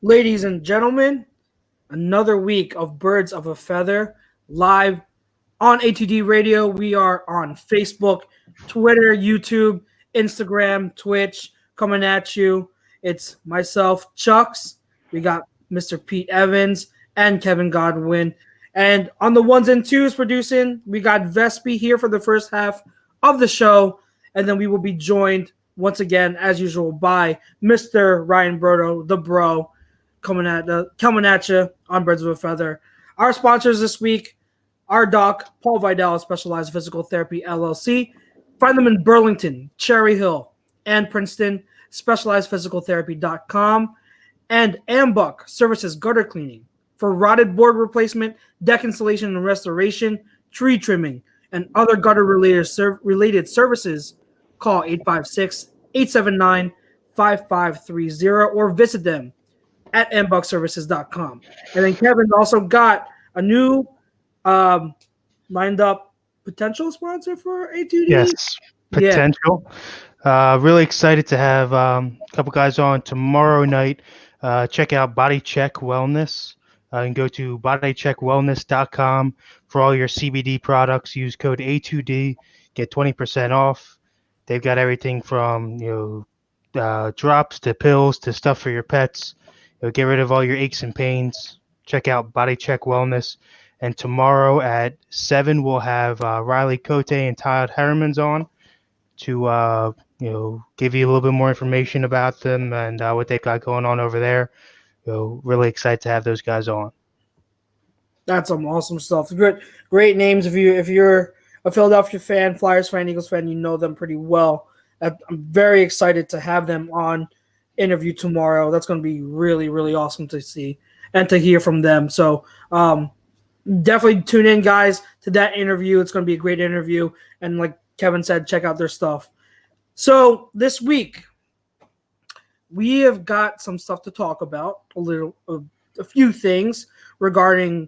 Ladies and gentlemen, another week of Birds of a Feather live on ATD Radio. We are on Facebook, Twitter, YouTube, Instagram, Twitch, coming at you. It's myself, Chucks. We got Mr. Pete Evans and Kevin Godwin. And on the ones and twos producing, we got Vespi here for the first half of the show. And then we will be joined once again, as usual, by Mr. Ryan Brodo, the bro, coming at you on Birds of a Feather. Our sponsors this week, our doc, Paul Vidal, Specialized Physical Therapy LLC. Find them in Burlington, Cherry Hill, and Princeton, specializedphysicaltherapy.com. And Ambuck Services Gutter Cleaning for rotted board replacement, deck installation and restoration, tree trimming, and other gutter-related services. Call 856-879-5530 or visit them at mbuckservices.com. And then Kevin's also got a new lined up potential sponsor for A2D. Yes, potential. Yeah. Really excited to have a couple guys on tomorrow night. Check out Body Check Wellness. You can go to bodycheckwellness.com for all your CBD products. Use code A2D, get 20% off. They've got everything from drops to pills to stuff for your pets. Get rid of all your aches and pains. Check out Body Check Wellness. And tomorrow at 7, we'll have Riley Cote and Todd Hermans on to give you a little bit more information about them and what they've got going on over there. Really excited to have those guys on. That's some awesome stuff. Great names. If you're a Philadelphia fan, Flyers fan, Eagles fan, you know them pretty well. I'm very excited to have them on interview tomorrow. That's going to be really, really awesome to see and to hear from them. So definitely tune in, guys, to that interview. It's going to be a great interview. And like Kevin said, check out their stuff. So this week, we have got some stuff to talk about, a few things regarding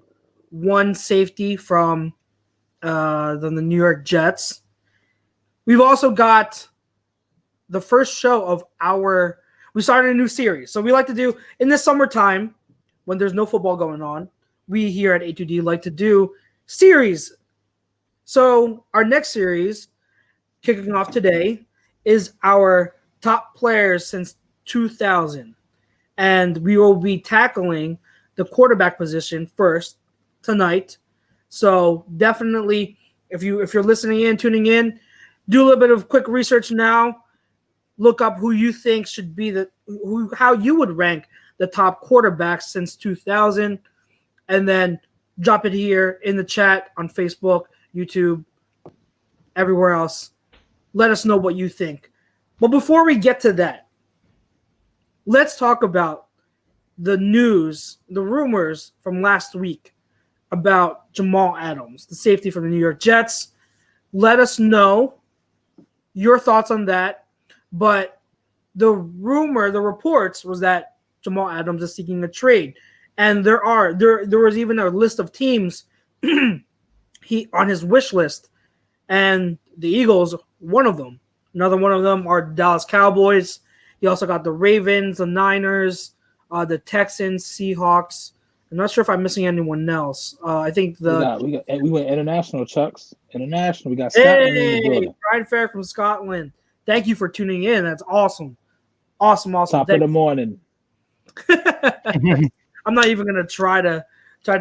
one safety from the New York Jets. We've also got the first show of we started a new series. So we like to do, in the summertime, when there's no football going on, we here at A2D like to do series. So our next series, kicking off today, is our top players since 2000. And we will be tackling the quarterback position first tonight. So definitely, if you're listening in, tuning in, do a little bit of quick research now. Look up who you think should be how you would rank the top quarterbacks since 2000, and then drop it here in the chat on Facebook, YouTube, everywhere else. Let us know what you think. But before we get to that, let's talk about the news, the rumors from last week about Jamal Adams, the safety from the New York Jets. Let us know your thoughts on that. But the reports was that Jamal Adams is seeking a trade. And there was even a list of teams on his wish list. And the Eagles, one of them. Another one of them are Dallas Cowboys. He also got the Ravens, the Niners, the Texans, Seahawks. I'm not sure if I'm missing anyone else. I think we went international, Chucks. International. We got Scotland in the building. Brian Fair from Scotland. Thank you for tuning in. That's awesome. Awesome. Top of the morning. I'm not even gonna try to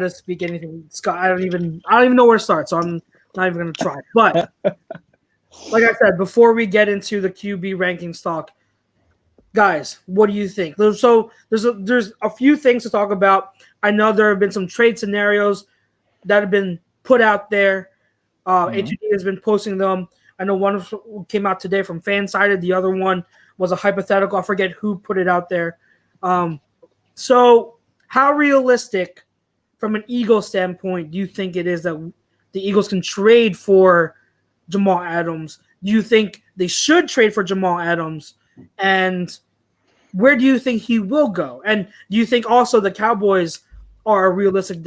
speak anything. Scott, I don't even know where to start, so I'm not even gonna try. But like I said, before we get into the QB ranking stock, guys, what do you think? So there's a few things to talk about. I know there have been some trade scenarios that have been put out there. ATD has been posting them. I know one came out today from Fansided. The other one was a hypothetical. I forget who put it out there. So how realistic, from an Eagles standpoint, do you think it is that the Eagles can trade for Jamal Adams? Do you think they should trade for Jamal Adams? And where do you think he will go? And do you think also the Cowboys are a realistic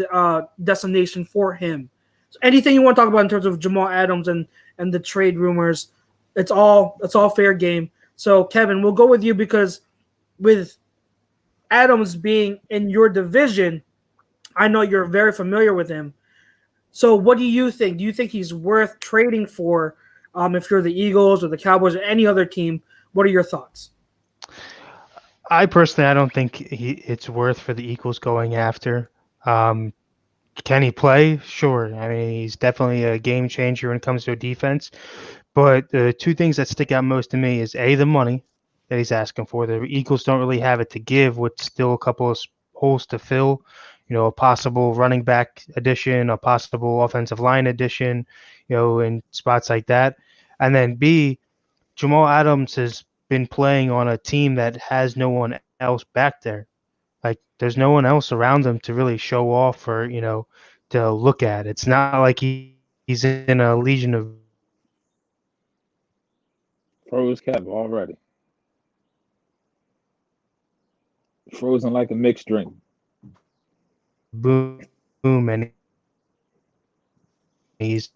destination for him? So anything you want to talk about in terms of Jamal Adams and the trade rumors, it's all fair game. So Kevin, we'll go with you because with Adams being in your division, I know you're very familiar with him. So what do you think? Do you think he's worth trading for if you're the Eagles or the Cowboys or any other team? What are your thoughts? I don't think it's worth for the Eagles going after. Can he play? Sure. I mean, he's definitely a game changer when it comes to defense. But the two things that stick out most to me is A, the money that he's asking for. The Eagles don't really have it to give with still a couple of holes to fill. A possible running back addition, a possible offensive line addition, in spots like that. And then B, Jamal Adams has been playing on a team that has no one else back there. Like, there's no one else around him to really show off or, to look at. It's not like he's in a legion of Froze Kev already. Frozen like a mixed drink. boom, and he's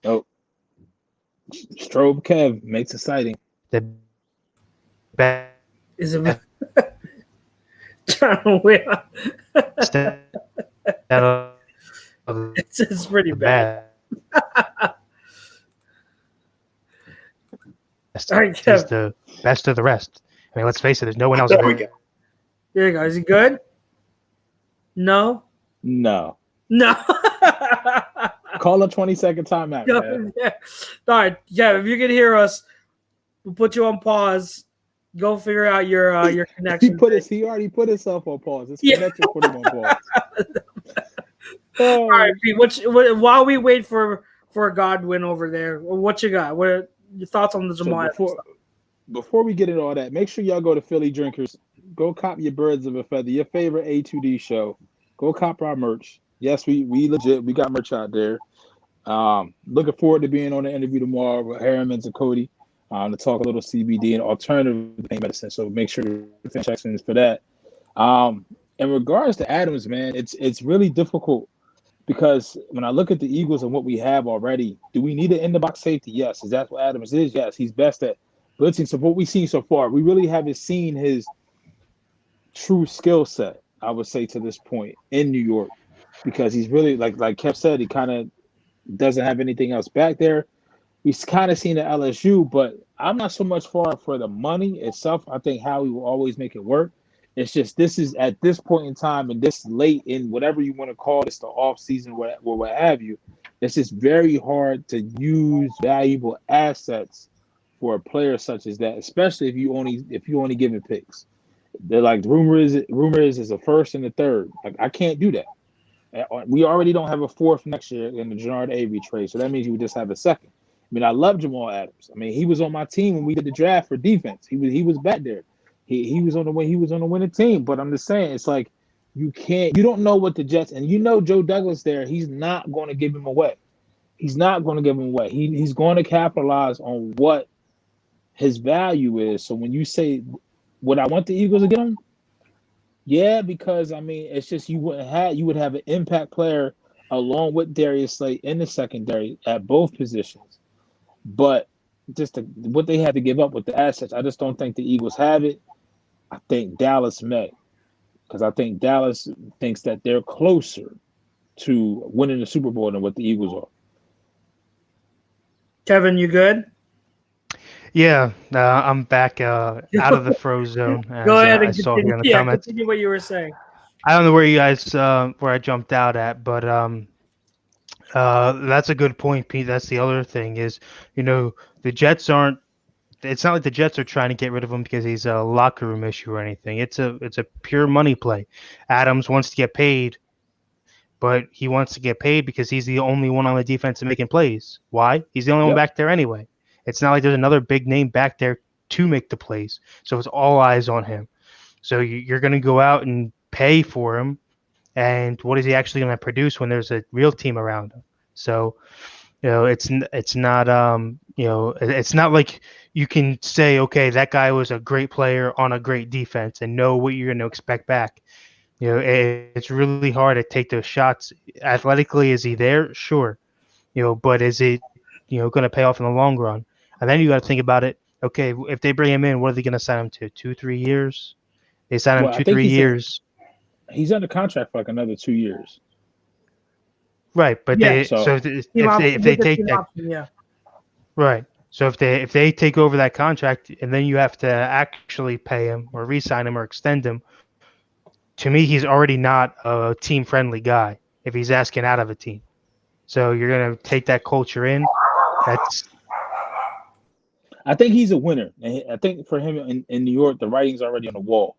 Oh, Strobe Kev makes a sighting. the best Is it John Will? It's pretty bad. Best. All right, He's Kev. the best of the rest. I mean, let's face it. There's no one else. There we go. There you go. Is he good? No. No. Call a 20-second timeout. Yeah. All right, yeah. If you can hear us, we'll put you on pause. Go figure out your connection. He already put himself on pause. His connection put him on pause. All right, Pete. While we wait for Godwin over there, what you got? What are your thoughts on the Jamal Adams stuff? Before we get into all that, make sure y'all go to Philly Drinkers. Go cop your Birds of a Feather, your favorite A2D show. Go cop our merch. Yes, we legit. We got merch out there. Looking forward to being on the interview tomorrow with Harriman and Cody to talk a little CBD and alternative pain medicine. So make sure to check in for that. In regards to Adams, man, it's really difficult because when I look at the Eagles and what we have already, do we need an in-the-box safety? Yes. Is that what Adams is? Yes. He's best at blitzing. So what we've seen so far, we really haven't seen his true skill set, I would say, to this point in New York, because he's really, like Kev said, he kind of doesn't have anything else back there. We've kind of seen at LSU, but I'm not so much for the money itself. I think Howie will always make it work. It's just this is at this point in time and this late in whatever you want to call this, the off season, what have you. It's just very hard to use valuable assets for a player such as that, especially if you only give it picks. They're like rumor is a first and a third. Like, I can't do that. We already don't have a fourth next year in the Jernard Avery trade, so that means you would just have a second. I mean, I love Jamal Adams. I mean, he was on my team when we did the draft for defense. He was back there. He was on the winning team. But I'm just saying, it's like you don't know what the Jets, and Joe Douglas there, he's not going to give him away. He's not going to give him away. He's going to capitalize on what his value is. So when you say, would I want the Eagles to get him? Yeah, because I mean, it's just you would have an impact player along with Darius Slay in the secondary at both positions. But just what they had to give up with the assets, I just don't think the Eagles have it. I think Dallas may, because I think Dallas thinks that they're closer to winning the Super Bowl than what the Eagles are. Kevin, you good? Yeah, I'm back out of the froze zone. Go ahead and I saw here in the comments. Continue what you were saying. I don't know where you guys where I jumped out at, but that's a good point, Pete. That's the other thing is, the Jets aren't. It's not like the Jets are trying to get rid of him because he's a locker room issue or anything. It's a pure money play. Adams wants to get paid, but he wants to get paid because he's the only one on the defense making plays. Why? He's the only one back there anyway. It's not like there's another big name back there to make the plays. So it's all eyes on him. So you're going to go out and pay for him. And what is he actually going to produce when there's a real team around him? So, it's not it's not like you can say, okay, that guy was a great player on a great defense and know what you're going to expect back. It's really hard to take those shots. Athletically, is he there? Sure. But is it, going to pay off in the long run? And then you got to think about it. okay, if they bring him in, what are they going to sign him to? 2-3 years? They sign him Well, I 2 think 3 years. he's under contract for like another 2 years. Right, but Yeah. if they take that option, yeah. right. So if they take over that contract and then you have to actually pay him or re-sign him or extend him, to me he's already not a team friendly guy if he's asking out of a team. So you're gonna take that culture in. That's I think he's a winner. And I think for him in New York, the writing's already on the wall.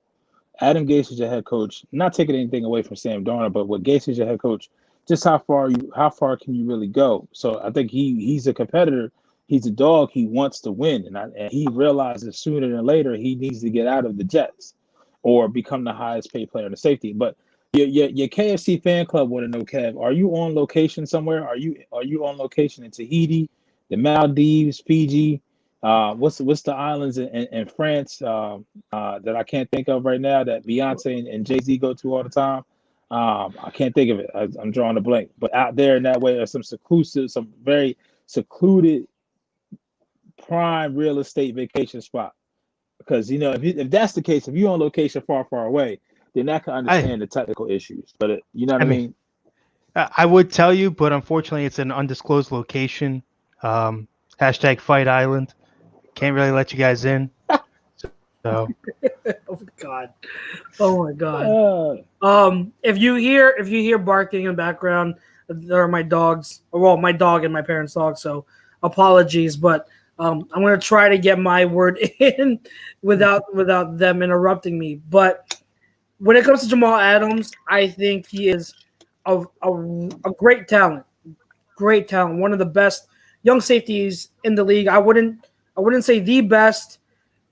Adam Gase is your head coach. Not taking anything away from Sam Darnold, but with Gase is your head coach, just how far can you really go? So I think he's a competitor. He's a dog. He wants to win, and he realizes sooner than later he needs to get out of the Jets or become the highest paid player in the safety. But your KFC fan club want to know, Kev, are you on location somewhere? Are you on location in Tahiti, the Maldives, Fiji? What's the islands in France that I can't think of right now that Beyonce and Jay-Z go to all the time? I can't think of it. I'm drawing a blank. But out there in that way are some very secluded, prime real estate vacation spot. Because if that's the case, if you're on location far away, then I can understand the technical issues. But you know what I mean? I would tell you, but unfortunately, it's an undisclosed location. Hashtag Fight Island. Can't really let you guys in. So. Oh my god. If you hear barking in the background, there are my dogs. Well, my dog and my parents' dog. So apologies, but I'm gonna try to get my word in without them interrupting me. But when it comes to Jamal Adams, I think he is a great talent. Great talent. One of the best young safeties in the league. I wouldn't say the best,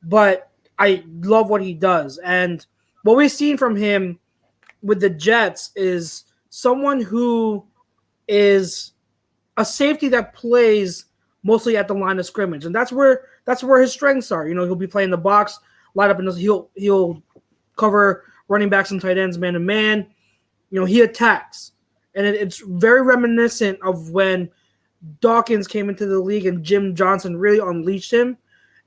but I love what he does. And what we've seen from him with the Jets is someone who is a safety that plays mostly at the line of scrimmage. And that's where his strengths are. He'll be playing the box, line up, and he'll cover running backs and tight ends man to man. He attacks. And it's very reminiscent of when Dawkins came into the league and Jim Johnson really unleashed him.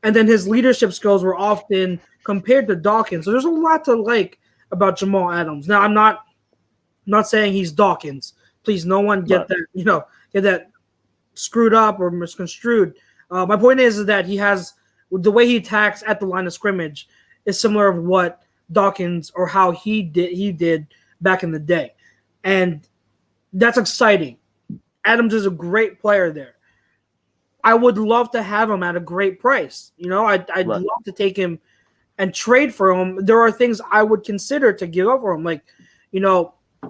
And then his leadership skills were often compared to Dawkins. So there's a lot to like about Jamal Adams. Now, I'm not saying he's Dawkins. Please, no one get that, get that screwed up or misconstrued. My point is that he has the way he attacks at the line of scrimmage is similar of what Dawkins or how he did back in the day. And that's exciting. Adams is a great player there. I would love to have him at a great price. I'd love to take him and trade for him. There are things I would consider to give up for him, like,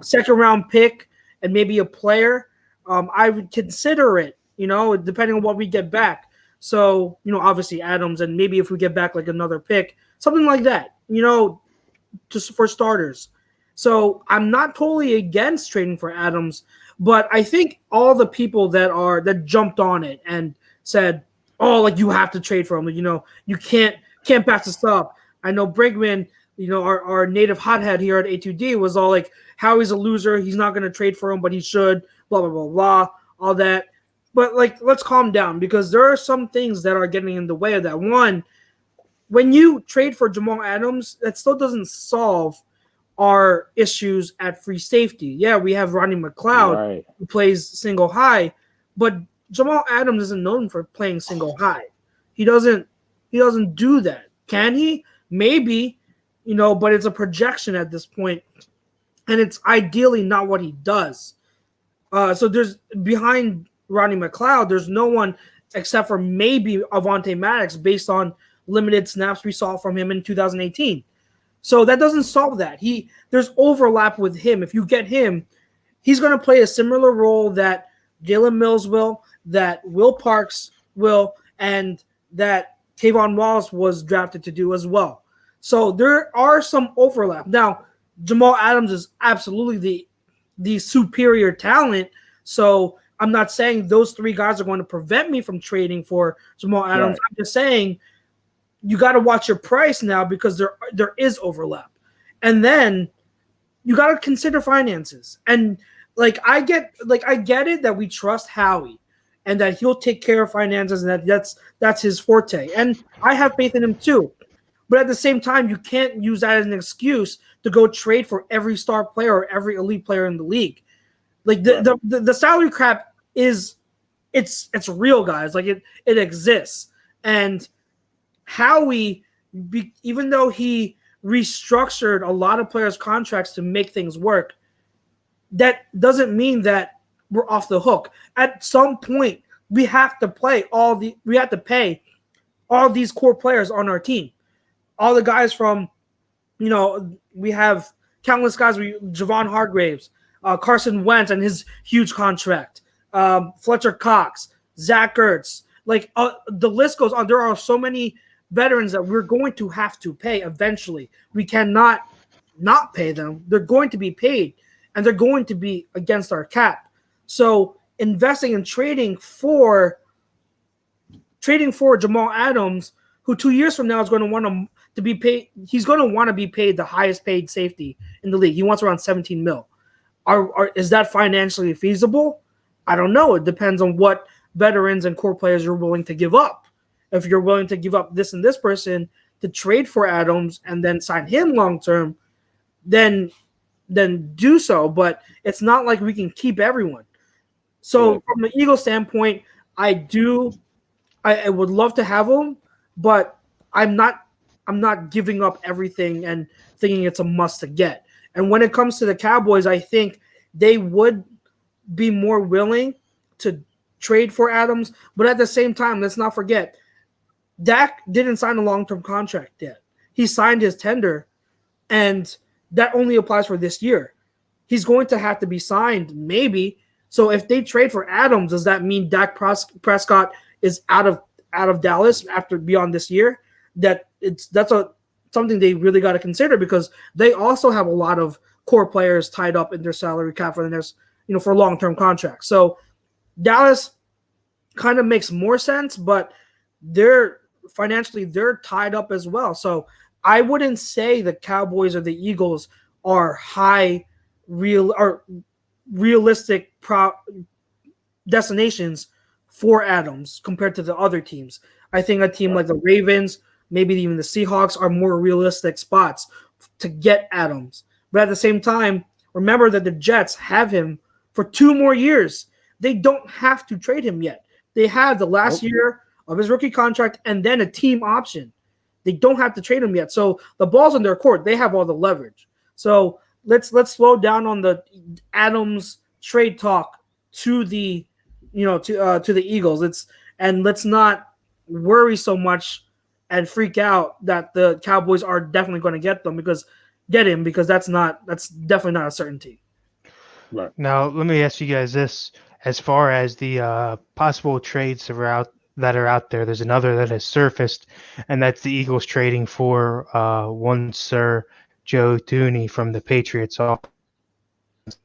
second round pick and maybe a player. I would consider it, depending on what we get back. So, obviously Adams, and maybe if we get back like another pick, something like that, just for starters. So I'm not totally against trading for Adams, but I think all the people that jumped on it and said, "Oh, like you have to trade for him," you can't pass this up. I know Brinkman, our native hothead here at A2D was all like, "How he's a loser, he's not going to trade for him, but he should." Blah blah blah blah, all that. But let's calm down because there are some things that are getting in the way of that. One, when you trade for Jamal Adams, that still doesn't solve our issues at free safety. Yeah, we have Rodney McLeod who plays single high, but Jamal Adams isn't known for playing single high. He doesn't do that. Can he? Maybe, but it's a projection at this point, and it's ideally not what he does. So there's behind Rodney McLeod, there's no one except for maybe Avonte Maddox based on limited snaps we saw from him in 2018. So that doesn't solve that. There's overlap with him. If you get him, he's going to play a similar role that Jalen Mills will, that Will Parks will, and that Kayvon Wallace was drafted to do as well. So there are some overlap. Now, Jamal Adams is absolutely the superior talent. So I'm not saying those three guys are going to prevent me from trading for Jamal Adams. Right. I'm just saying you got to watch your price now because there is overlap. And then you got to consider finances. And I get it that we trust Howie and that he'll take care of finances, and that's his forte. And I have faith in him too. But at the same time, you can't use that as an excuse to go trade for every star player or every elite player in the league. Like the salary cap it's real, guys. Like it exists. And Howie, even though he restructured a lot of players' contracts to make things work, that doesn't mean that we're off the hook. At some point, we have to pay all these core players on our team. All the guys from, we have countless guys. Javon Hargraves, Carson Wentz and his huge contract, Fletcher Cox, Zach Ertz. Like the list goes on. There are so many veterans that we're going to have to pay eventually. We cannot not pay them. They're going to be paid, and they're going to be against our cap. So investing and trading for Jamal Adams, who 2 years from now is going to want to be paid. He's going to want to be paid the highest paid safety in the league. He wants around 17 mil. Is that financially feasible? I don't know. It depends on what veterans and core players you're willing to give up. If you're willing to give up this and this person to trade for Adams and then sign him long term, then do so. But it's not like we can keep everyone. So from the Eagles standpoint, I would love to have him, but I'm not giving up everything and thinking it's a must to get. And when it comes to the Cowboys, I think they would be more willing to trade for Adams. But at the same time, let's not forget, Dak didn't sign a long-term contract yet. He signed his tender, and that only applies for this year. He's going to have to be signed, maybe. So if they trade for Adams, does that mean Dak Prescott is out of Dallas beyond this year? That's something they really got to consider, because they also have a lot of core players tied up in their salary cap for the next, for long-term contracts. So Dallas kind of makes more sense, but they're tied up as well. So I wouldn't say the Cowboys or the Eagles are realistic destinations for Adams compared to the other teams. I think a team like the Ravens, maybe even the Seahawks, are more realistic spots to get Adams. But at the same time, remember that the Jets have him for 2 more years. They don't have to trade him yet. They have the last year of his rookie contract and then a team option. They don't have to trade him yet. So the ball's in their court. They have all the leverage. So let's slow down on the Adams trade talk to the to the Eagles. Let's not worry so much and freak out that the Cowboys are definitely going to get him, because that's definitely not a certainty. Right. Now, let me ask you guys this. As far as the possible trades that are out there, there's another that has surfaced, and that's the Eagles trading for one Sir Joe Thuney from the Patriots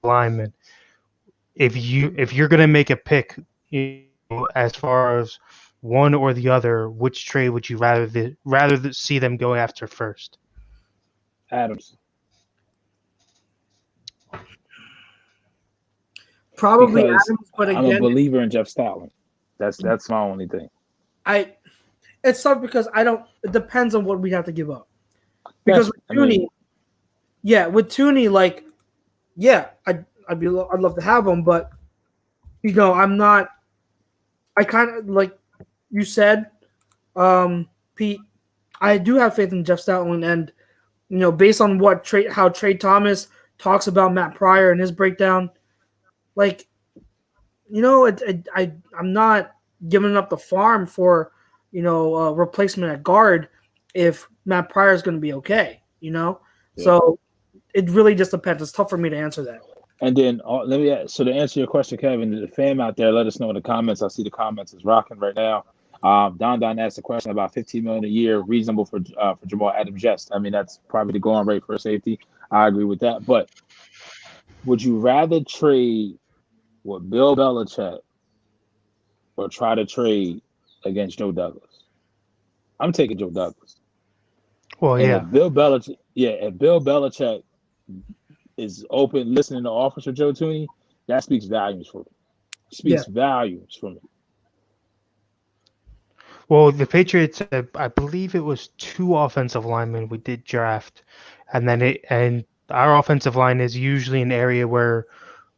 lineman. If you're going to make a pick, as far as one or the other, which trade would you rather see them go after first? Adams. Probably Because Adams, but again, I'm a believer in Jeff Stoutland. That's my only thing. It's tough because it depends on what we have to give up. Because with Thuney, I'd love to have him, but I'm not. I kind of, like you said, Pete, I do have faith in Jeff Stoutland, and based on how Trey Thomas talks about Matt Pryor and his breakdown, I'm not giving up the farm for a replacement at guard if Matt Pryor is going to be okay. So it really just depends. It's tough for me to answer that. And then let me add, so to answer your question, Kevin, the fam out there, let us know in the comments. I see the comments is rocking right now. Don asked a question about $15 million a year, reasonable for Jamal Adams. Yes, I mean that's probably the going rate for a safety. I agree with that. But would you rather trade with Bill Belichick or try to trade against Joe Douglas? I'm taking Joe Douglas. Well, and yeah. If Bill Belichick is open, listening to offers for Joe Thuney, that speaks volumes for me. Volumes for me. Well, the Patriots, I believe it was 2 offensive linemen we did draft, and our offensive line is usually an area where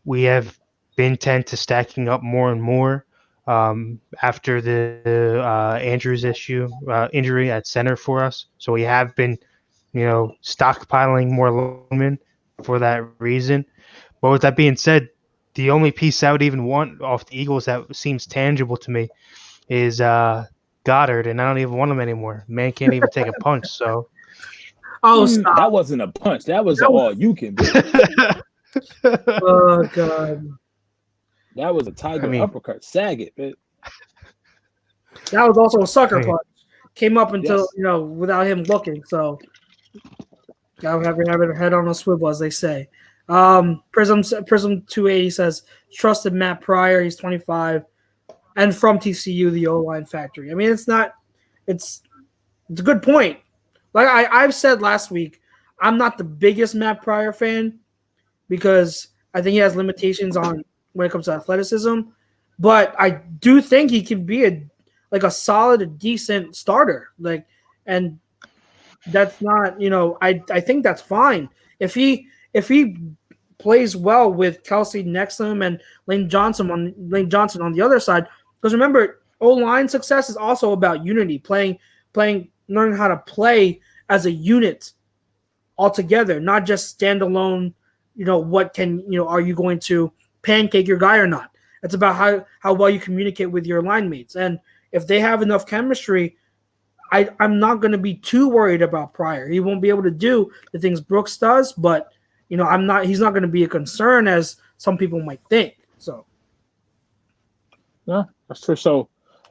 we have been tend to stacking up more and more after the Andrews injury at center for us. So we have been, stockpiling more linemen for that reason. But with that being said, the only piece I would even want off the Eagles that seems tangible to me is Goddard, and I don't even want him anymore. Man can't even take a punch. So. Oh, stop! That wasn't a punch. That was all you can be. Oh God. That was a tiger uppercut. Sag it, man. That was also a sucker punch. Came up until Yes. without him looking. So gotta have your head on a swivel, as they say. Prism 280 says trusted Matt Pryor. He's 25, and from TCU, the O-line factory. I mean, it's a good point. Like I've said last week, I'm not the biggest Matt Pryor fan because I think he has limitations on when it comes to athleticism, but I do think he can be a solid, a decent starter. And that's not, I think that's fine. If he plays well with Kelsey next to him and Lane Johnson on the other side, because remember, O-line success is also about unity, learning how to play as a unit altogether, not just standalone. Are you going to pancake your guy or not? It's about how well you communicate with your line mates. And if they have enough chemistry, I'm not going to be too worried about Pryor. He won't be able to do the things Brooks does, but he's not going to be a concern as some people might think. So. Yeah, that's true. So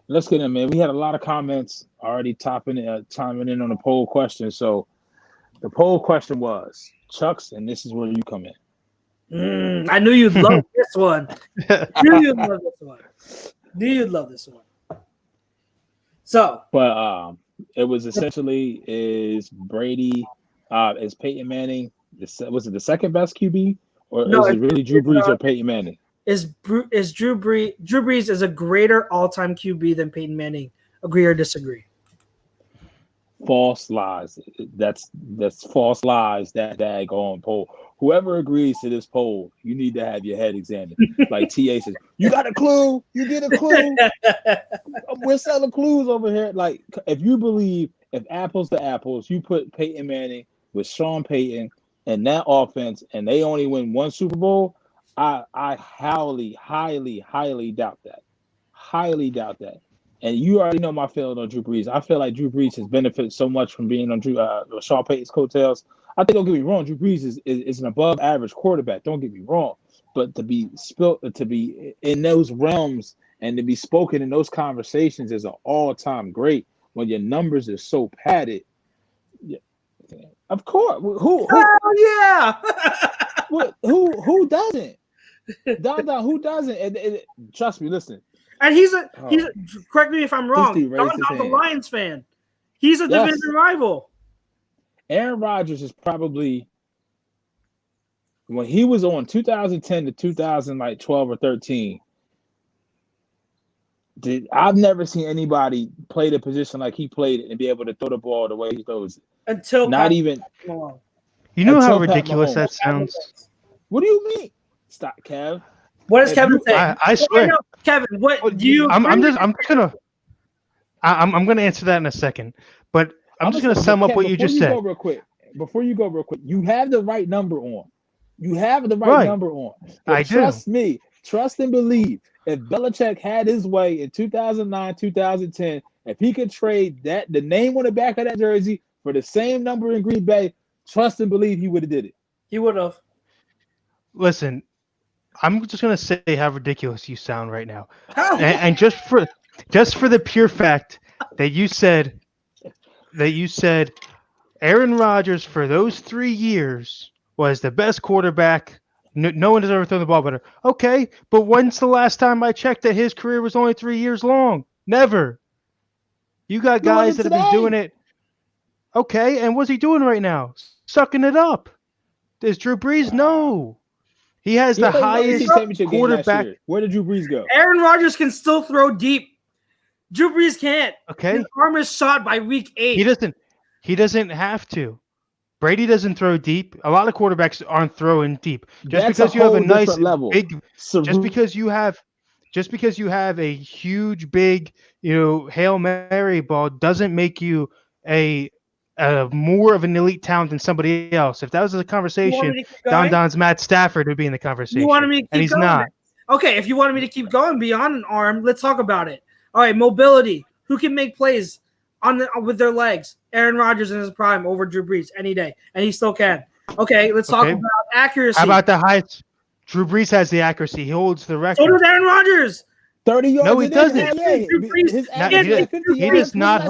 let's get in, man. We had a lot of comments already chiming in on the poll question. So the poll question was, Chucks, and this is where you come in. I knew you'd love this one. Knew you'd love this one. So, but it was essentially is Brady, is Peyton Manning? Was it the second best QB, or is it really Drew Brees or Peyton Manning? Is Drew Brees? Drew Brees is a greater all-time QB than Peyton Manning. Agree or disagree? False lies. That's false lies. That daggone poll. Whoever agrees to this poll, you need to have your head examined. Like TA says, you got a clue? You get a clue? We're selling clues over here. Like, if you believe, if apples to apples, you put Peyton Manning with Sean Payton and that offense, and they only win one Super Bowl, I highly, highly, highly doubt that. Highly doubt that. And you already know my feeling on Drew Brees. I feel like Drew Brees has benefited so much from being on Sean Payton's coattails. I think, don't get me wrong, Drew Brees is an above average quarterback. Don't get me wrong. But to be in those realms and to be spoken in those conversations is an all-time great when your numbers are so padded. Yeah. Of course. Who yeah. who doesn't? Don, who doesn't? And trust me, listen. And he's correct me if I'm wrong. Don's not a Lions fan. He's a division rival. Aaron Rodgers is probably, when he was on 2010 to 2012 or 13, I've never seen anybody play the position like he played it and be able to throw the ball the way he throws it. Until not even. You know how ridiculous that sounds? What do you mean? Stop, Kev. What does Kevin say? I swear, Kevin. What do you? I'm gonna answer that in a second, but I'm just gonna sum up what you just said. Before you go real quick, you have the right number on. You have the right number on. But trust me. Trust and believe. If Belichick had his way in 2009, 2010, if he could trade the name on the back of that jersey for the same number in Green Bay, trust and believe he would have did it. He would have. Listen, I'm just gonna say how ridiculous you sound right now, and just for the pure fact that you said Aaron Rodgers for those 3 years was the best quarterback. No one has ever thrown the ball better. Okay, but when's the last time I checked that his career was only 3 years long? Never. You got guys that have been doing it. Okay, and what's he doing right now? Sucking it up. Is Drew Brees? No. He has the highest quarterback. Where did Drew Brees go? Aaron Rodgers can still throw deep. Drew Brees can't. Okay. His arm is shot by week 8. He doesn't have to. Brady doesn't throw deep. A lot of quarterbacks aren't throwing deep. Just because you have a nice big, just because you have a huge big, Hail Mary ball doesn't make you a more of an elite talent than somebody else. If that was a conversation, Don's Matt Stafford would be in the conversation. You wanted me to keep and he's going? not. Okay, if you wanted me to keep going beyond an arm, let's talk about it. All right, mobility. Who can make plays with their legs? Aaron Rodgers in his prime over Drew Brees any day, and he still can. Okay, let's talk about accuracy. How about the height? Drew Brees has the accuracy. He holds the record. So does Aaron Rodgers. 30 yards. No, he doesn't. He does not.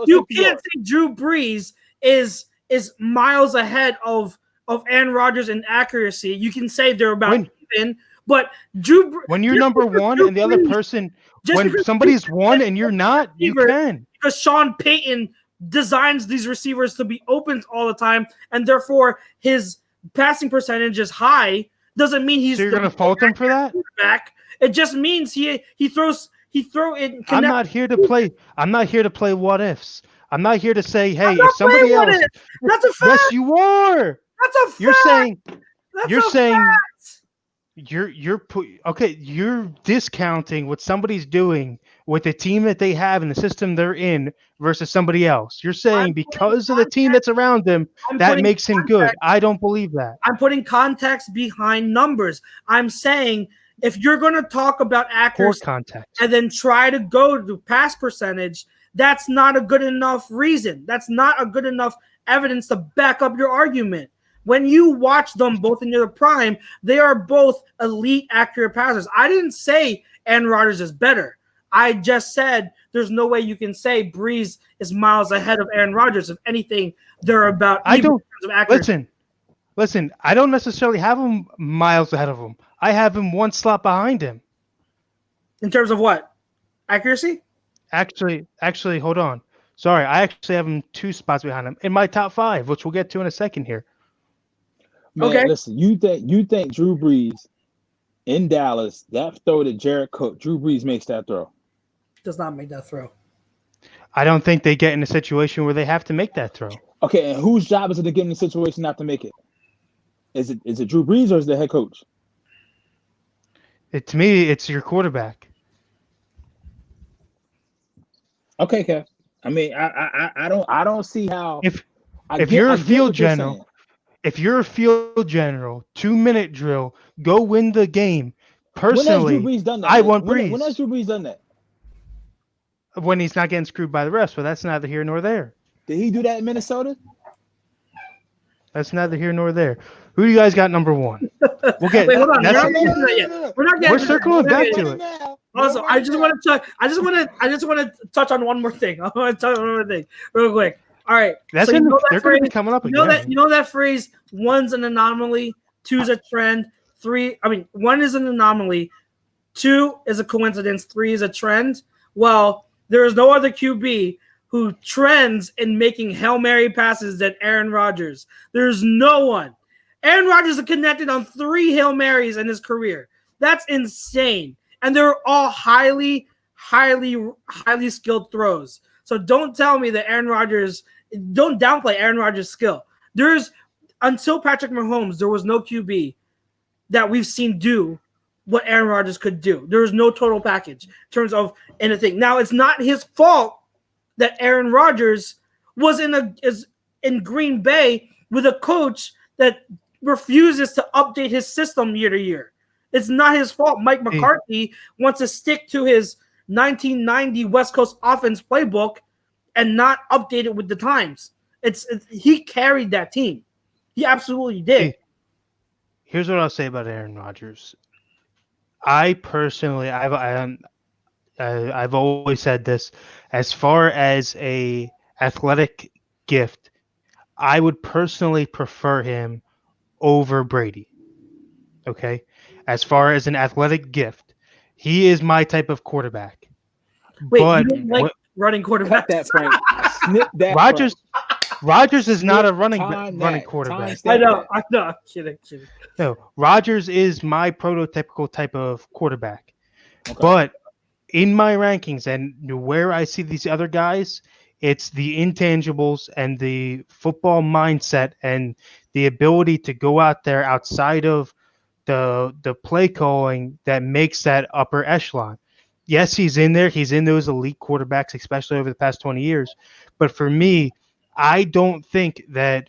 You can't say Drew Brees is miles ahead of Aaron Rodgers in accuracy. You can say they're about even, but when you're number one and the other person, when somebody's one and you're not, you can. Because Sean Payton designs these receivers to be open all the time, and therefore his passing percentage is high. Doesn't mean he's. So you're going to fault him for that? It just means he throws it. I'm not here to play. I'm not here to play what ifs. I'm not here to say, hey, if somebody else. That's a fact. Yes, you are. That's a fact. You're saying. You're discounting what somebody's doing with the team that they have and the system they're in versus somebody else. You're saying because of the team that's around them, that makes him good. I don't believe that. I'm putting context behind numbers. I'm saying if you're going to talk about accuracy and then try to go to pass percentage, that's not a good enough reason. That's not a good enough evidence to back up your argument. When you watch them both in their prime, they are both elite, accurate passers. I didn't say Aaron Rodgers is better. I just said there's no way you can say Brees is miles ahead of Aaron Rodgers. If anything, they're about even in terms of accuracy. Listen. I don't necessarily have him miles ahead of him. I have him one slot behind him. In terms of what? Accuracy? Actually, hold on. Sorry, I actually have him 2 spots behind him in my top 5, which we'll get to in a second here. Man, listen, you think Drew Brees in Dallas, that throw to Jared Cook, Drew Brees makes that throw? Does not make that throw. I don't think they get in a situation where they have to make that throw. Okay, and whose job is it to get in the situation not to make it? Is it Drew Brees or is it the head coach? To me, it's your quarterback. Okay, Kev. I mean, I don't see how. If you're a field general, 2-minute drill, go win the game. Personally, I want Brees. When has Drew Brees done that? When he's not getting screwed by the refs, but that's neither here nor there. Did he do that in Minnesota? That's neither here nor there. Who do you guys got number 1? We'll get. Wait, hold on. We're circling back to it. Also, I just want to touch on one more thing. I want to touch on one more thing real quick. All right. They're going to be coming up again. You know that phrase, 1's an anomaly, 2's a trend, 1 is an anomaly, 2 is a coincidence, 3 is a trend. Well, there is no other QB who trends in making Hail Mary passes than Aaron Rodgers. There's no one. Aaron Rodgers is connected on 3 Hail Marys in his career. That's insane. And they're all highly, highly, highly skilled throws. So don't tell me that don't downplay Aaron Rodgers' skill. Until Patrick Mahomes, there was no QB that we've seen do what Aaron Rodgers could do. There was no total package in terms of anything. Now, it's not his fault that Aaron Rodgers was in Green Bay with a coach that refuses to update his system year to year. It's not his fault. Mike McCarthy wants to stick to his 1990 West Coast offense playbook and not update it with the times. He carried that team. He absolutely did. Here's what I'll say about Aaron Rodgers. I personally, I've always said this. As far as a athletic gift, I would personally prefer him over Brady. Okay, as far as an athletic gift, he is my type of quarterback. Wait, you don't like running quarterback? That Frank. Snip that. Rodgers is not a running quarterback. I know. I'm kidding. No, Rodgers is my prototypical type of quarterback. Okay. But in my rankings and where I see these other guys, it's the intangibles and the football mindset and the ability to go out there outside of the play calling that makes that upper echelon. Yes, he's in there. He's in those elite quarterbacks, especially over the past 20 years. But for me, I don't think that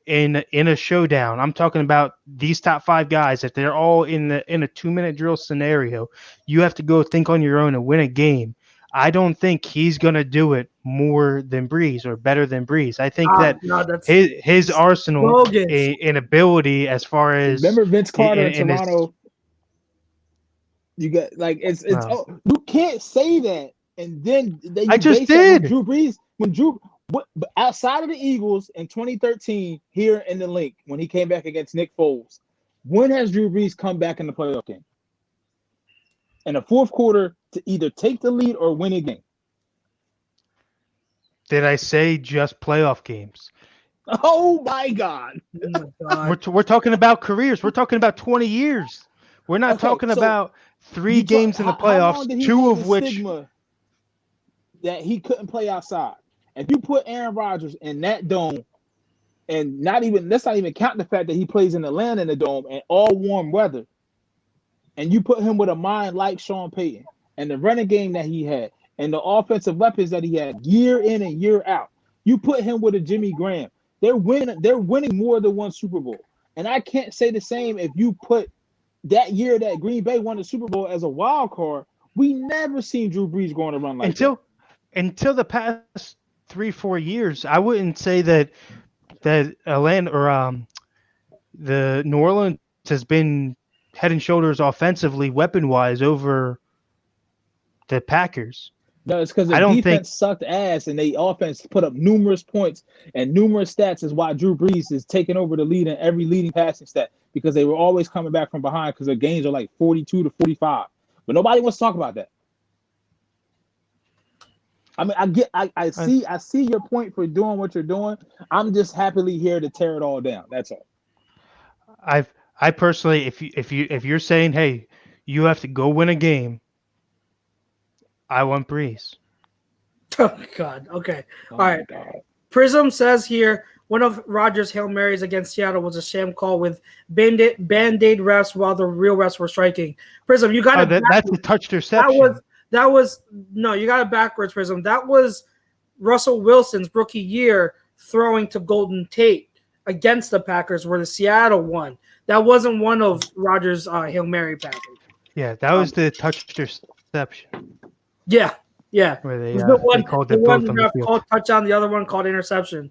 in a showdown, I'm talking about these top 5 guys. If they're all in a 2-minute drill scenario, you have to go think on your own and win a game. I don't think he's going to do it more than Brees or better than Brees. I think that his arsenal in ability as far as remember Vince Carter in Toronto. You got like it's oh, you can't say that and then you I just did. Drew Brees outside of the Eagles in 2013 here in the Link when he came back against Nick Foles. When has Drew Brees come back in the playoff game? In the fourth quarter to either take the lead or win a game. Did I say just playoff games? Oh my God! We're talking about careers. We're talking about 20 years. We're not talking about 3 games in the playoffs, 2 of which that he couldn't play outside. If you put Aaron Rodgers in that dome, and let's not even count the fact that he plays in Atlanta in the dome and all warm weather, and you put him with a mind like Sean Payton and the running game that he had and the offensive weapons that he had year in and year out, you put him with a Jimmy Graham. They're winning more than one Super Bowl. And I can't say the same if you put that year that Green Bay won the Super Bowl as a wild card. We never seen Drew Brees going to run like that. Until the past 3-4 years, I wouldn't say that Atlanta or the New Orleans has been head and shoulders offensively, weapon wise, over the Packers. No, it's because the defense sucked ass and they offense put up numerous points and numerous stats is why Drew Brees is taking over the lead in every leading passing stat because they were always coming back from behind because their gains are like 42 to 45. But nobody wants to talk about that. I mean, I see your point for doing what you're doing. I'm just happily here to tear it all down. That's all. I personally, if you're saying, hey, you have to go win a game, I want Brees. Oh God. Okay. All right. God. Prism says here one of Rodgers' Hail Marys against Seattle was a sham call with Band-Aid refs while the real refs were striking. Prism, you got it. That's a touch interception. That was no, you got it backwards, Prism. That was Russell Wilson's rookie year throwing to Golden Tate against the Packers where the Seattle won. That wasn't one of Rodgers' Hail Mary passes. Yeah, that was the touch interception. Yeah. Where they called it both on the field. Called touchdown, the other one called interception.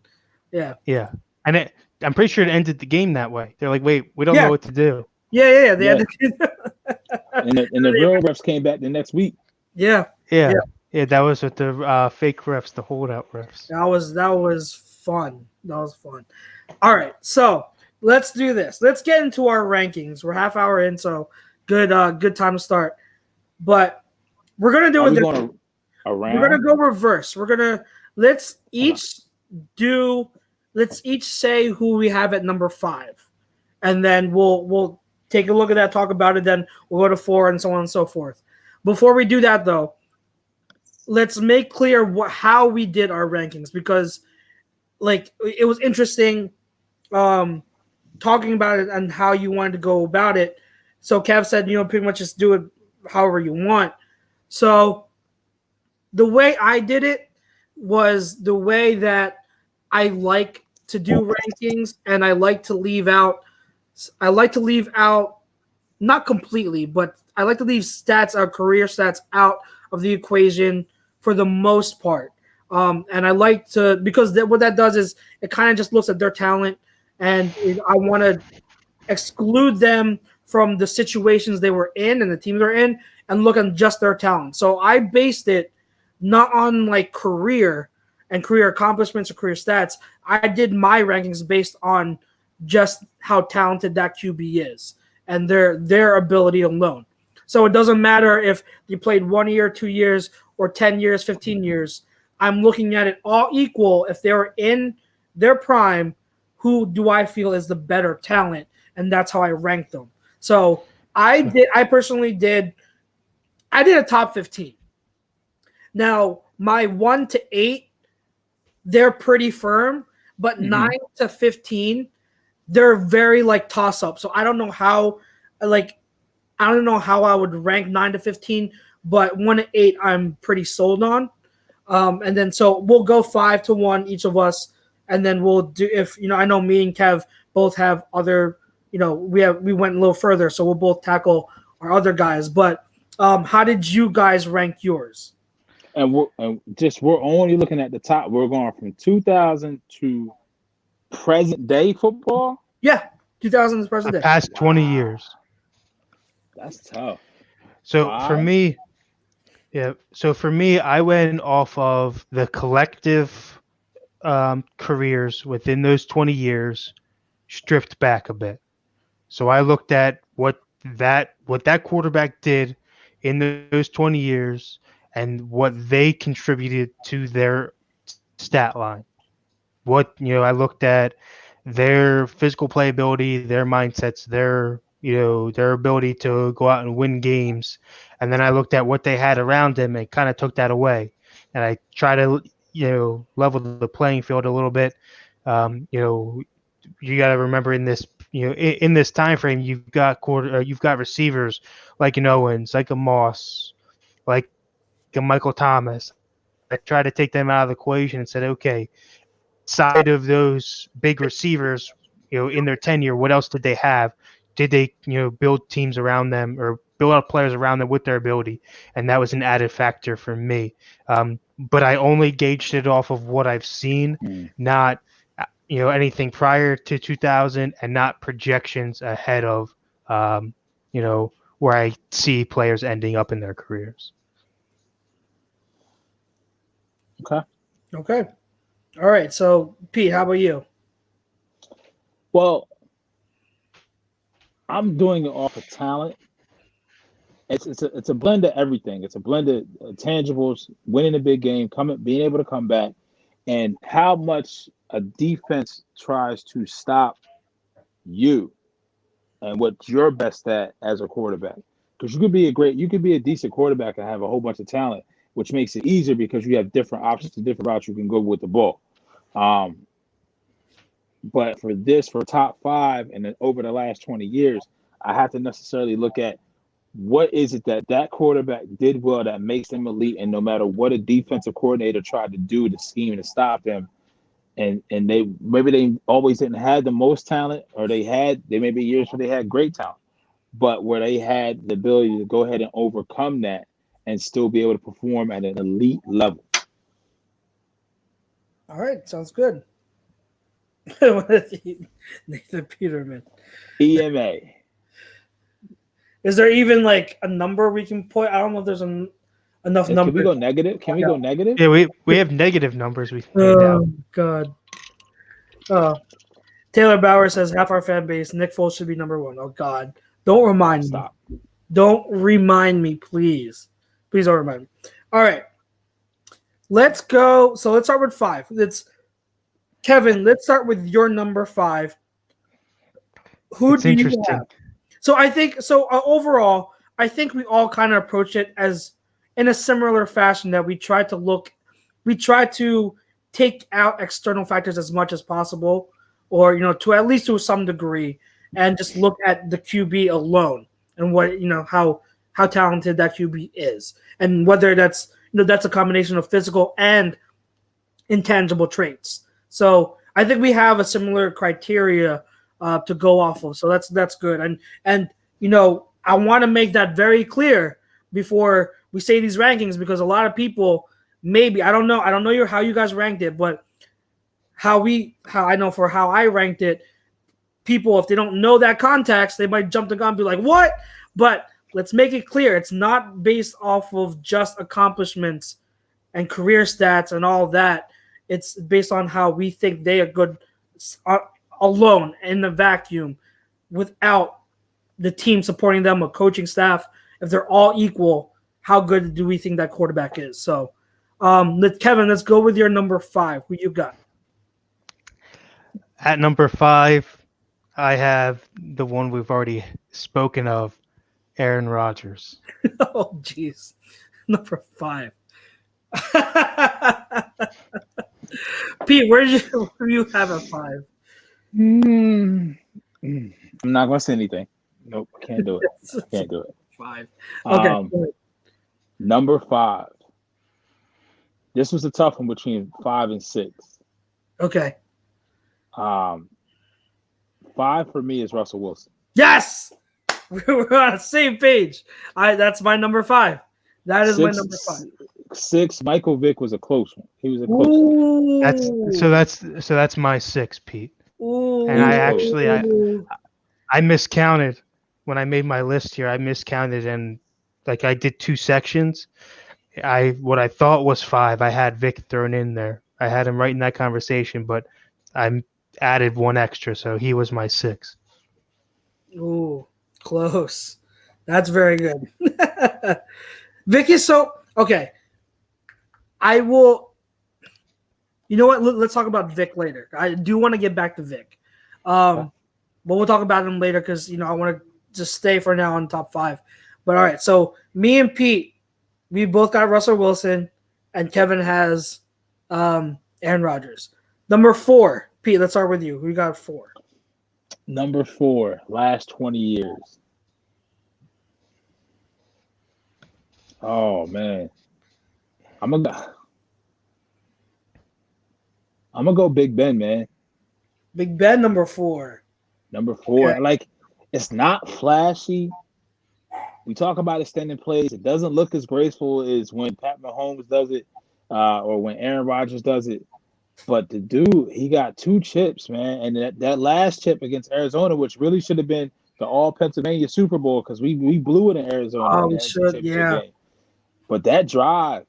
Yeah. Yeah. And I'm pretty sure it ended the game that way. They're like, wait, we don't know what to do. Yeah. They had and the real refs came back the next week. Yeah, that was with the fake refs, the holdout refs. That was fun. All right, so let's do this. Let's get into our rankings. We're half hour in, so good time to start. But we're gonna do it. We're gonna go reverse. Let's each say who we have at number 5, and then we'll take a look at that, talk about it. Then we'll go to 4, and so on and so forth. Before we do that, though, let's make clear how we did our rankings because, it was interesting talking about it and how you wanted to go about it. So Kev said, pretty much just do it however you want. So the way I did it was the way that I like to do rankings, and I like to leave out not completely, but I like to leave career stats out of the equation for the most part. And I like to, because what that does is it kind of just looks at their talent, and I want to exclude them from the situations they were in and the teams they're in and look at just their talent. So I based it not on career and career accomplishments or career stats. I did my rankings based on just how talented that QB is and their ability alone. So it doesn't matter if you played 1 year, 2 years, or 10 years, 15 years. I'm looking at it all equal. If they were in their prime, who do I feel is the better talent? And that's how I rank them. So I personally did I did a top 15. Now, my 1 to 8, they're pretty firm, but 9 to 15, they're very like toss up. So I don't know how I would rank 9 to 15, but 1 to 8 I'm pretty sold on. And then so we'll go 5 to 1 each of us, and then we'll do I know me and Kev both have other, we went a little further, so we'll both tackle our other guys. But how did you guys rank yours? And we're only looking at the top. We're going from 2000 to present day football. Yeah, 2000 is present day. Past 20 years. That's tough. So for me, I went off of the collective careers within those 20 years, stripped back a bit. So I looked at what that quarterback did in those 20 years and what they contributed to their stat line. I looked at their physical playability, their mindsets, their ability to go out and win games. And then I looked at what they had around them and kind of took that away. And I try to, level the playing field a little bit. You got to remember in this time frame, you've got receivers like an Owens, like a Moss, like a Michael Thomas. I tried to take them out of the equation and said, okay, side of those big receivers, in their tenure, what else did they have? Did they, build teams around them or build up players around them with their ability? And that was an added factor for me. But I only gauged it off of what I've seen, not, anything prior to 2000 and not projections ahead of, where I see players ending up in their careers. Okay. All right. So, Pete, how about you? Well, I'm doing it off of talent. It's a blend of everything. It's a blend of tangibles, winning a big game, being able to come back, and how much a defense tries to stop you and what you're best at as a quarterback. Because you could be a decent quarterback and have a whole bunch of talent, which makes it easier because you have different options and different routes you can go with the ball. But for top 5 and then over the last 20 years, I have to necessarily look at what is it that quarterback did well that makes them elite, and no matter what a defensive coordinator tried to do to scheme to stop them, and they always didn't have the most talent, or they may be years where they had great talent, but where they had the ability to go ahead and overcome that and still be able to perform at an elite level. All right, sounds good. Nathan Peterman. EMA. Is there even like a number we can put? I don't know if there's enough numbers. Can we go negative? Go negative? Yeah, we have negative numbers. God. Taylor Bauer says half our fan base, Nick Foles should be number 1. Oh, God. Don't remind me. Don't remind me, please. Please don't remind me. All right. Let's go. So let's start with 5. Kevin, let's start with your number 5. Who do you have? So I think overall, I think we all kind of approach it as in a similar fashion that we try to take out external factors as much as possible, or to at least to some degree, and just look at the QB alone and what how talented that QB is, and whether that's a combination of physical and intangible traits. So I think we have a similar criteria to go off of. So that's good. And I want to make that very clear before we say these rankings, because a lot of people maybe I don't know how you guys ranked it, but how I know for how I ranked it, people, if they don't know that context, they might jump the gun and be like, what? But let's make it clear. It's not based off of just accomplishments and career stats and all that. It's based on how we think they are good alone in the vacuum without the team supporting them, a coaching staff. If they're all equal, how good do we think that quarterback is? So, Kevin, let's go with your number 5. Who you got? At number 5, I have the one we've already spoken of, Aaron Rodgers. Oh, jeez. Number 5. Pete, where do you have at 5? I'm not gonna say anything. Nope, I can't do it. I can't do it. 5. Okay. Number 5. This was a tough one between 5 and 6. Okay. 5 for me is Russell Wilson. Yes, we're on the same page. That's my number 5. That is my number 5. 6. Michael Vick was a close one. He was a close one. That's my 6, Pete. Ooh. And I miscounted when I made my list here. I miscounted and like I did 2 sections. What I thought was 5. I had Vic thrown in there. I had him right in that conversation, but I added 1 extra, so he was my 6. Ooh, close. That's very good. Vic is so okay. I will. You know what? Let's talk about Vic later. I do want to get back to Vic, but we'll talk about him later because I want to just stay for now on top 5. But all right, so me and Pete, we both got Russell Wilson, and Kevin has Aaron Rodgers. Number 4, Pete. Let's start with you. Who you got 4? Number 4, last 20 years. Oh man, I'm gonna go Big Ben, man. Big Ben, number 4. Number 4, Okay. like it's not flashy. We talk about extending plays. It doesn't look as graceful as when Pat Mahomes does it, or when Aaron Rodgers does it. But the dude, he got 2 chips, man. And that last chip against Arizona, which really should have been the All-Pennsylvania Super Bowl because we blew it in Arizona. Oh, we should, yeah. Game. But that drive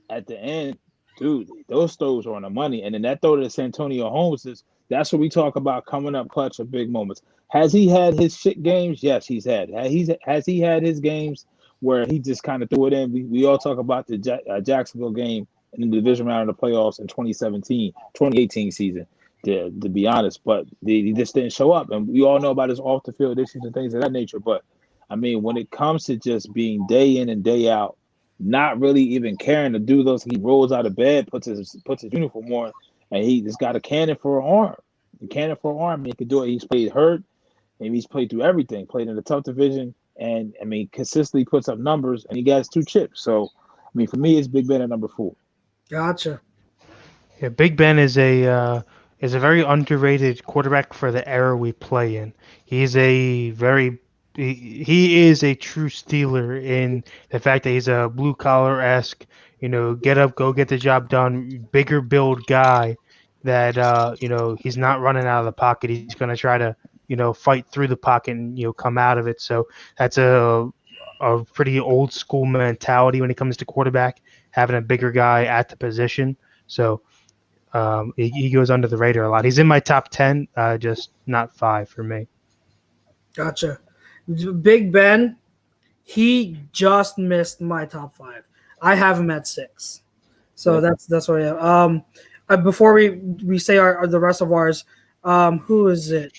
at the end, dude, those throws are on the money. And then that throw to Santonio Holmes that's what we talk about coming up clutch of big moments. Has he had his shit games? Yes, he's had. Has he had his games where he just kind of threw it in? We all talk about the Jacksonville game in the division round of the playoffs in 2018 season, to be honest. But he just didn't show up. And we all know about his off-the-field issues and things of that nature. But, I mean, when it comes to just being day in and day out, not really even caring to do those, he rolls out of bed, puts his uniform on, and he just got a cannon for an arm. A cannon for an arm. He could do it. He's played hurt, and he's played through everything. Played in a tough division, and, I mean, consistently puts up numbers, and he got 2 chips. So, I mean, for me, it's Big Ben at number 4. Gotcha. Yeah, Big Ben is a very underrated quarterback for the era we play in. He is a true Steeler in the fact that he's a blue collar-esque, get up, go get the job done, bigger build guy that he's not running out of the pocket. He's going to try to fight through the pocket and come out of it. So that's a pretty old school mentality when it comes to quarterback, having a bigger guy at the position. So he goes under the radar a lot. He's in my top 10, just not 5 for me. Gotcha. Big Ben, he just missed my top 5. I have him at 6. So that's what I have. Before we say the rest of ours, who is it?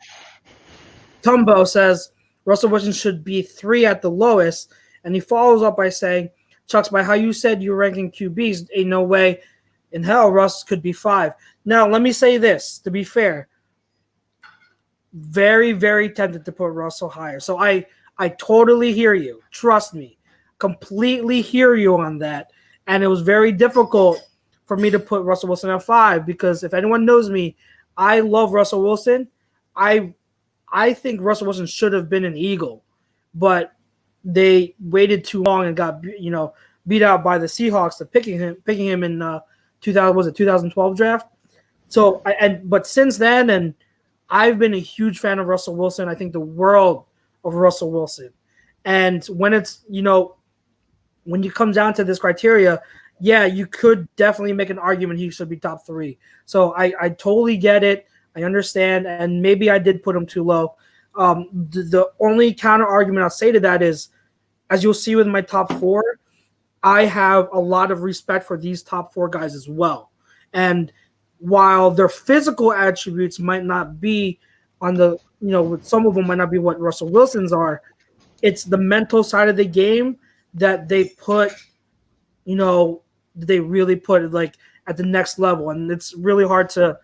Tumbo says Russell Wilson should be 3 at the lowest, and he follows up by saying, Chucks, by how you said you're ranking QBs, ain't no way in hell Russ could be 5. Now, let me say this, to be fair. Very, very tempted to put Russell higher. So I totally hear you. Trust me. Completely hear you on that. And it was very difficult for me to put Russell Wilson at 5 because if anyone knows me, I love Russell Wilson. I think Russell Wilson should have been an Eagle, but they waited too long and got beat out by the Seahawks to picking him in 2012 draft. So but since then, and I've been a huge fan of Russell Wilson. I think the world of Russell Wilson, and when it's when you come down to this criteria, yeah, you could definitely make an argument he should be top 3. So I totally get it. I understand, and maybe I did put him too low. The only counter argument I'll say to that is, as you'll see with my top 4, I have a lot of respect for these top 4 guys as well. And while their physical attributes might not be on the, with some of them might not be what Russell Wilson's are, it's the mental side of the game that they put, they really put it like at the next level, and it's really hard to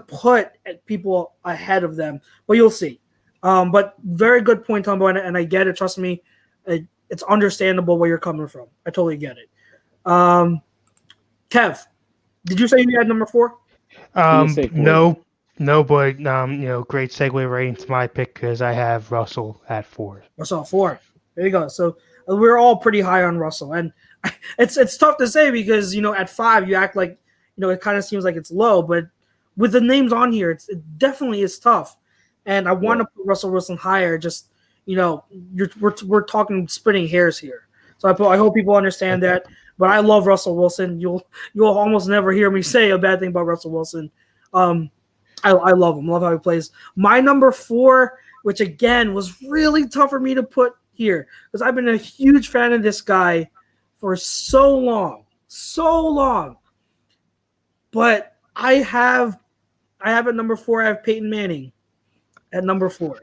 put people ahead of them. But you'll see. But very good point, Tombo, and I get it. Trust me, it's understandable where you're coming from. I totally get it. Kev, did you say you had number 4? No, but great segue right into my pick because I have Russell at 4. Russell 4. There you go. So we're all pretty high on Russell, and it's tough to say because at 5 you act like it kind of seems like it's low, but with the names on here, it definitely is tough. And I want to put Russell Wilson higher. Just we're talking splitting hairs here. So I hope people understand that. But I love Russell Wilson. You'll almost never hear me say a bad thing about Russell Wilson. I love him. Love how he plays. My number 4, which again was really tough for me to put here because I've been a huge fan of this guy for so long. But I have at number 4. I have Peyton Manning at number 4.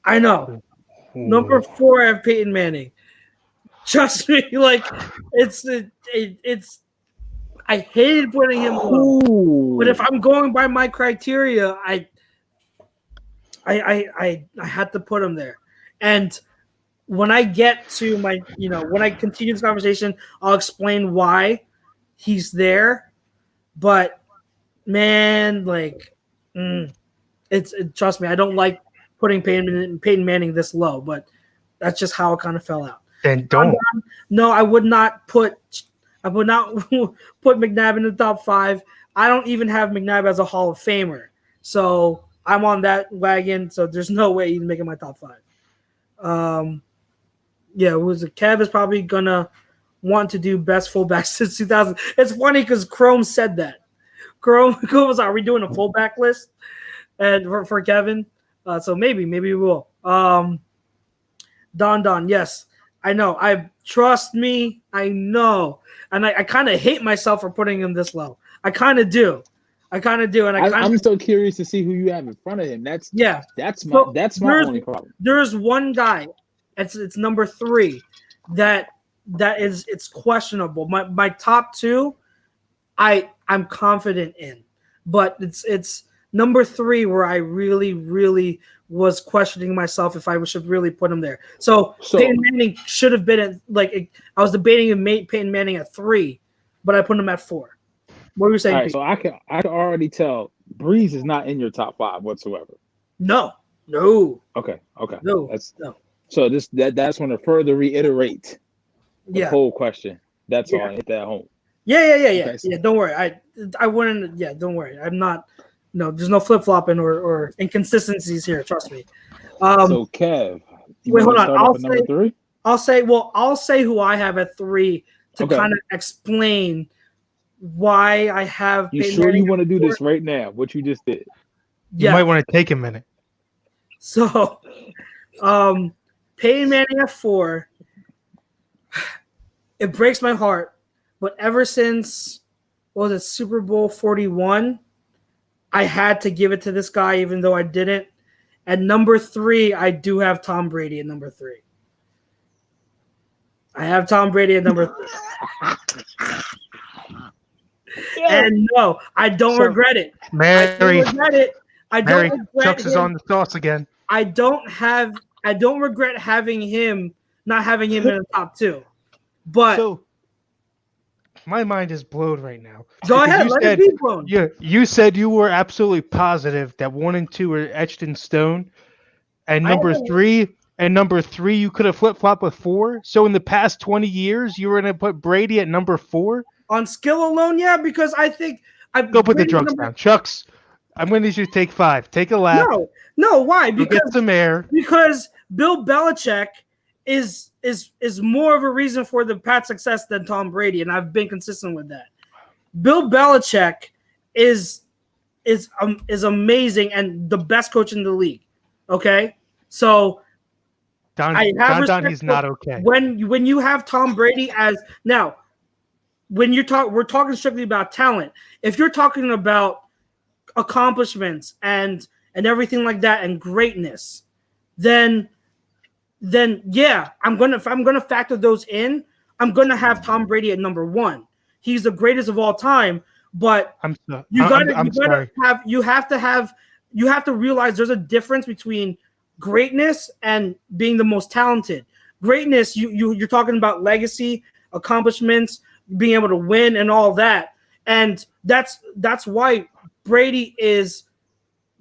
I know. Number 4, I have Peyton Manning. Trust me, like it's. I hated putting him low, but if I'm going by my criteria, I had to put him there. And when I get to my, when I continue this conversation, I'll explain why he's there. But man, trust me, I don't like putting Peyton Manning this low, but that's just how it kind of fell out. Then don't. No, I would not put McNabb in the top 5. I don't even have McNabb as a Hall of Famer, so I'm on that wagon. So there's no way he's making my top 5. Kev is probably gonna want to do best fullback since 2000. It's funny because Chrome said that. Chrome was, are we doing a fullback list? And for Kevin, so maybe we will. Don, yes, I know. Trust me, I know, and I kind of hate myself for putting him this low. I kind of do, and I'm so curious to see who you have in front of him. That's my only problem. There's one guy, it's number 3, it's questionable. My top 2, I'm confident in, but it's number 3 where I really was questioning myself if I should really put him there. So Peyton Manning should have been I was debating Peyton Manning at 3, but I put him at 4. What were you saying? All right, so I can already tell Brees is not in your top 5 whatsoever. No. Okay. No. So that's going to further reiterate the whole question. That's all. Hit that home. Yeah. Okay, so. Yeah, don't worry. I wouldn't. Yeah, don't worry. I'm not. No, there's no flip flopping or inconsistencies here. Trust me. So Kev, wait, hold on. I'll say who I have at 3 to kind of explain why I have. You sure you want to do this right now? What you just did? You might want to take a minute. So, Peyton Manning at 4. It breaks my heart, but ever since Super Bowl 41. I had to give it to this guy, even though I didn't. At number 3, I do have Tom Brady at number 3. I have Tom Brady at number 3. And no, I don't regret it. Mary, I don't regret it. Chucks is on the sauce again. I don't regret not having him in the top 2. But my mind is blown right now. Go ahead, let it be blown. You said you were absolutely positive that 1 and 2 were etched in stone, and number 3 you could have flip flopped with 4. So in the past 20 years, you were going to put Brady at number 4 on skill alone. Yeah, because I think go put the drugs down, Chucks. I'm going to need you to take 5. Take a lap. No, why? Because get some air. Because Bill Belichick is more of a reason for the Pats' success than Tom Brady, and I've been consistent with that. Bill Belichick is amazing and the best coach in the league. Okay, so Don, he's not okay. When you have Tom Brady as now, we're talking strictly about talent. If you're talking about accomplishments and everything like that and greatness, then then yeah, if I'm gonna factor those in, I'm gonna have Tom Brady at number 1. He's the greatest of all time, but you have to realize there's a difference between greatness and being the most talented. Greatness, you're talking about legacy, accomplishments, being able to win, and all that, and that's why Brady is.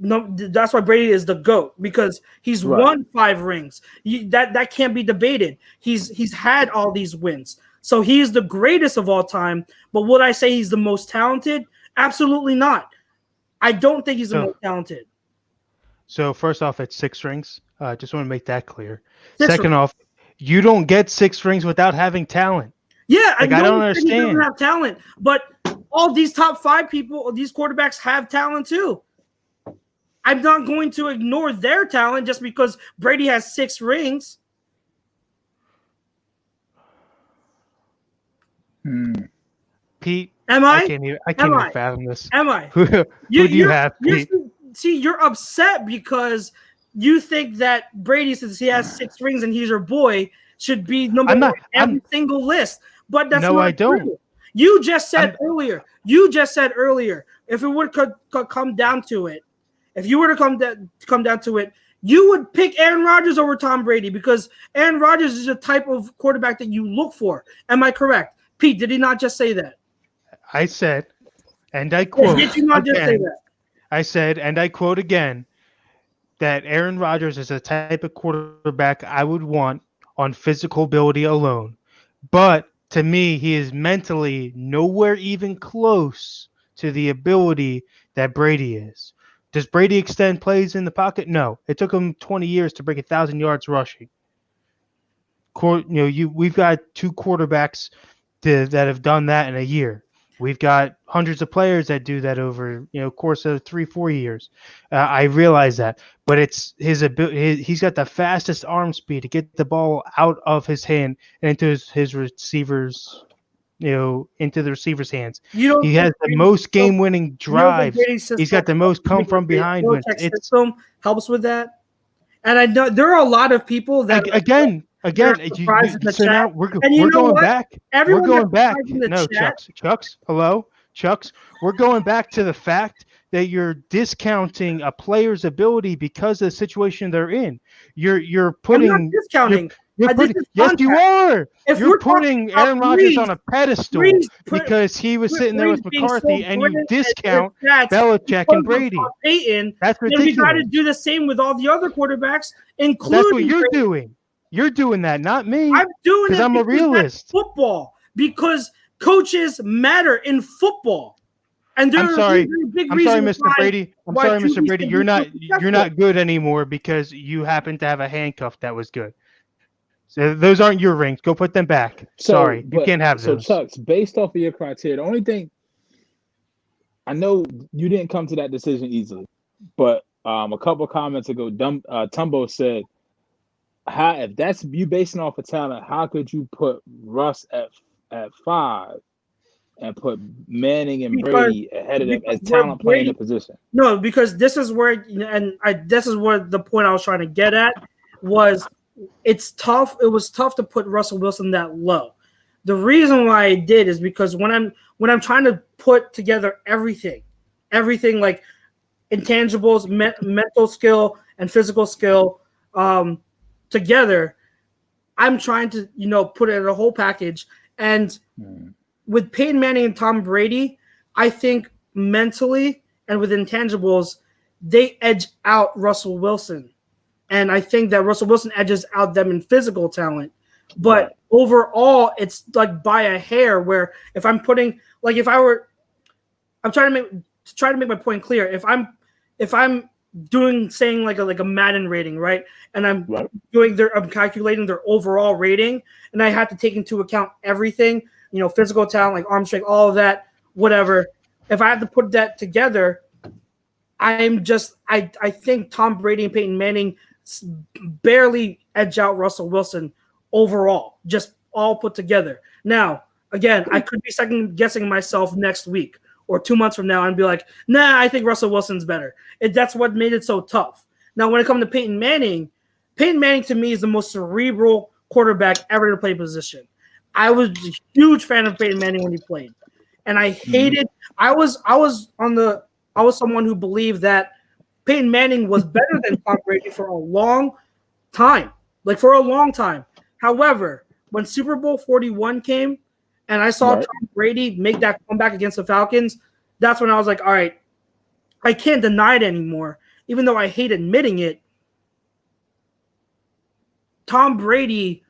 No, that's why Brady is the GOAT, because he's won 5 rings. That can't be debated. He's had all these wins, so he's the greatest of all time. But would I say he's the most talented? Absolutely not. I don't think he's the most talented. So first off, it's 6 rings. Just want to make that clear. Second off, you don't get 6 rings without having talent. Yeah, I don't understand. He doesn't have talent, but all these top 5 people, these quarterbacks have talent too. I'm not going to ignore their talent just because Brady has 6 rings. Pete, am I? I can't even fathom this. Am I? Who do you have, Pete? You're upset because you think that Brady, since he has 6 rings and he's your boy, should be number 1 on every single list. But that's not I don't. true. You just said earlier. If it would come down to it, if you were to come down to it, you would pick Aaron Rodgers over Tom Brady because Aaron Rodgers is a type of quarterback that you look for. Am I correct? Pete, did he not just say that? I said, and I quote. Did you not just say that? I said, and I quote again, that Aaron Rodgers is a type of quarterback I would want on physical ability alone. But to me, he is mentally nowhere even close to the ability that Brady is. Does Brady extend plays in the pocket? No. It took him 20 years to break 1,000 yards rushing. We've got 2 quarterbacks that have done that in a year. We've got hundreds of players that do that over, course of 3-4 years. I realize that, but it's his ability. He's got the fastest arm speed to get the ball out of his hand and into his receivers, into the receiver's hands. He has the most game-winning drives. He's got the most come from behind wins. System helps with that, and I know there are a lot of people that again. So now we're going back. We're going back. No, Chucks. Hello, Chucks. We're going back to the fact that you're discounting a player's ability because of the situation they're in. You're putting. I'm not discounting. Yes, you are. You're putting Aaron Rodgers on a pedestal because he was sitting there with McCarthy, and you discount Belichick and Brady. That's ridiculous. Then you got to do the same with all the other quarterbacks, including. That's what you're doing. You're doing that, not me. I'm doing it because I'm a realist. Football, because coaches matter in football. And I'm sorry, Mr. Brady. I'm sorry, Mr. Brady. You're not good anymore because you happen to have a handcuff that was good. So those aren't your rings. Go put them back. Sorry, you can't have those. So Chucks, based off of your criteria, the only thing I know you didn't come to that decision easily, but a couple of comments ago, Tumbo said, if that's you basing off of talent, how could you put Russ at 5 and put Manning and Brady ahead of them as talent playing the position? No, because this is where, this is where the point I was trying to get at was, it's tough. It was tough to put Russell Wilson that low. The reason why I did is because when I'm trying to put together everything like intangibles, mental skill and physical skill together, I'm trying to put it in a whole package. And with Peyton Manning and Tom Brady, I think mentally and with intangibles, they edge out Russell Wilson. And I think that Russell Wilson edges out them in physical talent. But overall, it's like by a hair, where if I'm putting, like, I'm trying to make my point clear. If I'm saying like a Madden rating, right? And I'm I'm calculating their overall rating, and I have to take into account everything, physical talent, like arm strength, all of that, whatever. If I have to put that together, I think Tom Brady and Peyton Manning barely edge out Russell Wilson overall, just all put together. Now, again, I could be second guessing myself next week or 2 months from now and be like, nah, I think Russell Wilson's better. That's what made it so tough. Now, when it comes to Peyton Manning, Peyton Manning to me is the most cerebral quarterback ever to play position. I was a huge fan of Peyton Manning when he played, and I hated. I was someone who believed that Peyton Manning was better than Tom Brady for a long time, However, when Super Bowl 41 came, and I saw Tom Brady make that comeback against the Falcons, that's when I was like, all right, I can't deny it anymore, even though I hate admitting it. Tom Brady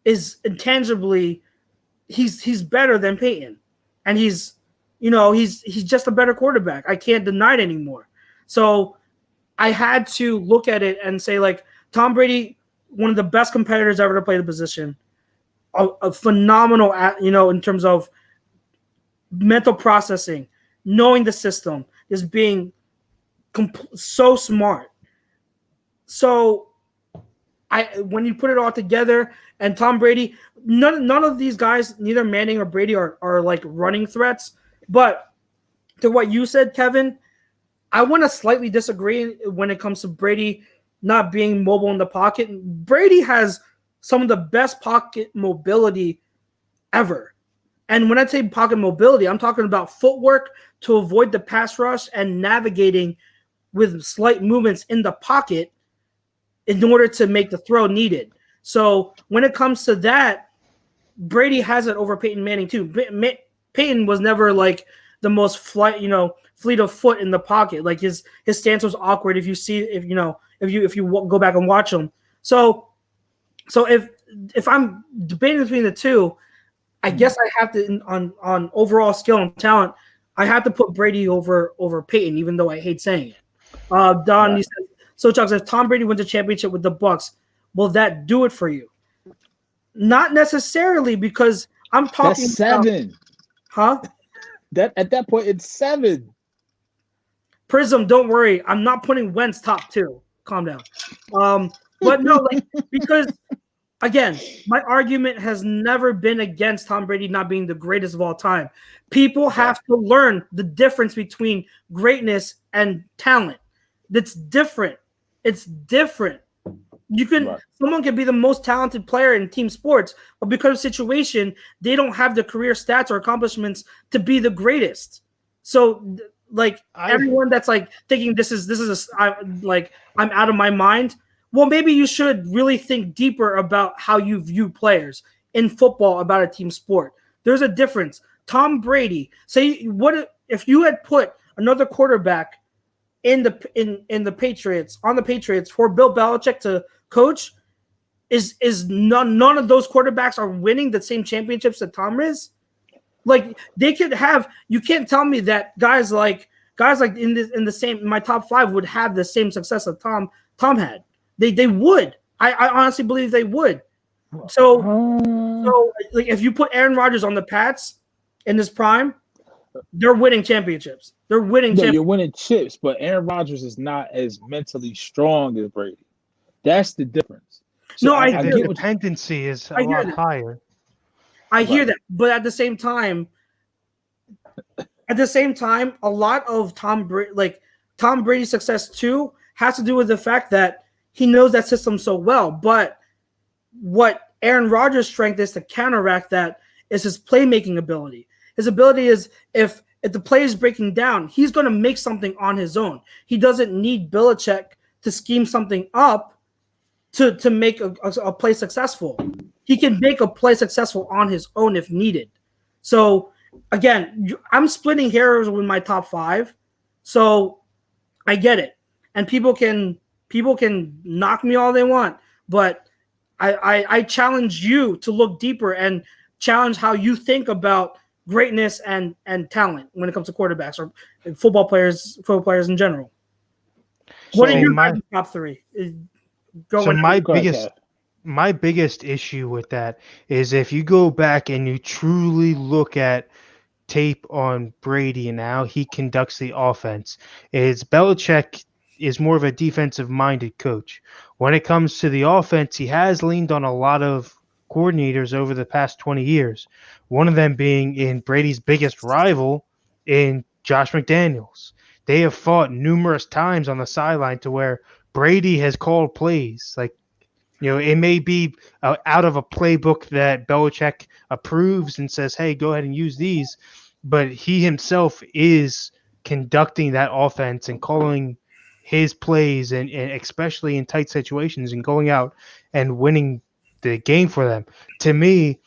is intangibly he's better than Peyton, and he's just a better quarterback. I can't deny it anymore. So I had to look at it and say, like, Tom Brady, one of the best competitors ever to play the position, a phenomenal, in terms of mental processing, knowing the system, just being so smart. So when you put it all together, and Tom Brady, none of these guys, neither Manning or Brady, are like running threats. But to what you said, Kevin, I want to slightly disagree when it comes to Brady not being mobile in the pocket. Brady has some of the best pocket mobility ever. And when I say pocket mobility, I'm talking about footwork to avoid the pass rush and navigating with slight movements in the pocket in order to make the throw needed. So when it comes to that, Brady has it over Peyton Manning too. Peyton was never like the most fleet of foot in the pocket. Like his stance was awkward. If you go back and watch him. So if I'm debating between the two, I guess I have to on overall skill and talent, I have to put Brady over Peyton, even though I hate saying it. Don, he says, so Chuck says, Tom Brady wins a championship with the Bucs. Will that do it for you? Not necessarily, because I'm talking. That's 7. Huh? That at that point it's 7. Prism, don't worry. I'm not putting Wentz top 2. Calm down. But no, because again, my argument has never been against Tom Brady not being the greatest of all time. People have to learn the difference between greatness and talent. That's different. It's different. Someone can be the most talented player in team sports, but because of situation, they don't have the career stats or accomplishments to be the greatest. So, everyone that's like thinking I'm out of my mind. Well, maybe you should really think deeper about how you view players in football about a team sport. There's a difference. Tom Brady, what if you had put another quarterback in the Patriots for Bill Belichick to coach? Is none of those quarterbacks are winning the same championships that Tom is? Like they could have. You can't tell me that guys like in the same my top 5 would have the same success that Tom had. They would. I honestly believe they would. So like if you put Aaron Rodgers on the Pats in his prime, they're winning championships. They're winning. You're winning chips, but Aaron Rodgers is not as mentally strong as Brady. That's the difference. So I get the dependency is a lot higher. I hear that, but at the same time, a lot of Tom Brady's success too has to do with the fact that he knows that system so well. But what Aaron Rodgers' strength is to counteract that is his playmaking ability. His ability is if the play is breaking down, he's going to make something on his own. He doesn't need Belichick to scheme something up to make a play successful. He can make a play successful on his own if needed. So again, I'm splitting hairs with my top 5. So I get it. And people can knock me all they want, but I challenge you to look deeper and challenge how you think about greatness and talent when it comes to quarterbacks or football players in general. What are your top 3? My biggest issue with that is if you go back and you truly look at tape on Brady and how he conducts the offense, is Belichick is more of a defensive-minded coach. When it comes to the offense, he has leaned on a lot of coordinators over the past 20 years, one of them being in Brady's biggest rival in Josh McDaniels. They have fought numerous times on the sideline to where Brady has called plays. Like, it may be out of a playbook that Belichick approves and says, hey, go ahead and use these. But he himself is conducting that offense and calling his plays, and especially in tight situations, and going out and winning the game for them. To me,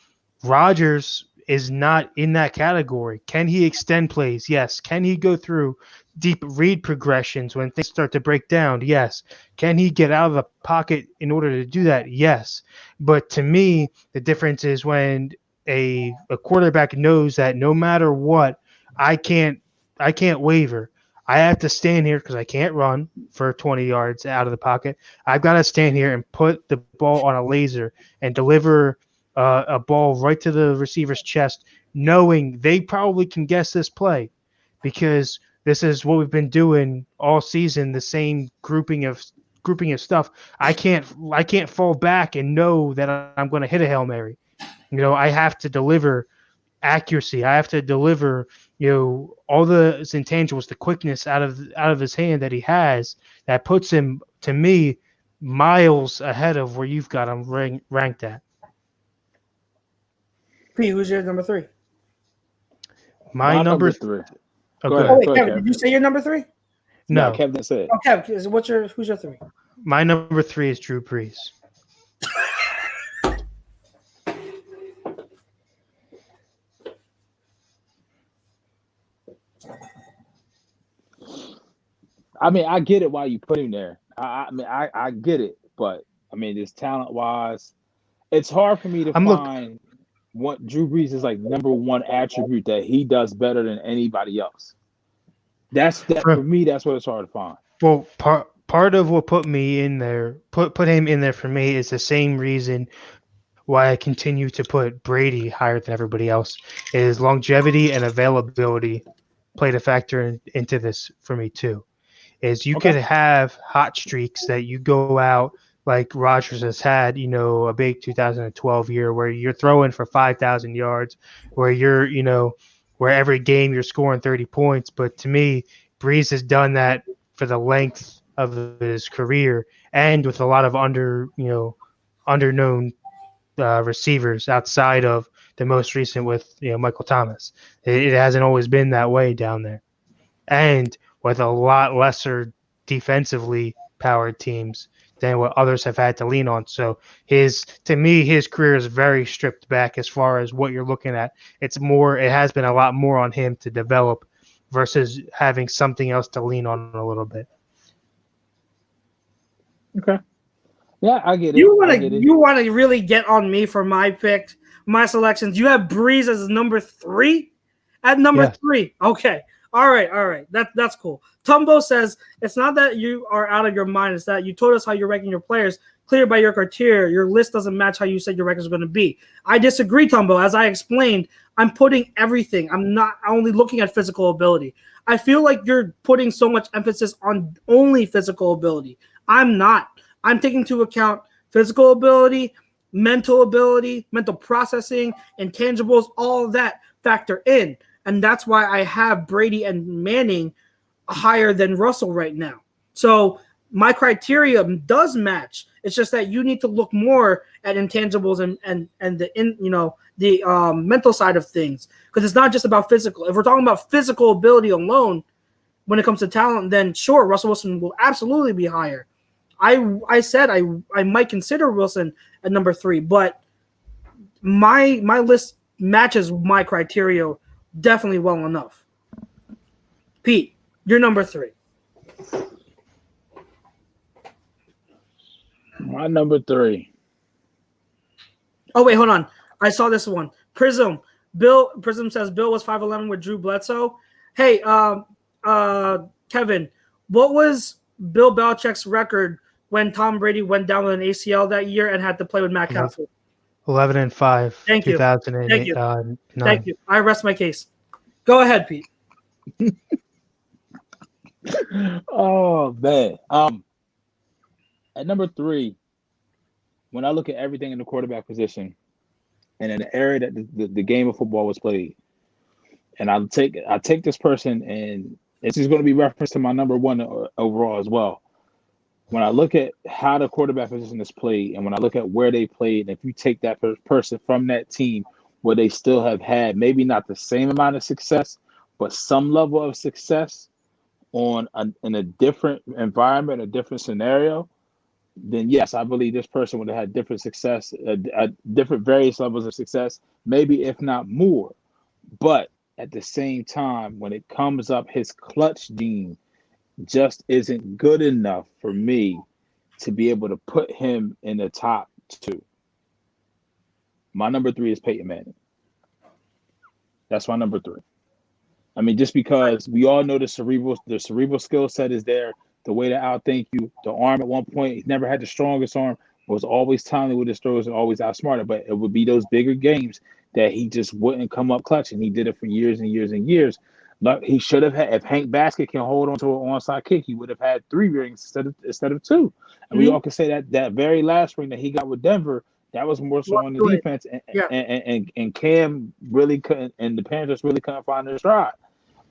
Rodgers is not in that category. Can he extend plays? Yes. Can he go through deep read progressions when things start to break down? Yes. Can he get out of the pocket in order to do that? Yes. But to me, the difference is when a quarterback knows that no matter what, I can't waver. I have to stand here because I can't run for 20 yards out of the pocket. I've got to stand here and put the ball on a laser and deliver a ball right to the receiver's chest, knowing they probably can guess this play, because this is what we've been doing all season. The same grouping of stuff. I can't fall back and know that I'm going to hit a Hail Mary. I have to deliver accuracy. I have to deliver, all the intangibles, the quickness out of his hand that he has, that puts him, to me, miles ahead of where you've got him ranked at. Pete, who's your number 3? My number 3. Oh, Go go ahead. ahead. Wait, Kevin, did you say your number 3? No, No, Kevin didn't say it. Oh, Kevin, who's your 3? my number 3 is Drew Brees. I mean, I get it why you put him there. I get it, but I mean, just talent wise, it's hard for me to find what Drew Brees is like number one attribute that he does better than anybody else. That's for me. That's what it's hard to find. Well, part of what put me in there, put him in there for me, is the same reason why I continue to put Brady higher than everybody else. Is longevity and availability played a factor into this for me too. Is you could have hot streaks that you go out like Rodgers has had, a big 2012 year where you're throwing for 5,000 yards, where where every game you're scoring 30 points. But to me, Brees has done that for the length of his career, and with a lot of underknown receivers outside of the most recent with Michael Thomas. It hasn't always been that way down there, and with a lot lesser defensively powered teams than what others have had to lean on. So to me, his career is very stripped back as far as what you're looking at. It has been a lot more on him to develop versus having something else to lean on a little bit. Okay. Yeah, I get it. You want to really get on me for my pick, my selections. You have Brees as number 3? At number 3. Okay. All right. That's cool. Tumbo says, it's not that you are out of your mind. It's that you told us how you're ranking your players. Clear by your criteria, your list doesn't match how you said your record is going to be. I disagree, Tumbo. As I explained, I'm putting everything. I'm not only looking at physical ability. I feel like you're putting so much emphasis on only physical ability. I'm not. I'm taking into account physical ability, mental processing, intangibles, all of that factor in. And that's why I have Brady and Manning higher than Russell right now. So my criteria does match. It's just that you need to look more at intangibles and the mental side of things, because it's not just about physical. If we're talking about physical ability alone, when it comes to talent, then sure, Russell Wilson will absolutely be higher. I said I might consider Wilson at number 3, but my list matches my criteria definitely well enough. Pete, you're number 3. My number 3. Oh wait, hold on. I saw this one. Prism says Bill was 5'11" with Drew Bledsoe. Hey, Kevin, what was Bill Belichick's record when Tom Brady went down with an ACL that year and had to play with Matt Castle? 11-5. Thank you. 2008. Thank you. I rest my case. Go ahead, Pete. Oh man. At number 3, when I look at everything in the quarterback position and in the area that the game of football was played, and I take this person, and this is going to be reference to my number 1 overall as well. when I look at how the quarterback position is played, and when I look at where they played, and if you take that person from that team where they still have had maybe not the same amount of success, but some level of success in a different environment, a different scenario, then yes, I believe this person would have had different success, different various levels of success, maybe if not more. But at the same time, when it comes up, his clutch gene just isn't good enough for me to be able to put him in the top 2. My number 3 is Peyton Manning. That's my number 3. I mean, just because we all know the cerebral skill set is there, the way to outthink you, the arm at one point, he's never had the strongest arm, was always timely with his throws and always outsmarted. But it would be those bigger games that he just wouldn't come up clutch, and he did it for years and years and years. But he should have had, if Hank Basket can hold on to an onside kick, he would have had 3 rings instead of 2. And we all can say that very last ring that he got with Denver, that was more so on the defense, and Cam really couldn't, and the Panthers really couldn't find their stride.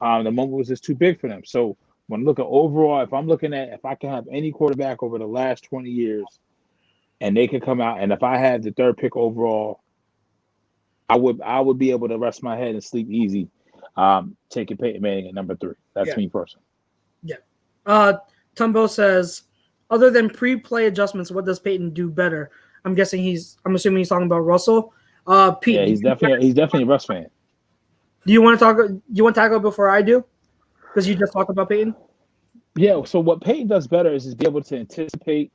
The moment was just too big for them. So when I look at overall, if I can have any quarterback over the last 20 years, and they could come out, and if I had the 3rd pick overall, I would be able to rest my head and sleep easy, taking Peyton Manning at number 3. That's me personally. Yeah. Tumbo says, other than pre-play adjustments, what does Peyton do better? I'm assuming he's talking about Russell. Pete, yeah, he's definitely a Russ fan. Do you want to tackle before I do? Because you just talked about Peyton. Yeah. So what Peyton does better is be able to anticipate,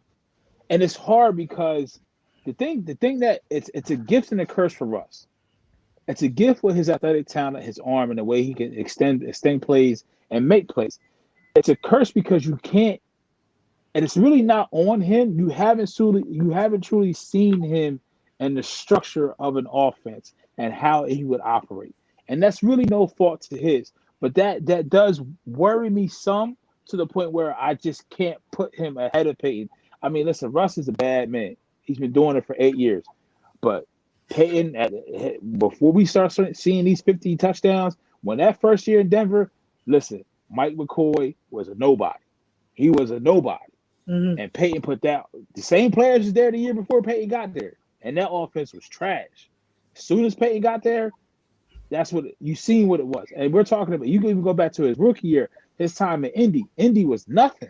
and it's hard because the thing that it's a gift and a curse for Russ. It's a gift with his athletic talent, his arm, and the way he can extend plays and make plays. It's a curse because you can't, and it's really not on him. You haven't truly seen him and the structure of an offense and how he would operate. And that's really no fault to his. But that does worry me some, to the point where I just can't put him ahead of Peyton. I mean, listen, Russ is a bad man. He's been doing it for 8 years. But Peyton, before we start seeing these 50 touchdowns, when that first year in Denver, listen, Mike McCoy was a nobody. He was a nobody. Mm-hmm. And Peyton put that, the same players was there the year before Peyton got there. And that offense was trash. As soon as Peyton got there, that's what you seen what it was. And we're talking about, you can even go back to his rookie year, his time in Indy. Indy was nothing.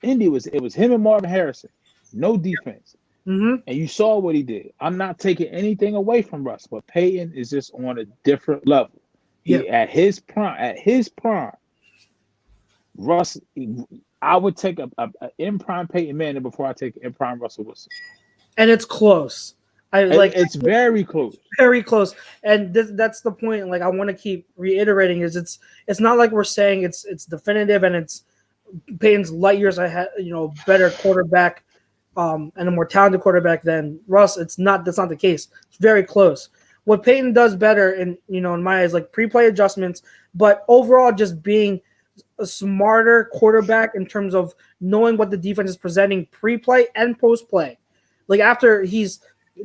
It was him and Marvin Harrison. No defense. Mm-hmm. And you saw what he did. I'm not taking anything away from Russ, but Peyton is just on a different level. At his prime, Russ, I would take a in-prime Peyton Manning before I take in-prime Russell Wilson. And it's close. It's very close. Very close. And that's the point. Like, I want to keep reiterating is it's not like we're saying it's definitive and it's Peyton's light years ahead, better quarterback and a more talented quarterback than Russ. That's not the case. It's very close. What Peyton does better in my eyes, like pre-play adjustments, but overall just being a smarter quarterback in terms of knowing what the defense is presenting pre-play and post-play. Like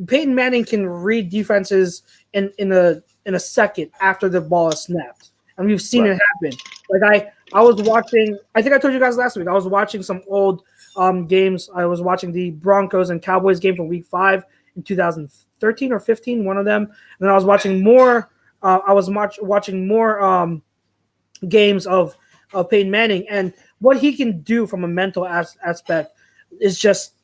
Peyton Manning can read defenses in a second after the ball is snapped. And we've seen it happen. Like I was watching, I think I told you guys last week, I was watching some old games. I was watching the Broncos and Cowboys game from week 5 in 2013 or 15, one of them. And then I was watching more watching more games of Peyton Manning, and what he can do from a mental aspect is just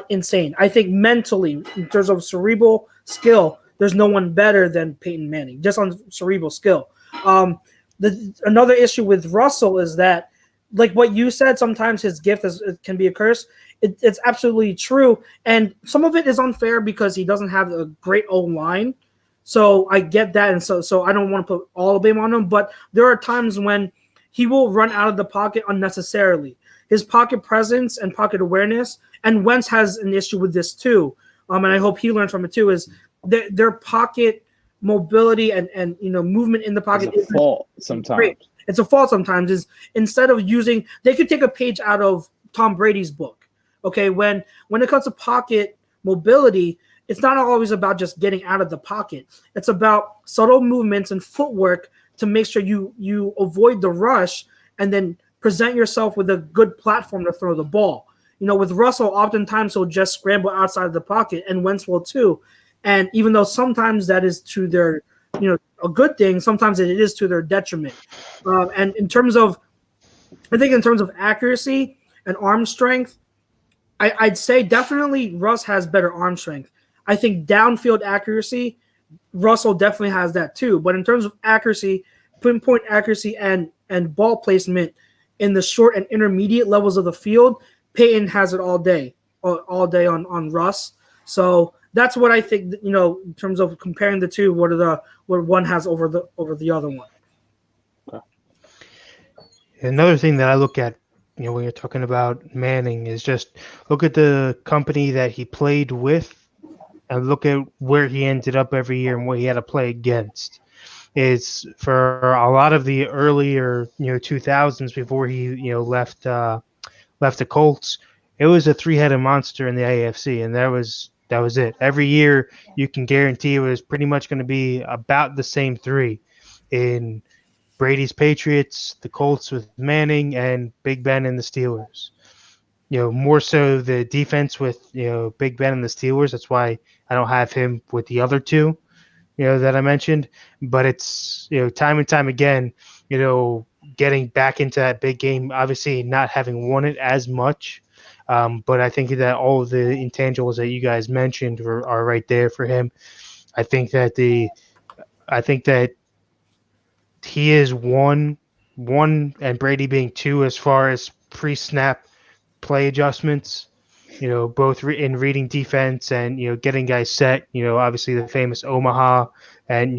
insane. I think mentally, in terms of cerebral skill, there's no one better than Peyton Manning, just on cerebral skill. Another issue with Russell is that, like what you said, sometimes his gift can be a curse. It's absolutely true, and some of it is unfair because he doesn't have a great O-line. So I get that, and so I don't want to put all the blame on him. But there are times when he will run out of the pocket unnecessarily. His pocket presence and pocket awareness, and Wentz has an issue with this too. And I hope he learns from it too. Is their pocket mobility and movement in the pocket is a fault sometimes. Great. It's a fault sometimes. Is instead of using, they could take a page out of Tom Brady's book. Okay, when it comes to pocket mobility, it's not always about just getting out of the pocket. It's about subtle movements and footwork to make sure you avoid the rush and then present yourself with a good platform to throw the ball. with Russell, oftentimes he'll just scramble outside of the pocket, and Wentz will too. And even though sometimes that is to their, a good thing, sometimes it is to their detriment. And I think in terms of accuracy and arm strength, I'd say definitely Russ has better arm strength. I think downfield accuracy, Russell definitely has that too. But in terms of accuracy, pinpoint accuracy and ball placement in the short and intermediate levels of the field, Peyton has it all day on Russ. So that's what I think, in terms of comparing the two, what one has over the other one. Okay. Another thing that I look at, when you're talking about Manning, is just look at the company that he played with and look at where he ended up every year and what he had to play against. It's for a lot of the earlier 2000s before he left the Colts. It was a three-headed monster in the AFC, and that was it. Every year you can guarantee it was pretty much going to be about the same three in Brady's Patriots, the Colts with Manning, and Big Ben and the Steelers. More so the defense with Big Ben and the Steelers. That's why I don't have him with the other two, that I mentioned. But it's time and time again, getting back into that big game. Obviously, not having won it as much, but I think that all of the intangibles that you guys mentioned are right there for him. I think that he is one and Brady being two as far as pre-snap play adjustments, both in reading defense and, getting guys set, obviously the famous Omaha and,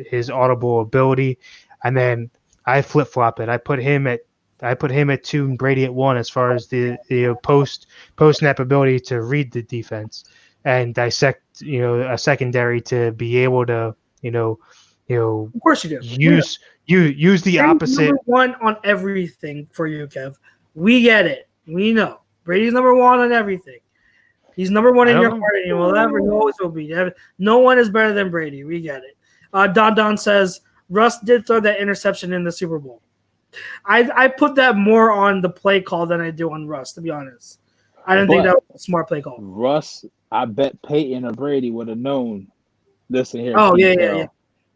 his audible ability. And then I flip-flop it. I put him at 2 and Brady at 1 as far as the post-snap ability to read the defense and dissect, a secondary to be able to, of course you do. Use the opposite. Number one on everything for you, Kev. We get it. We know Brady's number one on everything. He's number one in your heart, and he always will be. No one is better than Brady. We get it. Don says Russ did throw that interception in the Super Bowl. I put that more on the play call than I do on Russ, to be honest. I didn't think that was a smart play call. Russ, I bet Peyton or Brady would have known. Listen here. Oh yeah.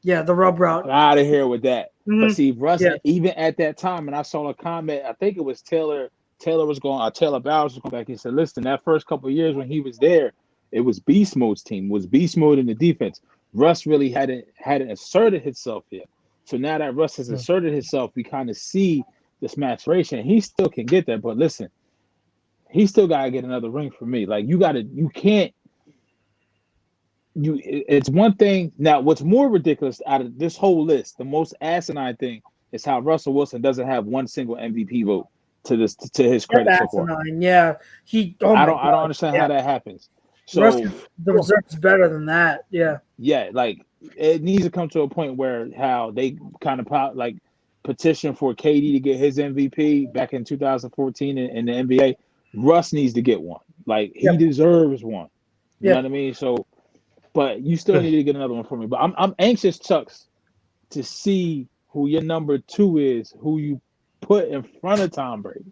Yeah, the rub route. Out of here with that. Mm-hmm. But see, Russ, even at that time, and I saw a comment, I think it was Taylor Bowers was going back. He said, listen, that first couple of years when he was there, it was Beast Mode's team. It was Beast Mode in the defense. Russ really hadn't asserted himself yet. So now that Russ has asserted himself, we kind of see this maturation. He still can get there, but listen, he still got to get another ring for me. Like, it's one thing. Now, what's more ridiculous out of this whole list, the most asinine thing is how Russell Wilson doesn't have one single MVP vote to his credit. That's asinine. Yeah, I don't understand how that happens. So the reserve's better than that. Yeah. Yeah, like it needs to come to a point where how they kind of petition for KD to get his MVP back in 2014 in the NBA. Russ needs to get one. Like he deserves one. You know what I mean? So. But you still need to get another one for me. But I'm anxious, Chucks, to see who your number 2 is, who you put in front of Tom Brady.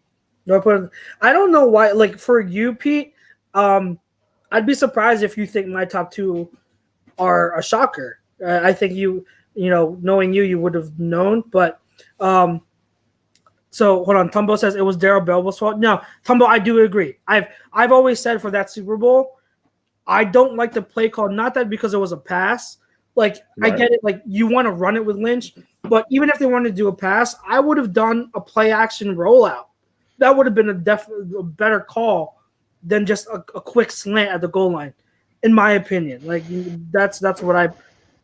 I don't know why. Like for you, Pete, I'd be surprised if you think my top 2 are a shocker. I think knowing you would have known. But so hold on. Tumbo says it was Darrell Bell's fault. No, Tumbo, I do agree. I've always said for that Super Bowl, I don't like the play call, not that because it was a pass. Like, right. I get it. Like, you want to run it with Lynch, but even if they wanted to do a pass, I would have done a play action rollout. That would have been a better call than just a quick slant at the goal line, in my opinion. Like, that's what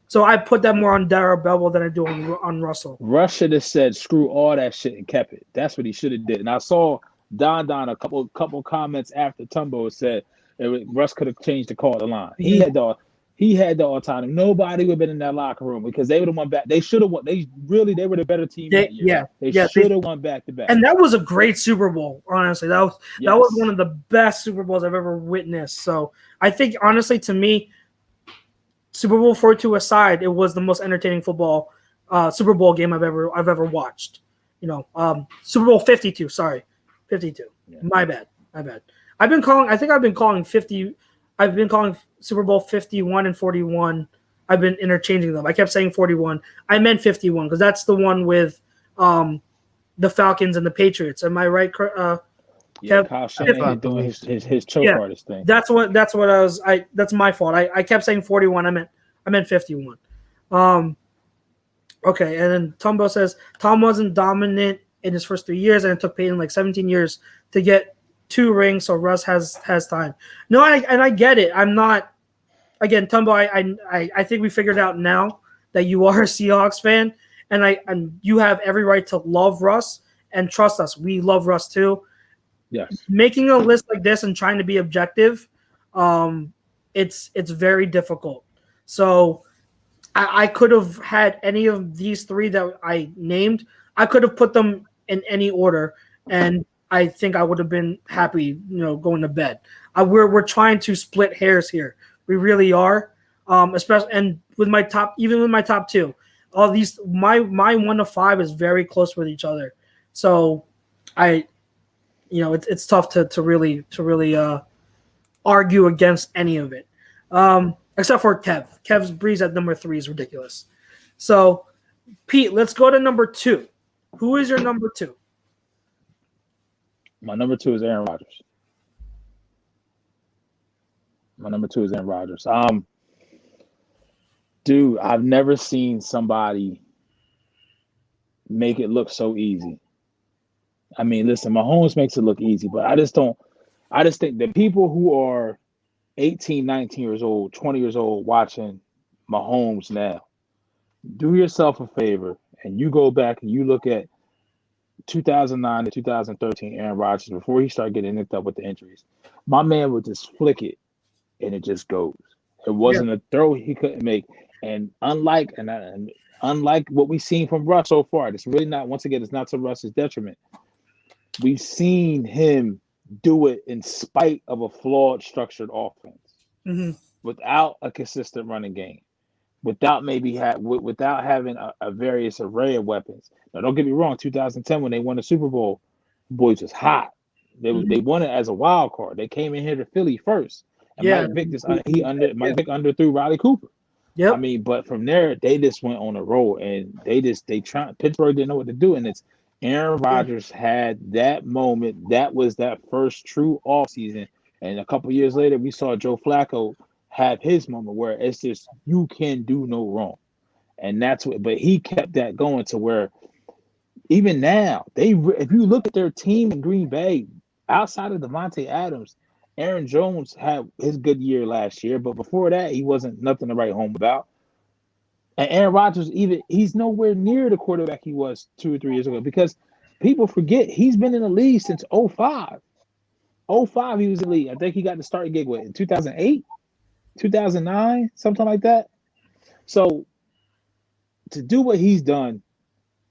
so I put that more on Darrell Bell than I do on Russell. Russ should have said, screw all that shit and kept it. That's what he should have did. And I saw Don a couple comments after Tumbo said, Russ could have changed the call of the line. He had the autonomy. Nobody would have been in that locker room because they would have won back. They should have won. They were the better team that year. They should have won back to back. And that was a great Super Bowl. Honestly, that was one of the best Super Bowls I've ever witnessed. So I think, honestly, to me, Super Bowl 42 aside, it was the most entertaining football Super Bowl game I've ever watched. Super Bowl 52. Sorry, 52. Yeah. My bad. My bad. I've been calling 50. I've been calling Super Bowl 51 and 41. I've been interchanging them. I kept saying 41. I meant 51 because that's the one with the Falcons and the Patriots. Am I right? Yeah, Kyle Shanahan doing his choke artist thing. That's what I was. That's my fault. I kept saying 41. I meant 51. Okay, and then Tumbo says Tom wasn't dominant in his first 3 years, and it took Peyton like 17 years to get 2 rings. So Russ has time. No, I get it. I'm not. Again, Tumbo, I think we figured out now that you are a Seahawks fan, and you have every right to love Russ and trust us. We love Russ too. Yes. Making a list like this and trying to be objective, it's very difficult. So I could have had any of these 3 that I named. I could have put them in any order, and I think I would have been happy, going to bed. We're trying to split hairs here. We really are, especially and with my top, even with my top 2, all these my 1 to 5 is very close with each other. So it's tough to really argue against any of it, except for Kev. Kev's Brees at number 3 is ridiculous. So, Pete, let's go to number 2. Who is your number 2? My number 2 is Aaron Rodgers. Dude, I've never seen somebody make it look so easy. I mean, listen, Mahomes makes it look easy, but I just think that people who are 18, 19 years old, 20 years old watching Mahomes now, do yourself a favor and you go back and you look at 2009 to 2013 Aaron Rodgers before he started getting nicked up with the injuries. My man would just flick it and it just goes. It wasn't a throw he couldn't make. And unlike what we've seen from Russ so far, it's really not, once again, it's not to Russ's detriment. We've seen him do it in spite of a flawed, structured offense, without a consistent running game, without having a various array of weapons. Now, don't get me wrong. 2010, when they won the Super Bowl, boys was hot. They won it as a wild card. They came in here to Philly first, and Mike Vick underthrew Riley Cooper. Yep. I mean, but from there they just went on a roll, and Pittsburgh didn't know what to do, and it's Aaron Rodgers had that moment. That was that first true off season, and a couple years later we saw Joe Flacco have his moment where it's just you can do no wrong, and that's what. But he kept that going to where even now if you look at their team in Green Bay, outside of Devontae Adams, Aaron Jones had his good year last year, but before that, he wasn't nothing to write home about. And Aaron Rodgers, he's nowhere near the quarterback he was 2 or 3 years ago because people forget he's been in the league since 2005. 2005, he was in the league. I think he got the starting gig in 2008, 2009, something like that. So to do what he's done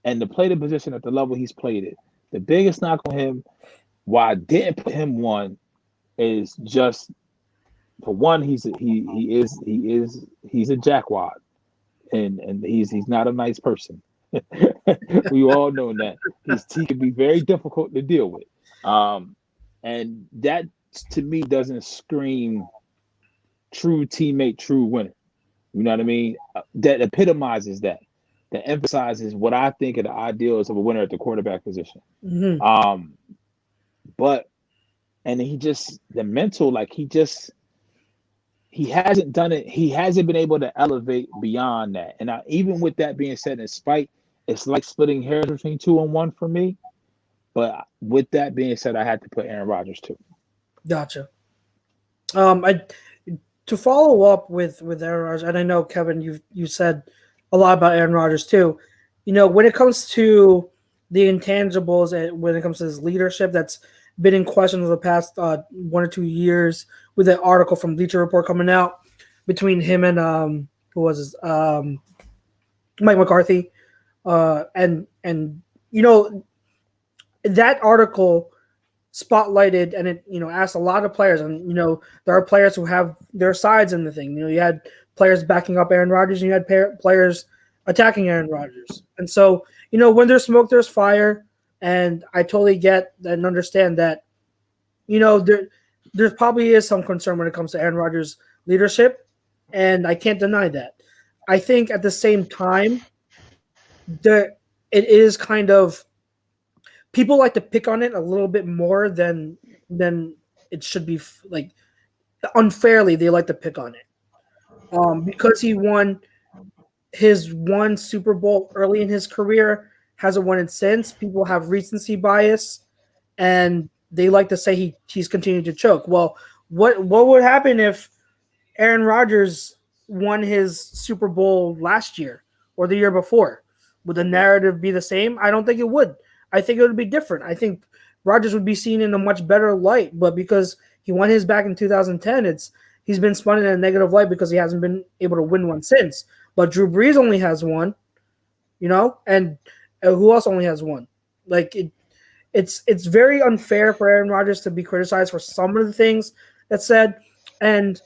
and to play the position at the level he's played it, the biggest knock on him, why I didn't put him 1, is just for one, he's a jackwad, and he's not a nice person. We all know that he can be very difficult to deal with, and that to me doesn't scream true teammate, true winner. You know what I mean? That epitomizes that emphasizes what I think of the ideals of a winner at the quarterback position. But and he just the mental, like he hasn't done it. He hasn't been able to elevate beyond that. And even with that being said, in spite, it's like splitting hairs between 2 and 1 for me. But with that being said, I had to put Aaron Rodgers too. Gotcha. To follow up with Aaron Rodgers, and I know Kevin, you said a lot about Aaron Rodgers too. When it comes to the intangibles and when it comes to his leadership, that's been in question over the past 1 or 2 years, with an article from Bleacher Report coming out between him and Mike McCarthy, and that article spotlighted and it asked a lot of players, and there are players who have their sides in the thing. You had players backing up Aaron Rodgers, and you had players attacking Aaron Rodgers, and so when there's smoke, there's fire. And I totally get and understand that there probably is some concern when it comes to Aaron Rodgers' leadership, and I can't deny that. I think at the same time, it is kind of people like to pick on it a little bit more than it should be. Like unfairly, they like to pick on it because he won his one Super Bowl early in his career, hasn't won it since. People have recency bias, and they like to say he's continued to choke. Well, what would happen if Aaron Rodgers won his Super Bowl last year or the year before? Would the narrative be the same? I don't think it would. I think it would be different. I think Rodgers would be seen in a much better light, but because he won his back in 2010, he's been spun in a negative light because he hasn't been able to win one since. But Drew Brees only has one, and who else only has one? Like it's very unfair for Aaron Rodgers to be criticized for some of the things that's said, and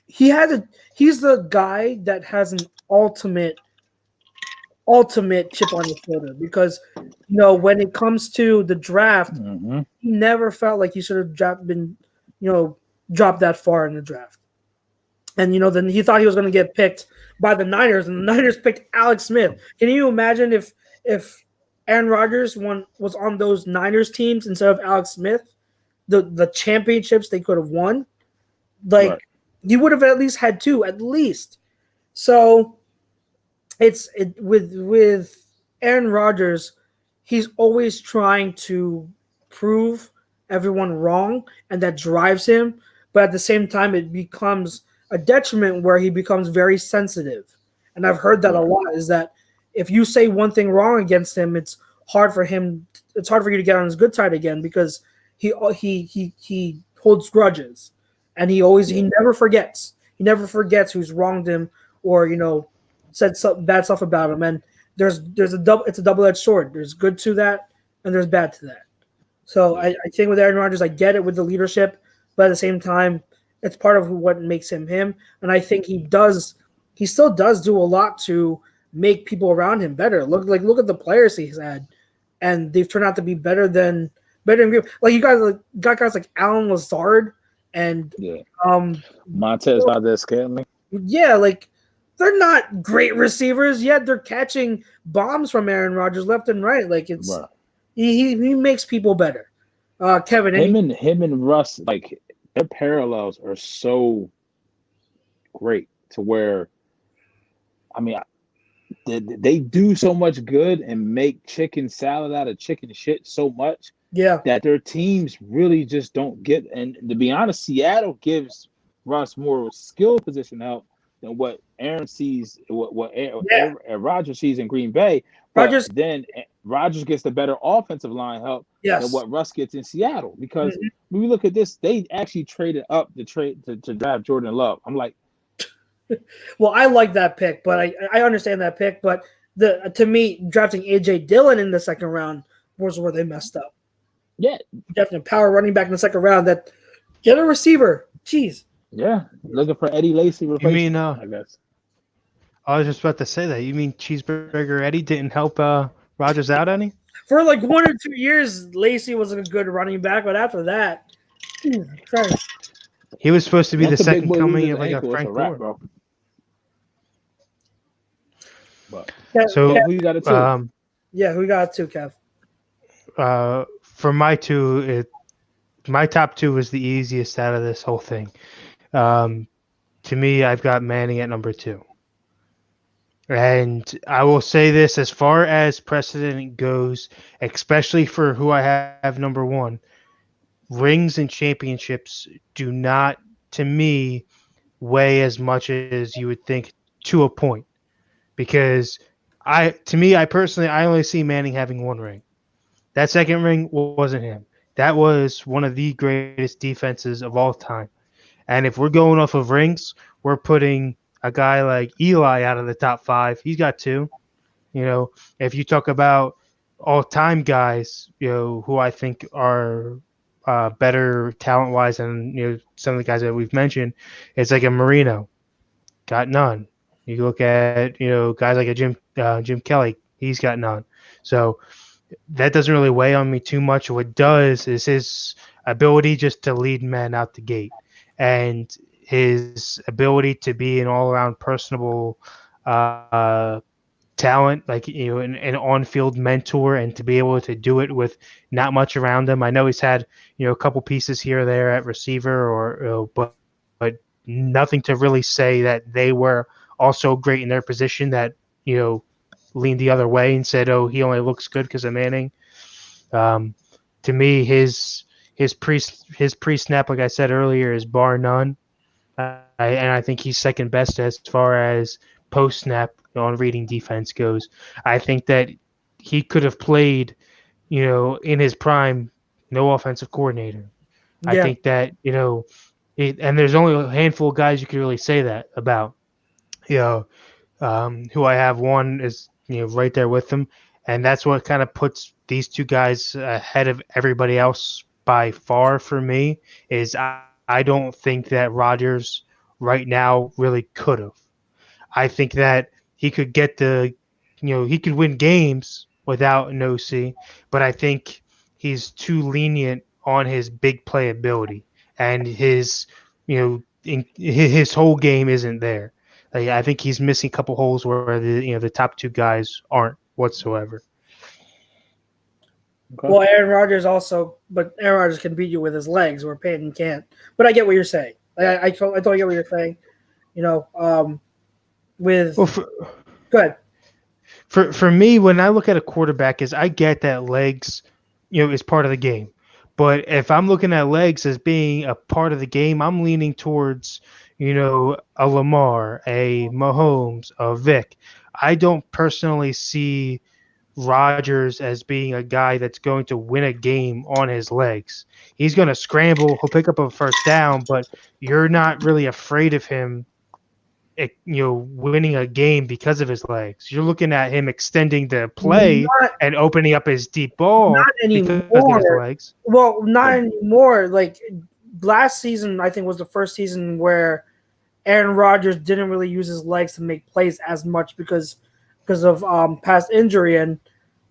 he's the guy that has an ultimate chip on his shoulder because when it comes to the draft, he never felt like he should have dropped that far in the draft. And then he thought he was going to get picked by the Niners, and the Niners picked Alex Smith. Can you imagine if Aaron Rodgers was on those Niners teams instead of Alex Smith, the championships they could have won? Like Right. He would have at least had two, at least. So with Aaron Rodgers, he's always trying to prove everyone wrong, and that drives him. But at the same time, it becomes a detriment where he becomes very sensitive. And I've heard that a lot, is that if you say one thing wrong against him, it's hard for you to get on his good side again because he holds grudges, and he never forgets. He never forgets who's wronged him or said some bad stuff about him. And it's a double-edged sword. There's good to that, and there's bad to that. So I think with Aaron Rodgers, I get it with the leadership, but at the same time, it's part of what makes him him. And I think he still does do a lot to make people around him better. Look at the players he's had, and they've turned out to be better than like you guys got guys like Alan Lazard and Montez Valdez-Scantling. Yeah, like they're not great receivers yet. They're catching bombs from Aaron Rodgers left and right. Like he makes people better. Kevin, him and Russ, like their parallels are so great to where, I mean, they do so much good and make chicken salad out of chicken shit so much that their teams really just don't get. And to be honest, Seattle gives Russ more skill position help than what Aaron sees, what Rodgers sees in Green Bay. But then Rodgers gets the better offensive line help than what Russ gets in Seattle. Because when we look at this, they actually traded up to draft Jordan Love. I'm like, well, I like that pick, but I understand that pick. But to me, drafting AJ Dillon in the second round was where they messed up. Yeah, definitely power running back in the second round. That get a receiver. Jeez. Yeah, looking for Eddie Lacy replacement. You mean? I guess. I was just about to say that. You mean Cheeseburger Eddie didn't help Rodgers out any? For like 1 or 2 years, Lacy was a good running back, but after that, he was supposed to be the second coming of like a Frank Gore. So who you got it to? Who you got it to, Kev? For my two, my top two is the easiest out of this whole thing. To me, I've got Manning at number 2. And I will say this, as far as precedent goes, especially for who I have number 1, rings and championships do not, to me, weigh as much as you would think to a point. Because I personally, I only see Manning having 1 ring. That second ring wasn't him. That was one of the greatest defenses of all time. And if we're going off of rings, we're putting a guy like Eli out of the top 5. He's got 2. If you talk about all-time guys, who I think are better talent-wise than some of the guys that we've mentioned, it's like a Marino, got none. You look at guys like a Jim Kelly, he's got none. So that doesn't really weigh on me too much. What does is his ability just to lead men out the gate, and his ability to be an all-around personable talent, like an on-field mentor, and to be able to do it with not much around him. I know he's had a couple pieces here or there at receiver, but nothing to really say that they were also great in their position that leaned the other way and said, "Oh, he only looks good because of Manning." To me, his pre-snap, like I said earlier, is bar none. And I think he's second best as far as post-snap on reading defense goes. I think that he could have played, in his prime, no offensive coordinator. I Yeah. think that, and there's only a handful of guys you can really say that about. Who I have, one is right there with them, and that's what kind of puts these two guys ahead of everybody else by far for me. Is I don't think that Rodgers right now really could have. I think that he could he could win games without an OC, but I think he's too lenient on his big play ability, and his whole game isn't there. I think he's missing a couple holes where the top two guys aren't whatsoever. Okay. Well, Aaron Rodgers can beat you with his legs, where Peyton can't. But I get what you're saying. I totally get what you're saying. Go ahead. For me, when I look at a quarterback, is I get that legs, is part of the game. But if I'm looking at legs as being a part of the game, I'm leaning towards, a Lamar, a Mahomes, a Vic. I don't personally see Rodgers as being a guy that's going to win a game on his legs. He's going to scramble, he'll pick up a first down, but you're not really afraid of him winning a game because of his legs. You're looking at him extending the play and opening up his deep ball because of his legs. Well, not anymore. Like last season, I think was the first season where Aaron Rodgers didn't really use his legs to make plays as much because of past injury, and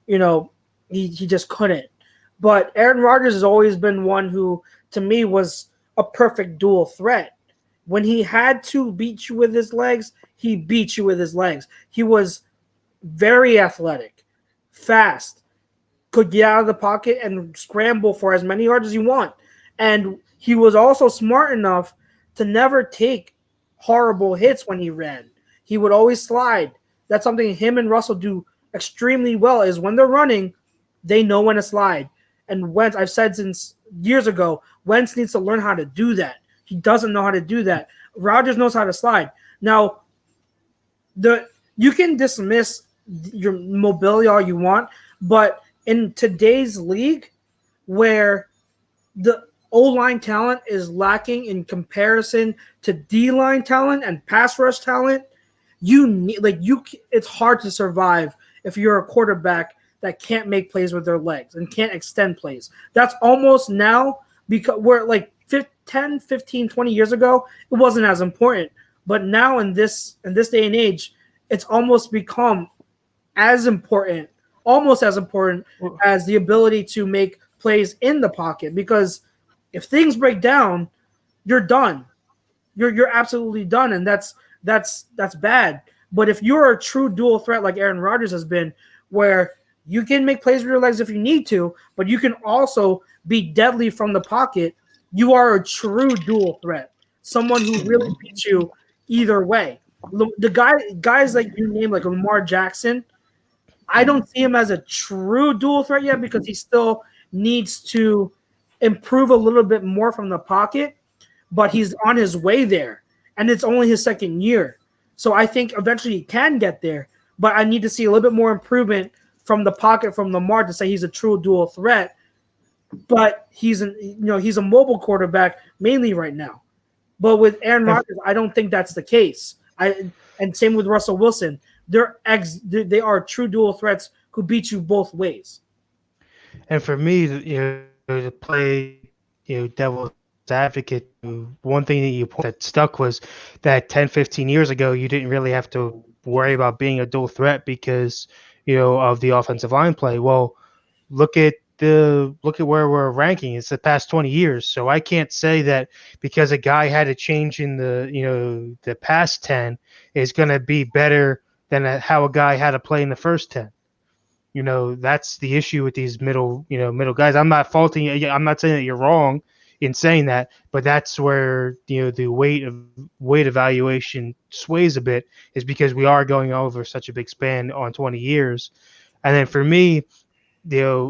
he just couldn't. But Aaron Rodgers has always been one who, to me, was a perfect dual threat. When he had to beat you with his legs, he beat you with his legs. He was very athletic, fast, could get out of the pocket and scramble for as many yards as you want. And he was also smart enough to never take horrible hits when he ran. He would always slide. That's something him and Russell do extremely well, is when they're running, they know when to slide. And Wentz, I've said since years ago, Wentz needs to learn how to do that. He doesn't know how to do that. Rodgers knows how to slide. Now, you can dismiss your mobility all you want, but in today's league, where the O-line talent is lacking in comparison to D-line talent and pass rush talent, it's hard to survive if you're a quarterback that can't make plays with their legs and can't extend plays. That's almost now, because we're like 10, 15, 20 years ago, it wasn't as important. But now in this day and age, it's almost become as important, almost as important as the ability to make plays in the pocket. Because if things break down, you're done. You're absolutely done, and that's bad. But if you're a true dual threat like Aaron Rodgers has been, where you can make plays with your legs if you need to, but you can also be deadly from the pocket, you are a true dual threat. Someone who really beats you either way. The guys like you name, like Lamar Jackson, I don't see him as a true dual threat yet because he still needs to improve a little bit more from the pocket, but he's on his way there, and it's only his second year. So I think eventually he can get there, but I need to see a little bit more improvement from the pocket from Lamar to say he's a true dual threat. But he's a mobile quarterback mainly right now. But with Aaron Rodgers, I don't think that's the case. And same with Russell Wilson. They are true dual threats who beat you both ways. And for me, to play, devil's advocate, one thing that stuck was that 10, 15 years ago, you didn't really have to worry about being a dual threat because, of the offensive line play. Well, look at look at where we're ranking. It's the past 20 years. So I can't say that because a guy had a change in the past 10 is going to be better than how a guy had to play in the first 10. That's the issue with these middle guys. I'm not faulting you. I'm not saying that you're wrong in saying that, but that's where, the weight evaluation sways a bit, is because we are going over such a big span on 20 years. And then for me,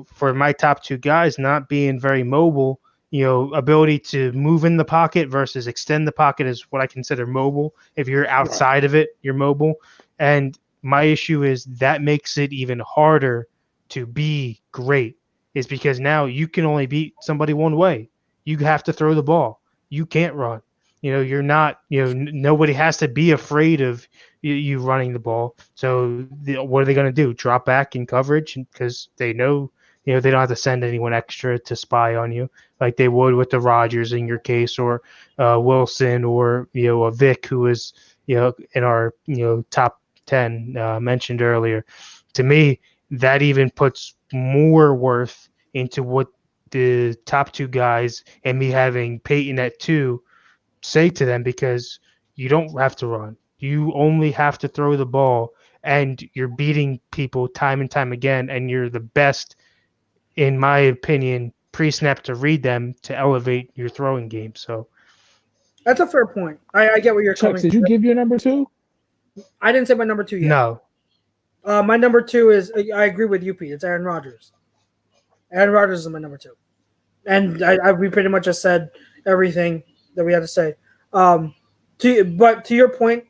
for my top two guys not being very mobile, ability to move in the pocket versus extend the pocket is what I consider mobile. If you're outside of it, you're mobile. And my issue is that makes it even harder to be great, is because now you can only beat somebody one way. You have to throw the ball. You can't run. You're not, nobody has to be afraid of you running the ball. So what are they going to do? Drop back in coverage because they know, they don't have to send anyone extra to spy on you like they would with the Rodgers in your case, or Wilson, or a Vic, who is in our top 10 mentioned earlier. To me, that even puts more worth into what the top two guys and me having Peyton at 2 say to them, because you don't have to run. You only have to throw the ball, and you're beating people time and time again, and you're the best, in my opinion, pre-snap to read them to elevate your throwing game. So That's a fair point. I get where you're Chuck, coming did from. you give your number 2? I didn't say my number 2 yet. no. My number 2 is, I agree with you, Pete. It's Aaron Rodgers. Aaron Rodgers is my number 2. And we pretty much just said everything that we had to say. But to your point,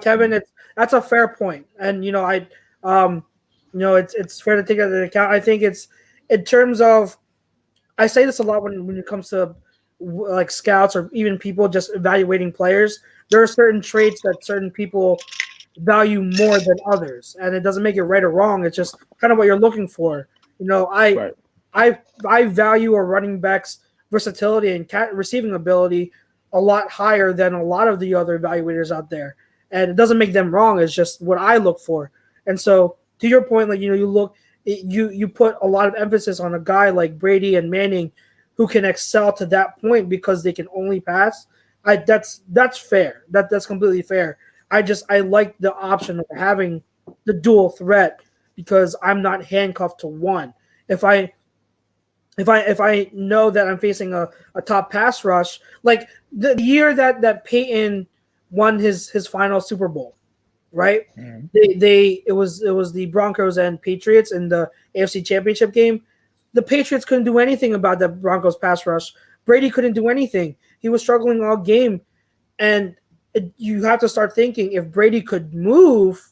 Kevin, that's a fair point. And it's fair to take that into account. I think it's in terms of, I say this a lot when it comes to like scouts or even people just evaluating players. There are certain traits that certain people value more than others, and it doesn't make it right or wrong. It's just kind of what you're looking for. I value a running back's versatility and receiving ability a lot higher than a lot of the other evaluators out there, and it doesn't make them wrong. It's just what I look for. And so, to your point, like you put a lot of emphasis on a guy like Brady and Manning, who can excel to that point because they can only pass. That's fair. That's completely fair. I like the option of having the dual threat because I'm not handcuffed to one. If I know that I'm facing a top pass rush, like the year that Peyton won his final Super Bowl, right? Mm-hmm. It was the Broncos and Patriots in the AFC Championship game. The Patriots couldn't do anything about the Broncos pass rush. Brady couldn't do anything. He was struggling all game, and you have to start thinking, if Brady could move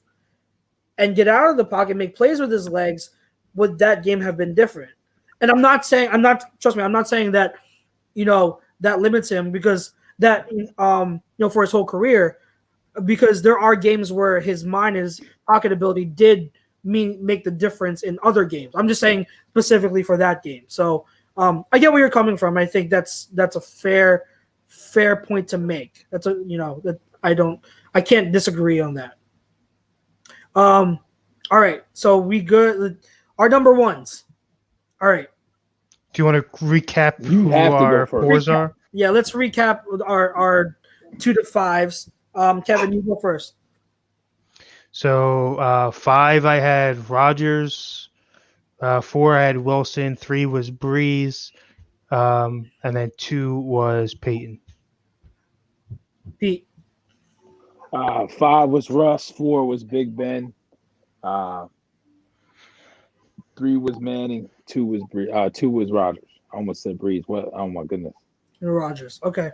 and get out of the pocket, make plays with his legs, would that game have been different? And trust me, I'm not saying that, that limits him, because that, for his whole career, because there are games where his mind, his pocket ability did make the difference in other games. I'm just saying specifically for that game. So I get where you're coming from. I think that's a fair point to make. That's that I can't disagree on that. All right. So we good. Our number ones. All right. Do you want to recap who our fours are? Yeah, let's recap our 2 to 5s. Kevin, you go first. So 5, I had Rodgers. 4, I had Wilson. 3 was Brees. And then 2 was Peyton. Pete. 5 was Russ. 4 was Big Ben. 3 was Manning. 2 was 2 was Rodgers. I almost said Brees. What? Oh my goodness. Rodgers. Okay.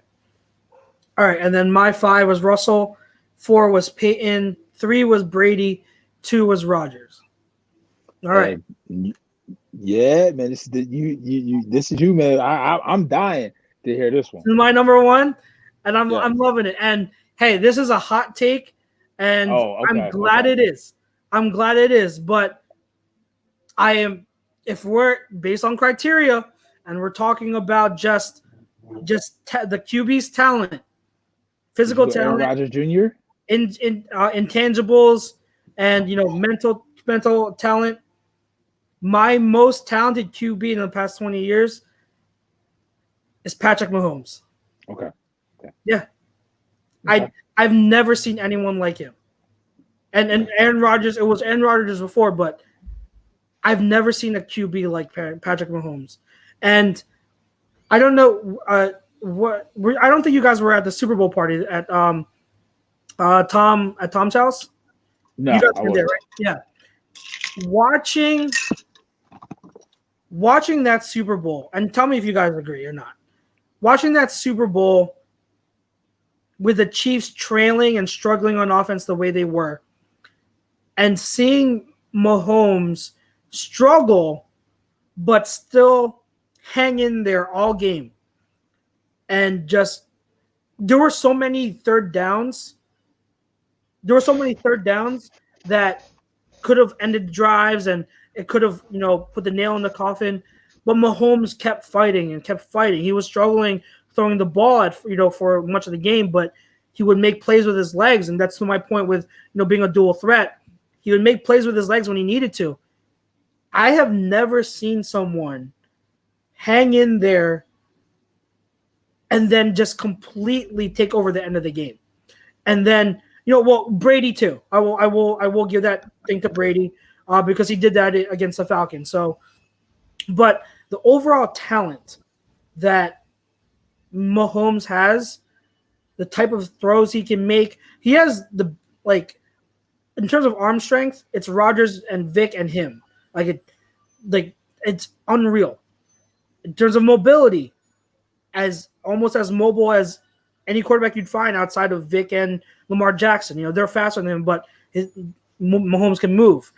All right, and then my 5 was Russell. 4 was Peyton. 3 was Brady. 2 was Rodgers. All right. Yeah, man. This is you, man. I'm dying to hear this one. This is my number 1, and I'm loving it. And hey, this is a hot take, and I'm glad it is. I'm glad it is, but if we're based on criteria and we're talking about just the QB's talent, physical talent, Aaron Rodgers Jr., intangibles, and mental talent, my most talented QB in the past 20 years is Patrick Mahomes. Okay. Yeah. Okay. I've never seen anyone like him. And Aaron Rodgers, it was Aaron Rodgers before, but I've never seen a QB like Patrick Mahomes. And I don't know I don't think you guys were at the Super Bowl party at Tom's house. No, You guys I were there, wasn't. right? Yeah. Watching that Super Bowl, and tell me if you guys agree or not. Watching that Super Bowl with the Chiefs trailing and struggling on offense the way they were, and seeing Mahomes struggle but still hang in there all game. And just there were so many third downs. There were so many third downs that could have ended drives and it could have, put the nail in the coffin. But Mahomes kept fighting and kept fighting. He was struggling throwing the ball for much of the game, but he would make plays with his legs. And that's my point with, being a dual threat. He would make plays with his legs when he needed to. I have never seen someone hang in there and then just completely take over the end of the game. And then, Brady too. I will give that thing to Brady because he did that against the Falcons. So, but the overall talent that Mahomes has, the type of throws he can make, he has in terms of arm strength, it's Rodgers and Vic and him. It's unreal. In terms of mobility, almost as mobile as any quarterback you'd find outside of Vic and Lamar Jackson. They're faster than him, but Mahomes can move.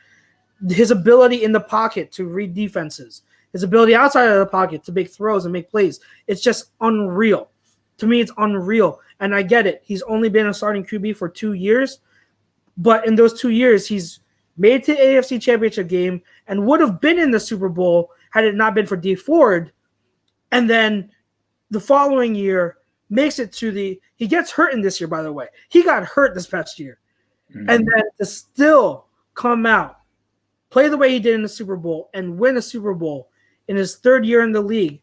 His ability in the pocket to read defenses, his ability outside of the pocket to make throws and make plays, it's just unreal. To me, it's unreal. And I get it. He's only been a starting QB for 2 years, but in those 2 years, he's made it to the AFC Championship game and would have been in the Super Bowl had it not been for Dee Ford. And then the following year makes it to he gets hurt in this year, by the way. He got hurt this past year. Mm-hmm. And then to still come out, play the way he did in the Super Bowl and win a Super Bowl in his third year in the league,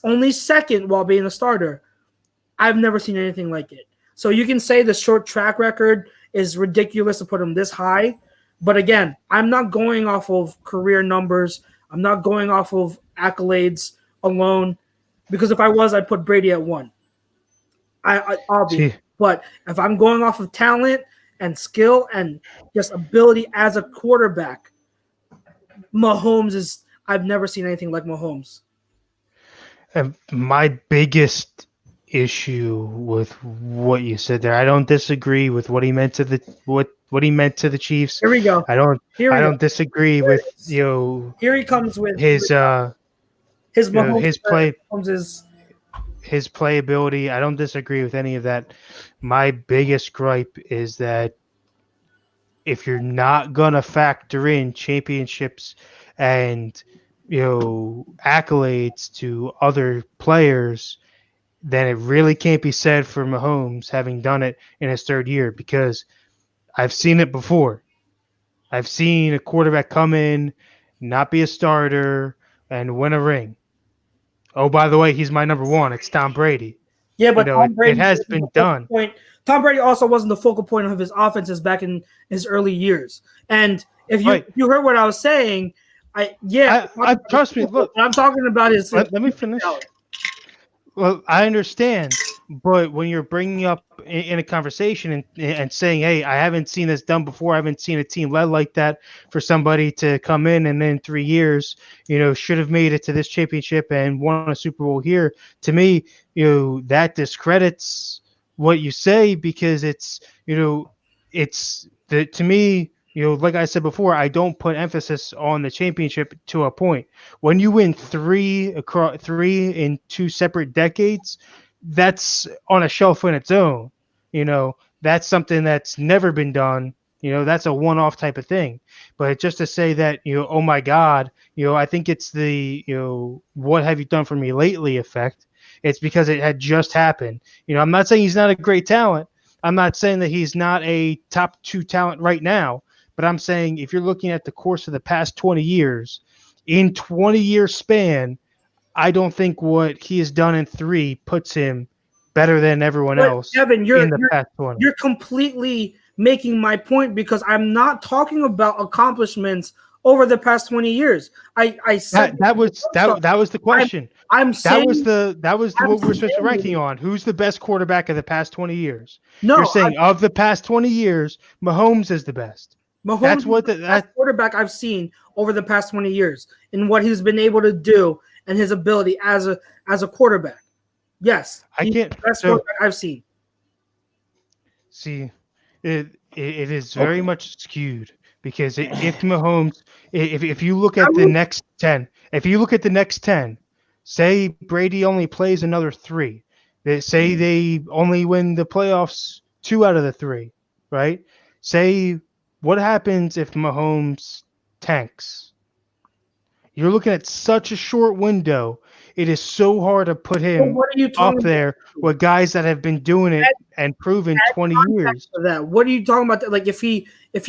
only second while being a starter, I've never seen anything like it. So you can say the short track record is ridiculous to put him this high. But again, I'm not going off of career numbers. I'm not going off of accolades alone. Because if I was, I'd put Brady at 1. I'll be. But if I'm going off of talent and skill and just ability as a quarterback, Mahomes I've never seen anything like Mahomes. And my biggest issue with what you said there, I don't disagree with what he meant to the Chiefs. Here we go. I don't disagree with Here he comes with his Mahomes, his play. Mahomes his playability. I don't disagree with any of that. My biggest gripe is that if you're not gonna factor in championships and accolades to other players, then it really can't be said for Mahomes having done it in his third year, because I've seen it before. I've seen a quarterback come in, not be a starter, and win a ring. Oh, by the way, he's my number one. It's Tom Brady. Yeah, but Tom Brady it has been done. Tom Brady also wasn't the focal point of his offenses back in his early years. And if you heard what I was saying, I trust me. Look, what I'm talking about is let me finish. Well, I understand, but when you're bringing up in a conversation and saying, "Hey, I haven't seen this done before. I haven't seen a team led like that," for somebody to come in and in 3 years, should have made it to this championship and won a Super Bowl here. To me, that discredits what you say, because to me. Like I said before, I don't put emphasis on the championship to a point. When you win three in 2 separate decades, that's on a shelf in its own. That's something that's never been done. That's a one-off type of thing. But just to say that, oh my God, I think it's the, what have you done for me lately effect. It's because it had just happened. I'm not saying he's not a great talent. I'm not saying that he's not a top 2 talent right now. But I'm saying if you're looking at the course of the past 20 years, in 20-year span, I don't think what he has done in 3 puts him better than everyone else Kevin, in the past 20. You're completely making my point because I'm not talking about accomplishments over the past 20 years. I said that was the question. I'm saying that was what we're supposed to be ranking on. Who's the best quarterback of the past 20 years? no. You're saying of the past 20 years, Mahomes is the best. Mahomes That's what is the best quarterback I've seen over the past 20 years and what he's been able to do and his ability as a quarterback. Yes, I can't. The best quarterback I've seen. See, it is very much skewed because if Mahomes, if you look at the next 10, say Brady only plays another 3, say they only win the playoffs 2 out of the 3, right? Say what happens if Mahomes tanks? You're looking at such a short window. It is so hard to put him up there with guys that have been doing it and proven 20 years. That. What are you talking about? Like if he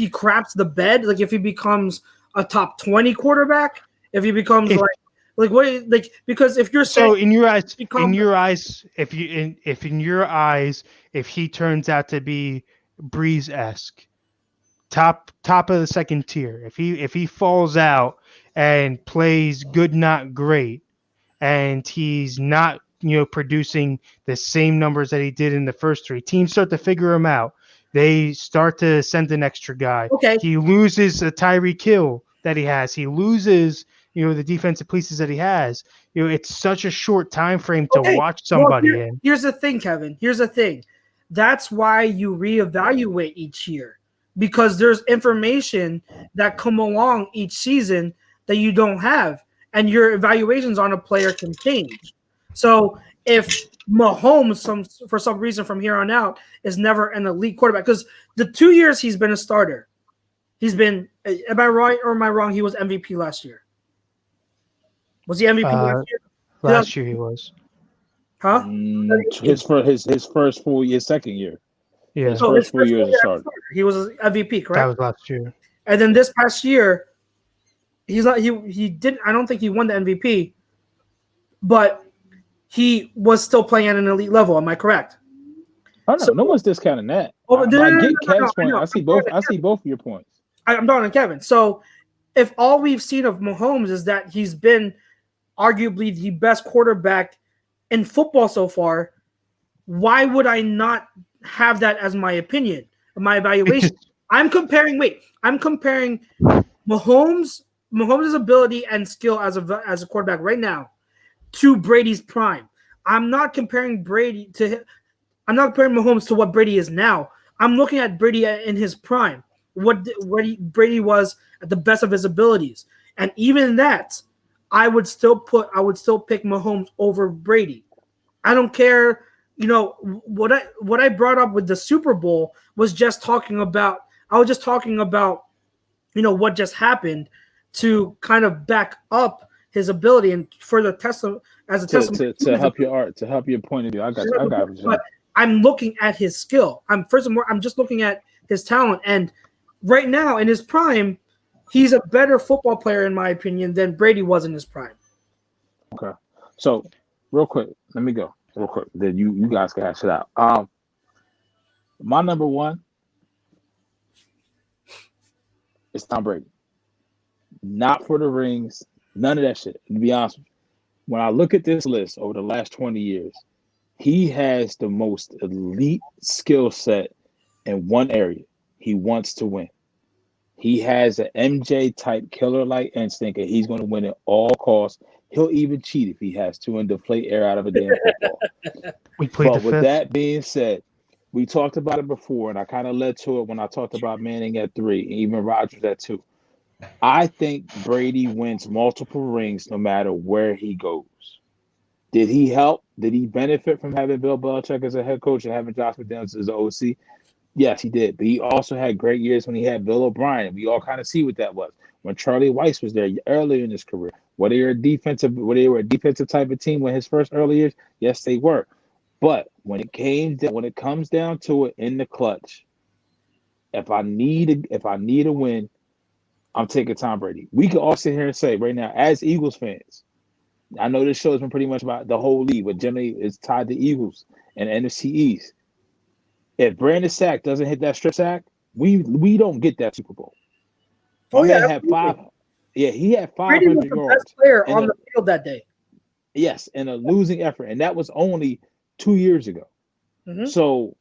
craps the bed, like if he becomes a top 20 quarterback, if he becomes because if you're saying so in your eyes, if he turns out to be Brees-esque, top of the second tier, if he falls out and plays good, not great, and he's not, producing the same numbers that he did in the first 3, teams start to figure him out. They start to send an extra guy. Okay. He loses a Tyreek Hill that he has. He loses, the defensive pieces that he has. It's such a short time frame to watch somebody in. Here's the thing, Kevin. Here's the thing. That's why you reevaluate each year because there's information that come along each season that you don't have, and your evaluations on a player can change. So if Mahomes, for some reason from here on out, is never an elite quarterback, because the 2 years he's been a starter, he's been, am I right or am I wrong? He was MVP last year. Was he MVP last year? Last year he was. Huh? His first full year, second year. Yeah. His first 4 years as starter. He was MVP, correct? That was last year. And then this past year, he's not. He didn't. I don't think he won the MVP, but he was still playing at an elite level. Am I correct? Oh no, no one's discounting that. I get Kevin's point. I see both of your points. I'm talking to Kevin. So, if all we've seen of Mahomes is that he's been arguably the best quarterback in football so far, why would I not have that as my opinion, my evaluation? I'm comparing Mahomes' ability and skill as a quarterback right now to Brady's prime. I'm not comparing Mahomes to what Brady is now. I'm looking at Brady in his prime, what Brady was at the best of his abilities, and even that, I would still pick Mahomes over Brady. I don't care. What I brought up with the Super Bowl was just talking about. I was just talking about, what just happened to kind of back up his ability and further test him as a testament to help your art, to help your point of view. I got you. But I'm looking at his skill. I'm just looking at his talent, and right now in his prime, he's a better football player in my opinion than Brady was in his prime. Okay, so real quick, let me go real quick. Then you guys can hash it out. My number one is Tom Brady. Not for the rings, none of that shit. To be honest with you, when I look at this list over the last 20 years, he has the most elite skill set in one area. He wants to win. He has an MJ type killer-like instinct, and he's going to win at all costs. He'll even cheat if he has to and deflate air out of a damn football. But with that being said, we talked about it before, and I kind of led to it when I talked about Manning at 3, and even Rodgers at 2. I think Brady wins multiple rings no matter where he goes. Did he help? Did he benefit from having Bill Belichick as a head coach and having Josh McDaniels as the OC? Yes, he did. But he also had great years when he had Bill O'Brien. We all kind of see what that was. When Charlie Weiss was there earlier in his career, were they were a defensive type of team when his first early years? Yes, they were. But when it comes down to it in the clutch, if I need a win, I'm taking Tom Brady. We could all sit here and say right now, as Eagles fans, I know this show has been pretty much about the whole league, but generally it's tied to Eagles and NFC East. If Brandon Sack doesn't hit that strip sack, we don't get that Super Bowl. My man had five. Yeah, he had 500 Brady was the yards. best player on the field that day. Yes, in a losing effort, and that was only 2 years ago. Mm-hmm. So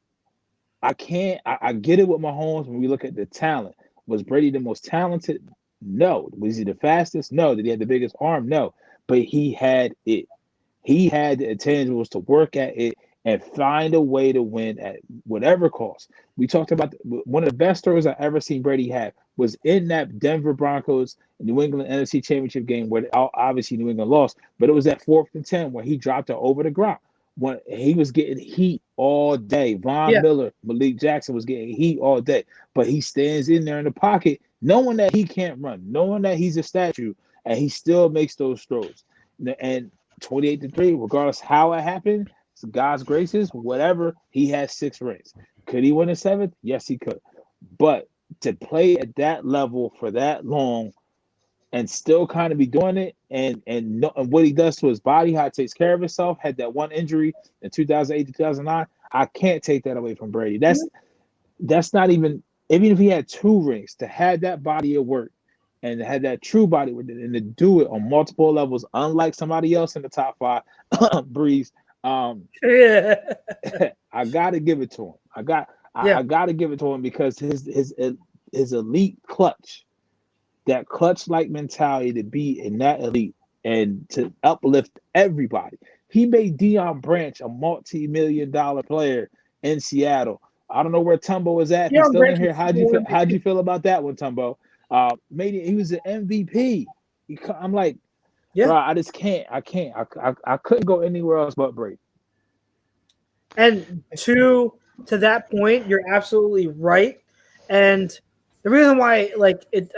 I get it with Mahomes when we look at the talent. Was Brady the most talented? No. Was he the fastest? No. Did he have the biggest arm? No. But he had it. He had the intangibles to work at it and find a way to win at whatever cost. We talked about one of the best stories I ever seen Brady have was in that Denver Broncos New England NFC Championship game where obviously New England lost, but it was that 4th and 10 where he dropped it over the ground. When he was getting heat all day. Von Miller, Malik Jackson was getting heat all day, but he stands in there in the pocket knowing that he can't run, knowing that he's a statue, and he still makes those throws. And 28-3, regardless how it happened, it's God's graces, whatever, he has 6 rings. Could he win a 7th? Yes, he could. But to play at that level for that long and still kind of be doing it, and what he does to his body, how it takes care of himself, had that one injury in 2008 to 2009, I can't take that away from Brady. That's not even if he had 2 rings, to have that body of work and to have that true body with it and to do it on multiple levels, unlike somebody else in the top 5, Breeze. I got to give it to him. I got to give it to him because his elite clutch, that clutch-like mentality to be in that elite and to uplift everybody. He made Deion Branch a multi-million-dollar player in Seattle. I don't know where Tumbo is at. He's still in here. How'd you feel about that one, Tumbo? He was an MVP. I'm like, bro, I just can't. I couldn't go anywhere else but Brady. And to that point, you're absolutely right. And the reason why, I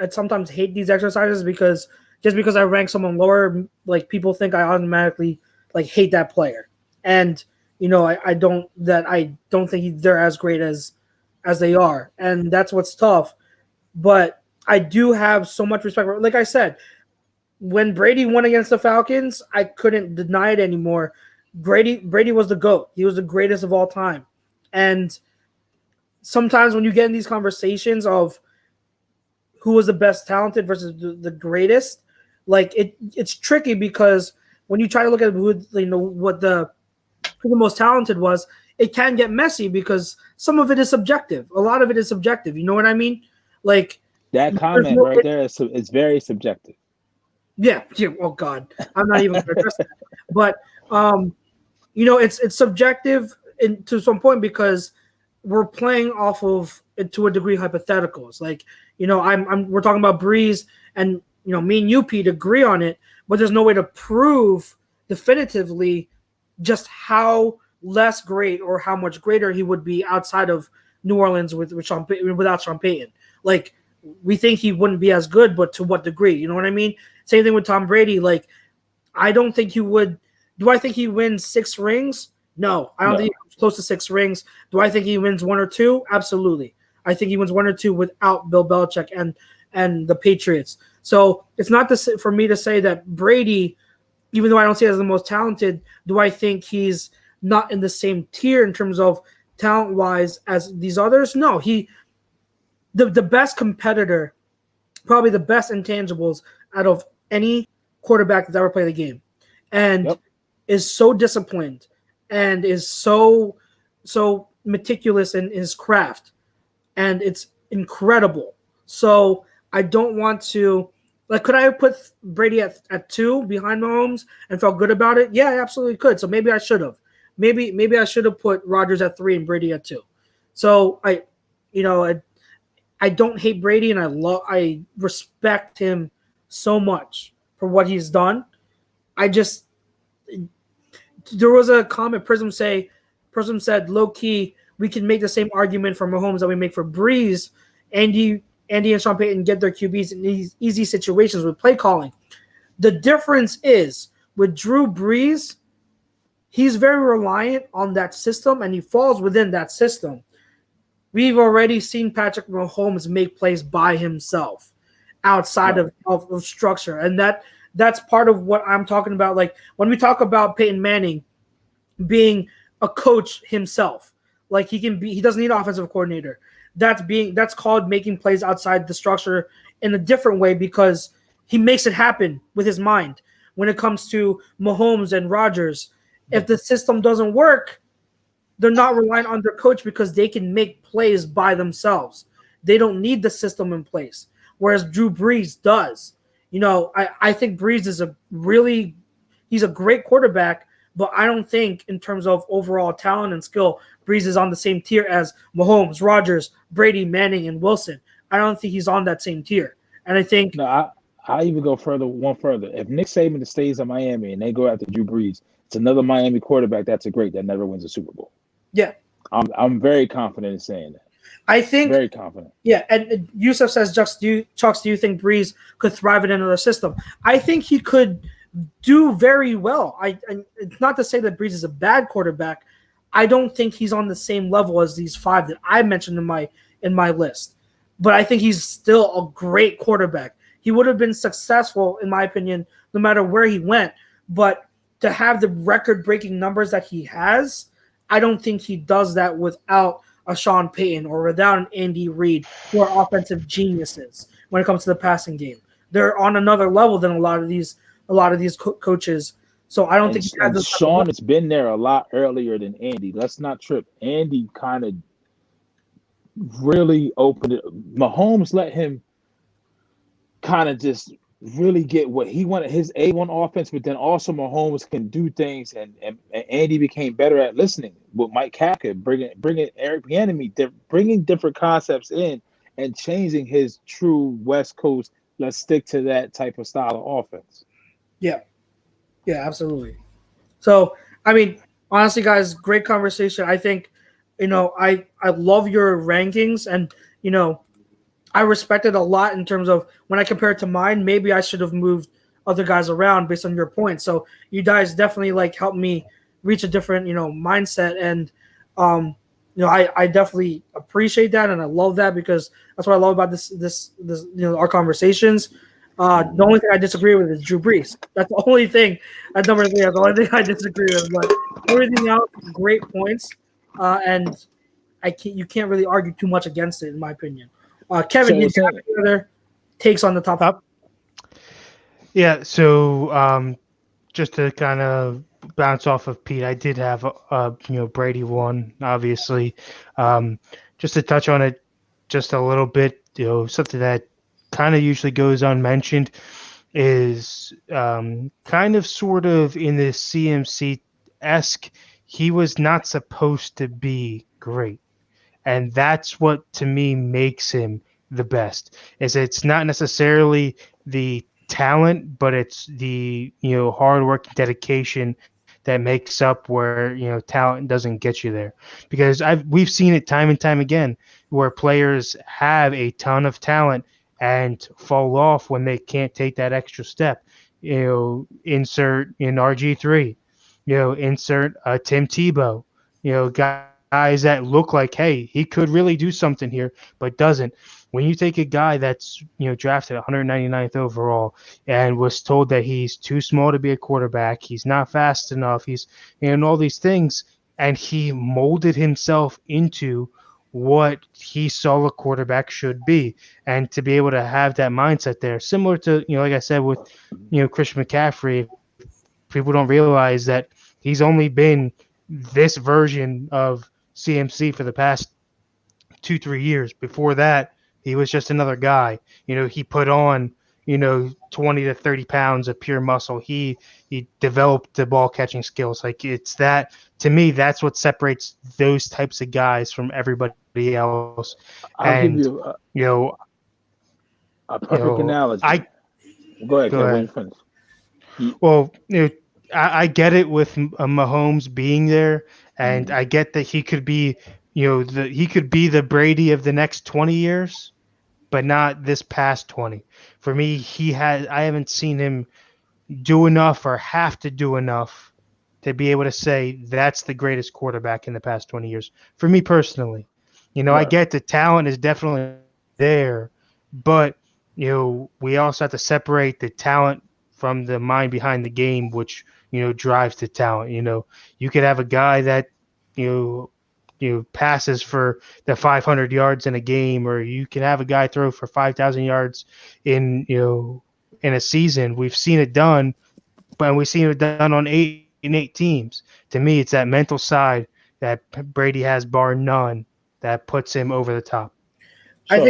sometimes hate these exercises because I rank someone lower, people think I automatically hate that player, and I don't think they're as great as they are, and that's what's tough. But I do have so much respect for, like I said, when Brady won against the Falcons, I couldn't deny it anymore. Brady was the GOAT. He was the greatest of all time, and sometimes when you get in these conversations of who was the best talented versus the greatest, it's tricky because when you try to look at who the most talented was, it can get messy because some of it is subjective. A lot of it is subjective. You know what I mean? That comment right there is very subjective. Yeah. Oh God, I'm not even going to address that. But it's subjective to some point because we're playing off of, to a degree, hypotheticals. We're talking about Breeze, and me and you, Pete, agree on it, but there's no way to prove definitively just how less great or how much greater he would be outside of New Orleans without Sean Payton. We think he wouldn't be as good, but to what degree? You know what I mean? Same thing with Tom Brady. I don't think he would. Do I think he wins 6 rings? No, I don't think he's close to 6 rings. Do I think he wins 1 or 2? Absolutely. I think he wins 1 or 2 without Bill Belichick and the Patriots. So it's not for me to say that Brady, even though I don't see it as the most talented, do I think he's not in the same tier in terms of talent-wise as these others? No, the best competitor, probably the best intangibles out of any quarterback that's ever played the game, and is so disciplined and is so meticulous in his craft, and it's incredible. So I don't want to could I have put Brady at 2 behind Mahomes and felt good about it? Yeah, I absolutely could. So maybe I should have. Maybe I should have put Rodgers at 3 and Brady at 2. So I don't hate Brady, and I respect him so much for what he's done. There was a comment Prism said, low key, we can make the same argument for Mahomes that we make for Breeze. Andy and Sean Payton get their QBs in these easy situations with play calling. The difference is with Drew Brees, he's very reliant on that system, and he falls within that system. We've already seen Patrick Mahomes make plays by himself. outside of structure. And that's part of what I'm talking about. Like when we talk about Peyton Manning being a coach himself, like he doesn't need an offensive coordinator. That's called making plays outside the structure in a different way because he makes it happen with his mind. When it comes to Mahomes and Rodgers, if the system doesn't work, they're not relying on their coach because they can make plays by themselves. They don't need the system in place. Whereas Drew Brees does. I think Brees is he's a great quarterback, but I don't think in terms of overall talent and skill, Brees is on the same tier as Mahomes, Rodgers, Brady, Manning, and Wilson. I don't think he's on that same tier. And I think I even go one further. If Nick Saban stays in Miami and they go after Drew Brees, it's another Miami quarterback that's a great that never wins a Super Bowl. Yeah. I'm very confident in saying that. I think very confident. Yeah, and Yusuf says, Chucks, do you think Brees could thrive in another system? I think he could do very well. It's not to say that Brees is a bad quarterback. I don't think he's on the same level as these 5 that I mentioned in my list. But I think he's still a great quarterback. He would have been successful, in my opinion, no matter where he went. But to have the record-breaking numbers that he has, I don't think he does that without a Sean Payton or without an Andy Reid, who are offensive geniuses when it comes to the passing game. They're on another level than a lot of these coaches. So I don't think Sean has been there a lot earlier than Andy. Let's not trip. Andy kind of really opened it. Mahomes let him kind of just really get what he wanted, his A1 offense, but then also Mahomes can do things, and Andy became better at listening with Mike Kafka, bringing Eric Bieniemy, bringing different concepts in and changing his true West Coast, let's stick to that type of style of offense. Yeah, absolutely. So, I mean, honestly, guys, great conversation. I think, I love your rankings, and, I respect it a lot in terms of when I compare it to mine, maybe I should have moved other guys around based on your points. So you guys definitely helped me reach a different, mindset. And, I definitely appreciate that. And I love that because that's what I love about this, our conversations. The only thing I disagree with is Drew Brees. That's the only thing at number 3. That's the only thing I disagree with. But everything else, great points. And you can't really argue too much against it, in my opinion. Kevin, you have any other takes on the top? Yeah, so just to kind of bounce off of Pete, I did have Brady one, obviously. Just to touch on it just a little bit, something that kind of usually goes unmentioned is kind of sort of in this CMC-esque, he was not supposed to be great. And that's what, to me, makes him the best. Is it's not necessarily the talent, but it's the hard work and dedication that makes up where talent doesn't get you there. Because we've seen it time and time again where players have a ton of talent and fall off when they can't take that extra step. Insert in RG3, insert Tim Tebow, guys that look like, hey, he could really do something here, but doesn't. When you take a guy that's drafted 199th overall and was told that he's too small to be a quarterback, he's not fast enough, he's all these things, and he molded himself into what he saw a quarterback should be, and to be able to have that mindset there, similar to like I said with Christian McCaffrey. People don't realize that he's only been this version of CMC for the past 2-3 years. Before that, he was just another guy. He put on 20 to 30 pounds of pure muscle. He developed the ball catching skills. It's that, to me, that's what separates those types of guys from everybody else. I'll give you a perfect analogy. Go ahead. When you finish. Well, I get it with Mahomes being there, and I get that he could be, he could be the Brady of the next 20 years, but not this past 20. For me, I haven't seen him do enough or have to do enough to be able to say that's the greatest quarterback in the past 20 years. For me personally, I get the talent is definitely there, but we also have to separate the talent from the mind behind the game, which drives the talent. You could have a guy that you passes for the 500 yards in a game, or you can have a guy throw for 5,000 yards in a season. We've seen it done, but we've seen it done on 8 teams. To me, it's that mental side that Brady has, bar none, that puts him over the top. I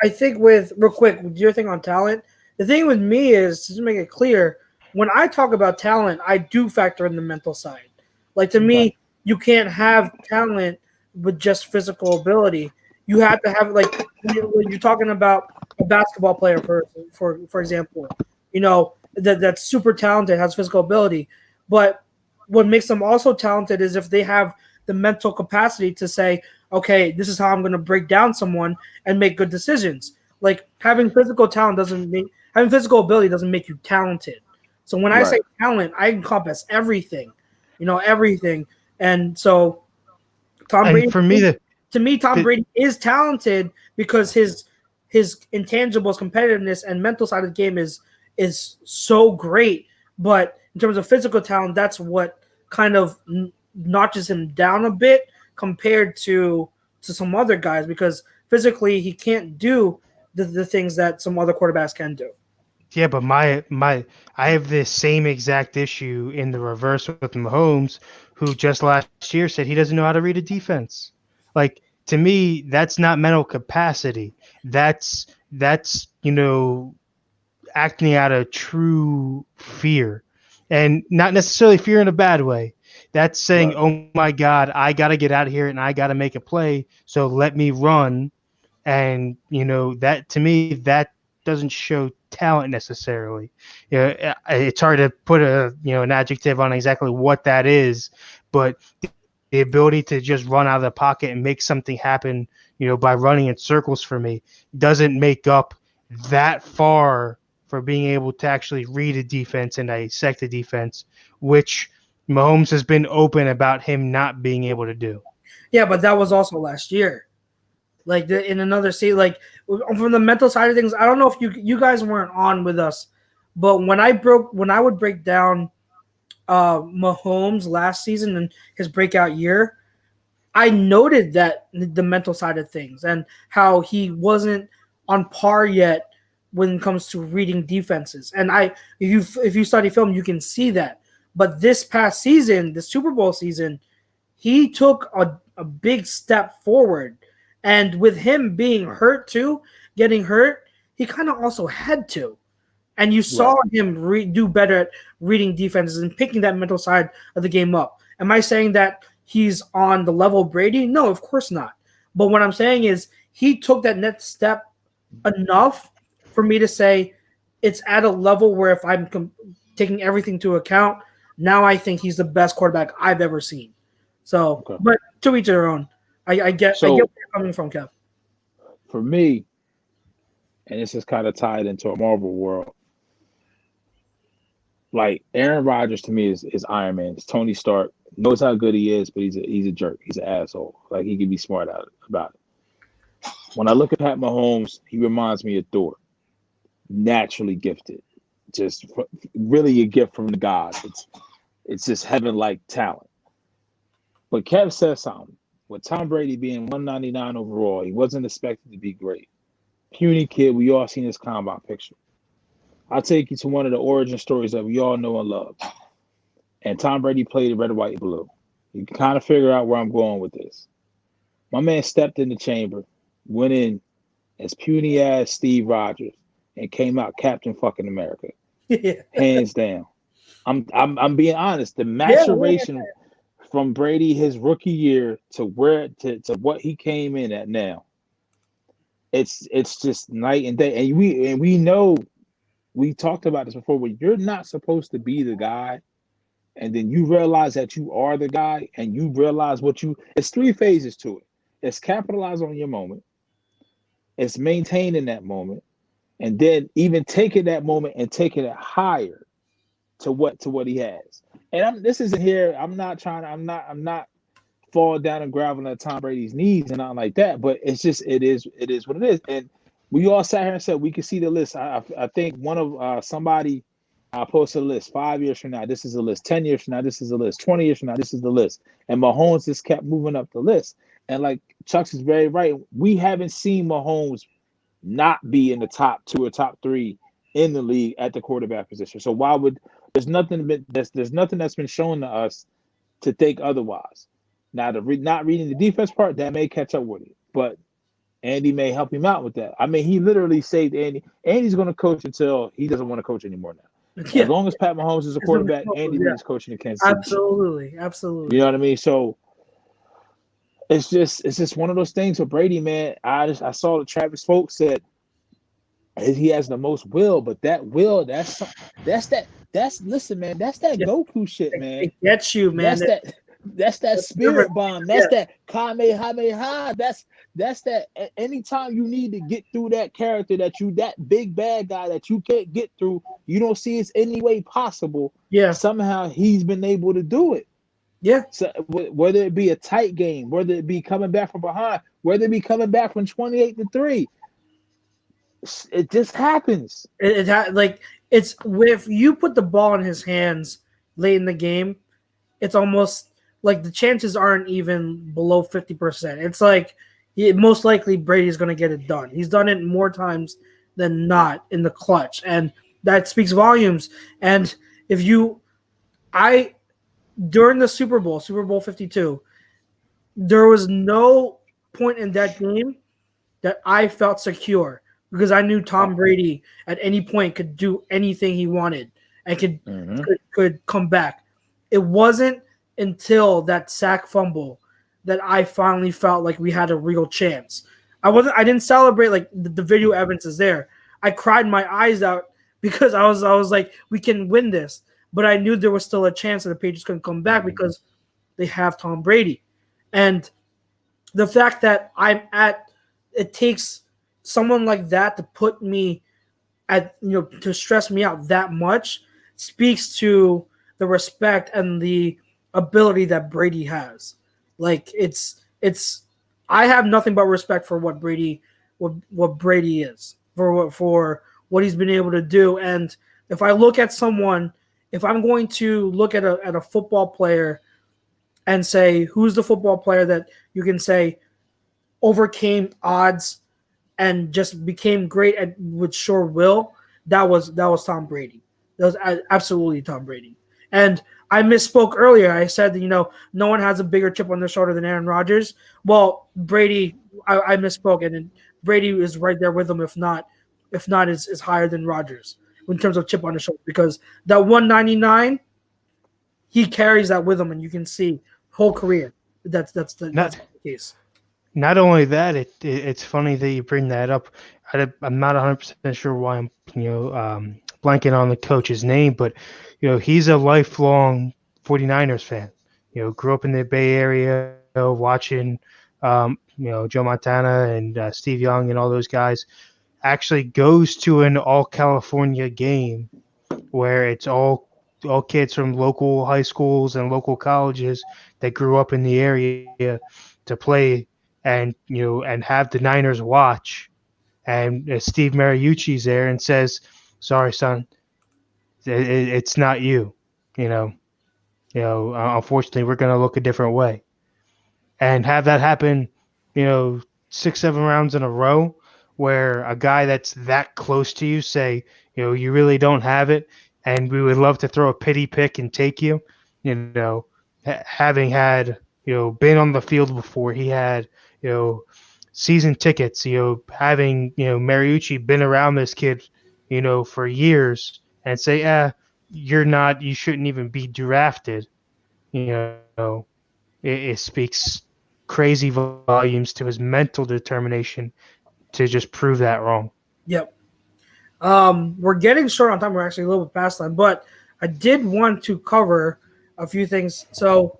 think with real quick, with your thing on talent, the thing with me is, just to make it clear, when I talk about talent, I do factor in the mental side. Like, to me, you can't have talent with just physical ability. You have to have, like, when you're talking about a basketball player, for example, that's super talented, has physical ability, but what makes them also talented is if they have the mental capacity to say, okay, this is how I'm going to break down someone and make good decisions. Like, having physical ability doesn't make you talented. So when I say talent, I encompass everything, everything. And so Tom Brady, to me, Tom Brady is talented because his intangibles, competitiveness, and mental side of the game is so great. But in terms of physical talent, that's what kind of notches him down a bit compared to some other guys, because physically he can't do the things that some other quarterbacks can do. Yeah, but I have this same exact issue in the reverse with Mahomes, who just last year said he doesn't know how to read a defense. Like, to me, that's not mental capacity. That's acting out of true fear, and not necessarily fear in a bad way. That's saying, oh my God, I got to get out of here and I got to make a play. So let me run. And, that, to me, that doesn't show talent necessarily. It's hard to put an adjective on exactly what that is, but the ability to just run out of the pocket and make something happen, by running in circles, for me, doesn't make up that far for being able to actually read a defense and dissect a defense, which Mahomes has been open about him not being able to do. Yeah, but that was also last year. Like, in another seat, like, from the mental side of things, I don't know if you guys weren't on with us, but when I would break down Mahomes last season and his breakout year, I noted that the mental side of things and how he wasn't on par yet when it comes to reading defenses. And if you study film, you can see that. But this past season, the Super Bowl season, he took a big step forward. And with him being hurt too, getting hurt, he kind of also had to. And you saw him do better at reading defenses and picking that mental side of the game up. Am I saying that he's on the level of Brady? No, of course not. But what I'm saying is he took that next step enough for me to say it's at a level where if I'm taking everything to account, now I think he's the best quarterback I've ever seen. So, but to each their own. I get where you're coming from, Kev. For me, and this is kind of tied into a Marvel world, like, Aaron Rodgers to me is Iron Man. It's Tony Stark. Knows how good he is, but he's a jerk. He's an asshole. Like, he can be smart about it. When I look at Pat Mahomes, he reminds me of Thor. Naturally gifted, just really a gift from the gods. It's just heaven-like talent. But Kev says something. With Tom Brady being 199 overall, he wasn't expected to be great. Puny kid, we all seen his combine picture. I'll take you to one of the origin stories that we all know and love. And Tom Brady played red, white, and blue. You can kind of figure out where I'm going with this. My man stepped in the chamber, went in as puny ass Steve Rogers, and came out Captain fucking America. Hands down. I'm being honest. The maturation from Brady his rookie year to what he came in at now, it's just night and day. And we know, we talked about this before, where you're not supposed to be the guy, and then you realize that you are the guy, and you realize it's three phases to it. It's capitalize on your moment, it's maintaining that moment, and then even taking that moment and taking it higher to what he has. And this isn't here. I'm not falling down and graveling at Tom Brady's knees and not like that. But it's just it is what it is. And we all sat here and said we could see the list. I think one of somebody posted a list. 5 years from now, this is a list. 10 years from now, this is a list. 20 years from now, this is the list. And Mahomes just kept moving up the list. And like Chuck's is very right. We haven't seen Mahomes not be in the top 2 or top 3 in the league at the quarterback position. So why would there's nothing that's been shown to us to think otherwise. Now, not reading the defense part, that may catch up with it, but Andy may help him out with that. I mean, he literally saved Andy. Andy's going to coach until he doesn't want to coach anymore now. Yeah. As long as Pat Mahomes is a quarterback, Andy Reid is coaching in Kansas City. Absolutely. You know what I mean? So it's just one of those things with Brady, man. I saw that Travis Folks said he has the most will, but that will, listen, man, that's that Goku shit, man. It gets you, man. That's that spirit bomb. That's that Kamehameha. That's that anytime you need to get through that character that big bad guy that you can't get through, you don't see it's any way possible. Yeah. Somehow he's been able to do it. Yeah. So whether it be a tight game, whether it be coming back from behind, whether it be coming back from 28-3, it just happens. It's if you put the ball in his hands late in the game, it's almost like the chances aren't even below 50%. It's like most likely Brady's going to get it done. He's done it more times than not in the clutch, and that speaks volumes. And during the Super Bowl 52, there was no point in that game that I felt secure because I knew Tom Brady at any point could do anything he wanted and could come back. It wasn't until that sack fumble that I finally felt like we had a real chance. I didn't celebrate like the video evidence is there. I cried my eyes out because I was like, we can win this. But I knew there was still a chance that the Patriots couldn't come back because they have Tom Brady. And the fact that it takes someone like that to put me to stress me out that much speaks to the respect and the ability that Brady has. Like I have nothing but respect for what Brady is, for what he's been able to do. And if I look at someone, if I'm going to look at a football player and say, who's the football player that you can say overcame odds and just became great with sure will, that was Tom Brady. That was absolutely Tom Brady. And I misspoke earlier. I said that, no one has a bigger chip on their shoulder than Aaron Rodgers. Well, Brady, I misspoke, and Brady is right there with him, if not is higher than Rodgers in terms of chip on his shoulder, because that 199, he carries that with him, and you can see whole career. That's the case. Not only that, it's funny that you bring that up. I'm not 100% sure why I'm blanking on the coach's name, but he's a lifelong 49ers fan. Grew up in the Bay Area, watching Joe Montana and Steve Young and all those guys. Actually goes to an all California game where it's all kids from local high schools and local colleges that grew up in the area to play, and and have the Niners watch, and Steve Mariucci's there and says, "Sorry, son, it's not you. Unfortunately, we're going to look a different way," and have that happen, 6-7 rounds in a row, where a guy that's that close to you say, you really don't have it, and we would love to throw a pity pick and take you. Having had been on the field before, he had season tickets. Having Mariucci been around this kid, for years, and say, you shouldn't even be drafted. It speaks crazy volumes to his mental determination to just prove that wrong. Yep. We're getting short on time. We're actually a little bit past time, but I did want to cover a few things. So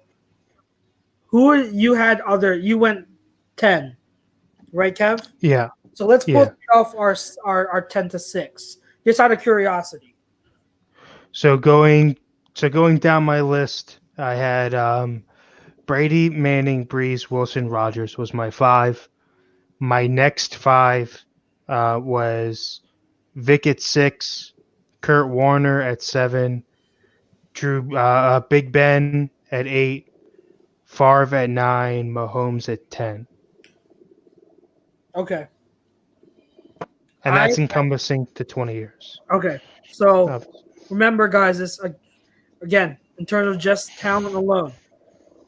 you went 10, right, Kev? Yeah. So let's both off our 10 to 6, just out of curiosity. So going down my list, I had Brady, Manning, Brees, Wilson, Rodgers was my 5. My next 5, was Vic at 6, Kurt Warner at 7, Big Ben at 8, Favre at 9, Mahomes at 10. Okay. And that's encompassing to 20 years. Okay. So remember, guys, this again in terms of just talent alone,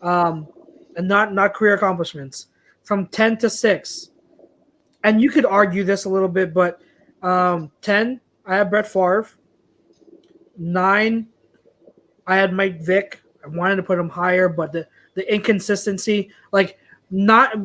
and not career accomplishments, from 10 to 6. And you could argue this a little bit, but 10, I have Brett Favre. 9, I had Mike Vick. I wanted to put him higher, but the inconsistency, like not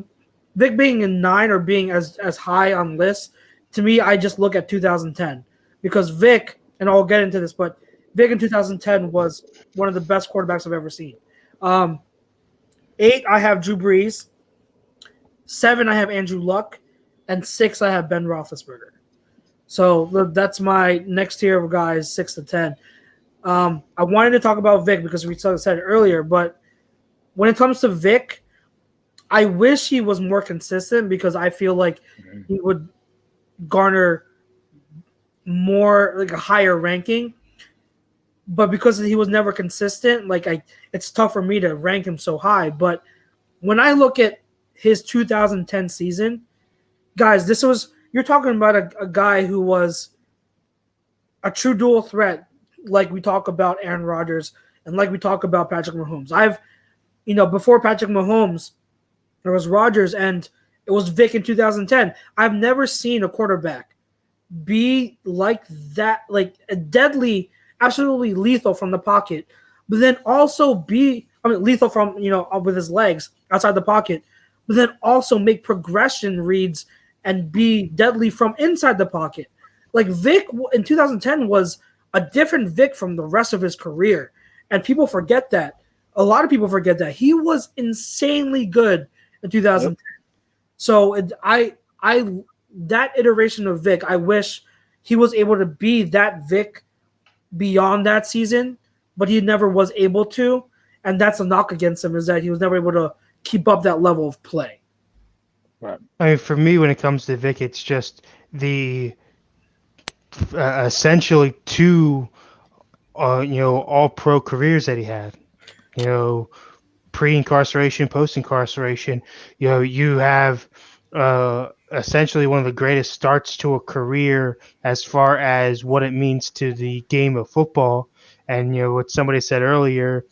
Vic being in 9 or being as high on lists, to me, I just look at 2010 because Vic, and I'll get into this, but Vic in 2010 was one of the best quarterbacks I've ever seen. 8, I have Drew Brees. 7, I have Andrew Luck. And 6, I have Ben Roethlisberger. So that's my next tier of guys, 6 to 10. I wanted to talk about Vic because we said it earlier, but when it comes to Vic, I wish he was more consistent because I feel like he would garner more, like a higher ranking. But because he was never consistent, it's tough for me to rank him so high. But when I look at his 2010 season, guys, you're talking about a guy who was a true dual threat, like we talk about Aaron Rodgers and like we talk about Patrick Mahomes. Before Patrick Mahomes, there was Rodgers and it was Vic in 2010. I've never seen a quarterback be like that, like a deadly, absolutely lethal from the pocket, but then also lethal from, with his legs outside the pocket, but then also make progression reads and be deadly from inside the pocket. Like Vic in 2010 was a different Vic from the rest of his career. And people forget that. A lot of people forget that. He was insanely good in 2010. Yep. So that iteration of Vic, I wish he was able to be that Vic beyond that season, but he never was able to. And that's a knock against him, is that he was never able to keep up that level of play. Right. I mean, for me, when it comes to Vic, it's just the essentially 2, all-pro careers that he had. Pre-incarceration, post-incarceration. You have essentially one of the greatest starts to a career as far as what it means to the game of football. And what somebody said earlier,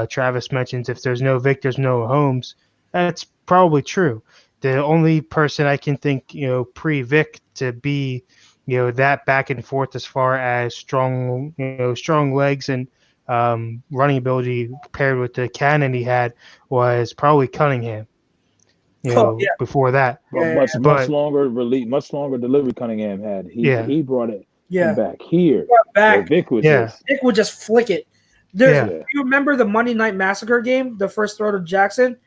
Travis mentions, if there's no Vic, there's no Holmes. That's probably true. The only person I can think, pre-Vic to be, that back and forth as far as strong legs and running ability paired with the cannon he had was probably Cunningham. Before that, much longer delivery Cunningham had. He brought it back here. Vic would just flick it. Do you remember the Monday Night Massacre game? The first throw to Jackson.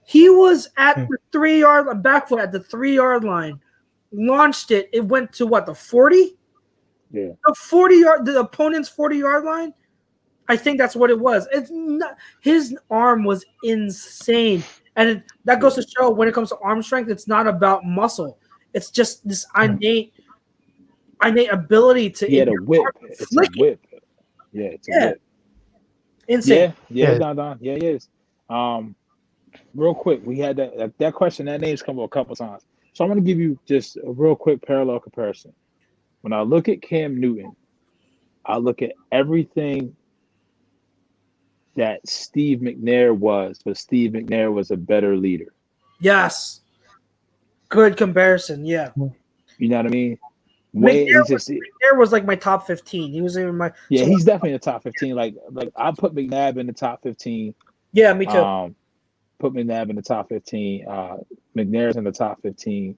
He was at the 3-yard back foot at the 3-yard line, launched it. It went to the 40? Yeah. The opponent's 40-yard line? I think that's what it was. It's not, his arm was insane. And that goes to show when it comes to arm strength, it's not about muscle. It's just this innate ability to a whip. It's a whip. Yeah, it's a whip. Insane. Yeah, it is. Real quick, we had that question. That name's come up a couple times. So I'm going to give you just a real quick parallel comparison. When I look at Cam Newton, I look at everything that Steve McNair was, but Steve McNair was a better leader. Yes. Good comparison, yeah. You know what I mean? McNair was like my top 15. He was in my he's definitely in the top 15. Like I put McNabb in the top 15. Yeah, me too. Put McNabb in the top 15. McNair's in the top 15.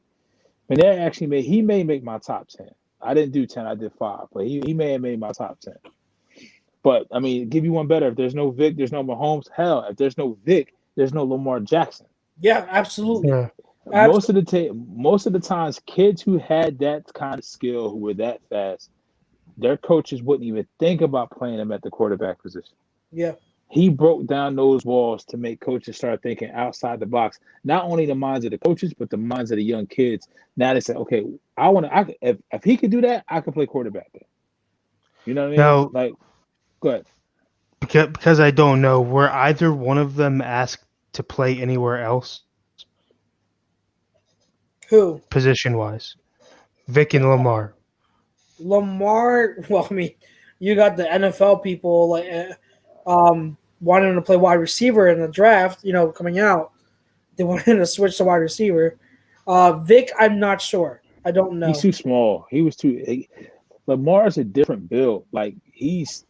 McNair actually may make my top 10. I didn't do 10, I did 5, but he may have made my top 10. But I mean, give you one better. If there's no Vic, there's no Mahomes. Hell, if there's no Vic, there's no Lamar Jackson. Yeah, absolutely. Yeah. Most of the times, kids who had that kind of skill, who were that fast, their coaches wouldn't even think about playing them at the quarterback position. Yeah. he broke down those walls to make coaches start thinking outside the box. Not only the minds of the coaches, but the minds of the young kids. Now they say, okay, if he could do that, I could play quarterback there. You know what I mean? Now, Like, go ahead. Because I don't know, were either one of them asked to play anywhere else, Who? position-wise? Vic and Lamar. Lamar. Well, I mean, you got the NFL people like wanting him to play wide receiver in the draft. Coming out, they wanted him to switch to wide receiver. Vic, I'm not sure. I don't know. He's too small. Lamar's a different build. Like, he's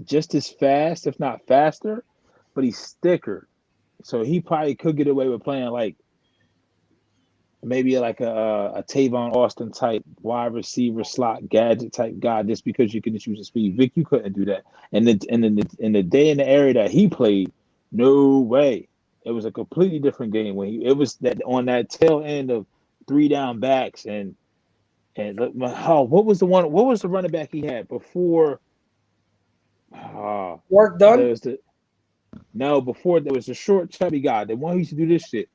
just as fast, if not faster, but he's thicker. So he probably could get away with playing like maybe like a Tavon Austin type wide receiver slot gadget type guy, just because you can just use his speed. Vic, you couldn't do that. And in the day and the area that he played, no way. It was a completely different game when it was that on that tail end of 3 down backs and what was the running back he had before? Work done? Before there was the short chubby guy, the one who used to do this shit.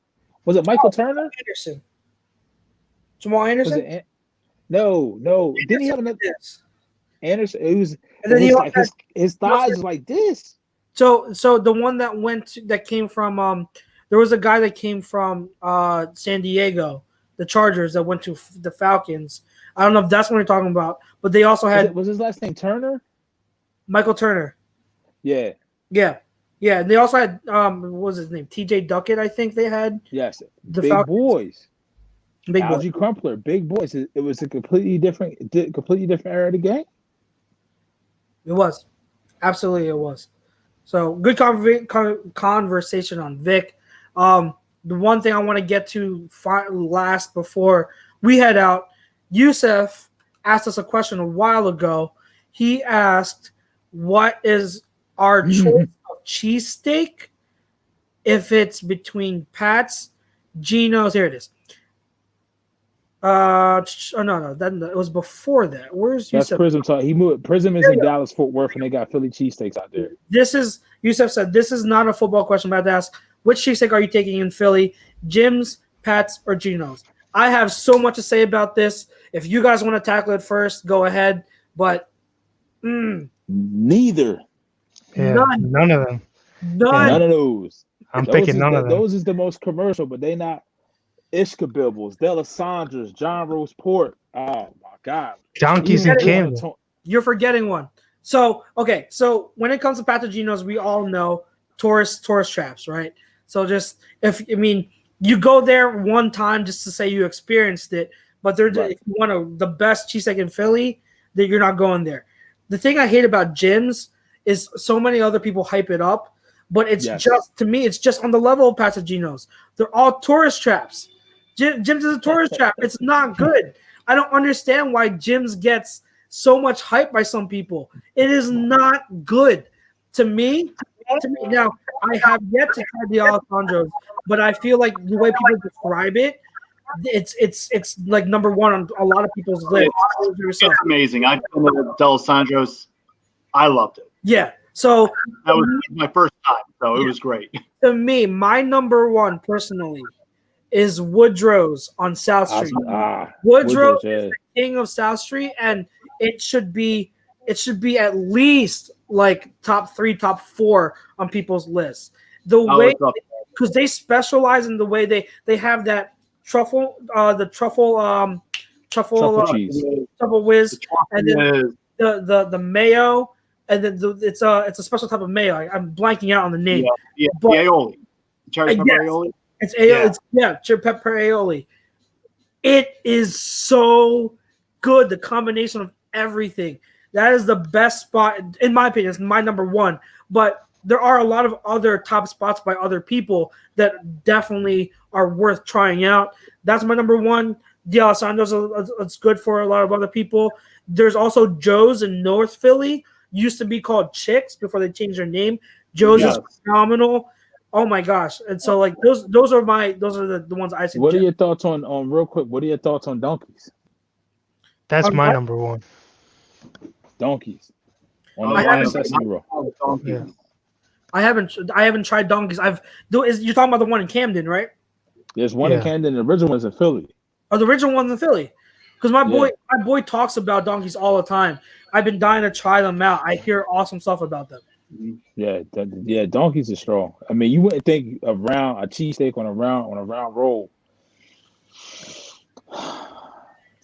Was it Michael Turner? Anderson. Jamal Anderson? No. Didn't he have another Anderson? His thighs was like this. So the one that came from there was a guy that came from San Diego, the Chargers, that went to the Falcons. I don't know if that's what you're talking about, but they also had was his last name Turner? Michael Turner. Yeah. And they also had what was his name? TJ Duckett, I think they had. Yes. The big Falcons. Boys. Big Algie boy. Crumpler, big boys. It was a completely different era of the game. It was. Absolutely it was. So good conversation on Vic. The one thing I want to get to last before we head out, Yusef asked us a question a while ago. He asked, what is our choice of cheesesteak if it's between Pat's, Geno's? Here it is. No, it was before that. Where's Yusef? That's Prism talk. He moved. Prism is in Dallas, Fort Worth, and they got Philly cheesesteaks out there. Yusef said, this is not a football question, but I have to ask, which cheesesteak are you taking in Philly? Jim's, Pat's, or Geno's? I have so much to say about this. If you guys want to tackle it first, go ahead. But neither. Yeah, none of them. None of those. I'm picking none of them. Those is the most commercial, but they not Ishkabibbles, Delisandras, John Rose Port. Oh my God. Donkeys and Canada. You're forgetting one. So when it comes to Pathogenos, we all know tourist traps, right? So you go there one time just to say you experienced it, but if you want the best cheesesteak in Philly, then you're not going there. The thing I hate about Jim's is so many other people hype it up, but it's just on the level of Pathogenos. They're all tourist traps. Jim's is a tourist trap. It's not good. I don't understand why Jim's gets so much hype by some people. It is not good. To me, now, I have yet to try the Alessandro's, but I feel like the way people describe it, it's like number one on a lot of people's list. It's amazing. I tried the Alessandro's. I loved it. Yeah. So that was my first time, so it was great. To me, my number one personally is Woodrow's on South Street. Woodrow's is the king of South Street, and it should be at least like top 3, top 4 on people's lists. The way, because they specialize in the way they have that truffle cheese, truffle whiz, and then the mayo, and then it's a special type of mayo. I'm blanking out on the name. Yeah, but, the aioli, cherry pepper aioli. It's aioli. Cherry pepper aioli. It is so good. The combination of everything. That is the best spot, in my opinion. It's my number one. But there are a lot of other top spots by other people that definitely are worth trying out. That's my number one. D'Alessandro's it's good for a lot of other people. There's also Joe's in North Philly. Used to be called Chicks before they changed their name. Joe's is phenomenal. Oh my gosh! And so like those are the ones I suggest. What are your thoughts on real quick? What are your thoughts on Donkeys? That's my number one. Donkeys. On the Sesame roll. Yeah. I haven't tried donkeys. You're talking about the one in Camden, right? There's one in Camden. The original one's in Philly. Oh, the original one's in Philly. Because my boy talks about donkeys all the time. I've been dying to try them out. I hear awesome stuff about them. Yeah, donkeys are strong. I mean, you wouldn't think a cheesesteak on a round roll.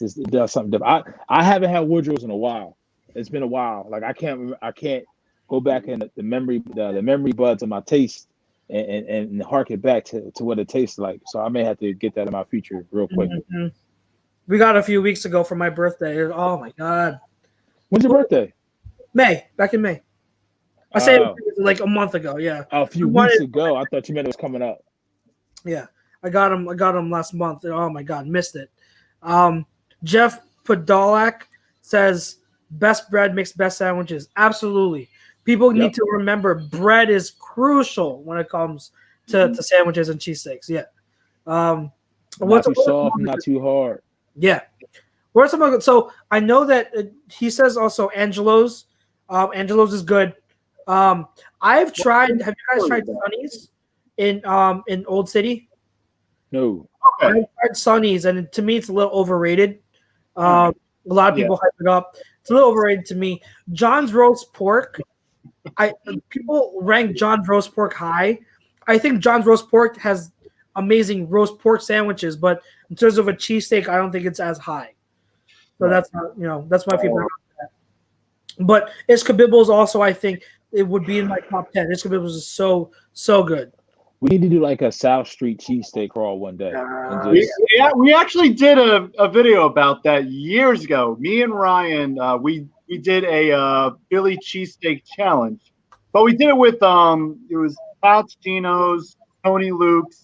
It does something different. I haven't had Woodrow's in a while. It's been a while. Like I can't go back in the memory buds of my taste and hark it back to what it tastes like. So I may have to get that in my future real quick. Mm-hmm. We got a few weeks ago for my birthday. Oh my God. When's your birthday? Back in May. I say like a month ago. Yeah. A few weeks ago. I thought you meant it was coming up. Yeah. I got him last month. Oh my God, missed it. Jeff Podolak says best bread makes best sandwiches. Absolutely. People need to remember bread is crucial when it comes to sandwiches and cheesesteaks. Yeah. Not too soft, not too hard. Yeah. Where's some? So I know that he says also Angelo's. Angelo's is good. I've tried. Have you guys tried Sonny's in Old City? No. I've tried Sonny's, and to me, it's a little overrated. A lot of people hype it up. It's a little overrated to me. John's roast pork. People rank John's roast pork high. I think John's roast pork has amazing roast pork sandwiches, but in terms of a cheesesteak, I don't think it's as high. So that's not, that's my feedback on that. But Escabibbles also, I think it would be in my top 10. Escabibbles is so good. We need to do like a South Street cheesesteak crawl one day. We actually did a video about that years ago. Me and Ryan, we did a Philly cheesesteak challenge, but we did it with it was Pat's, Gino's, Tony Luke's,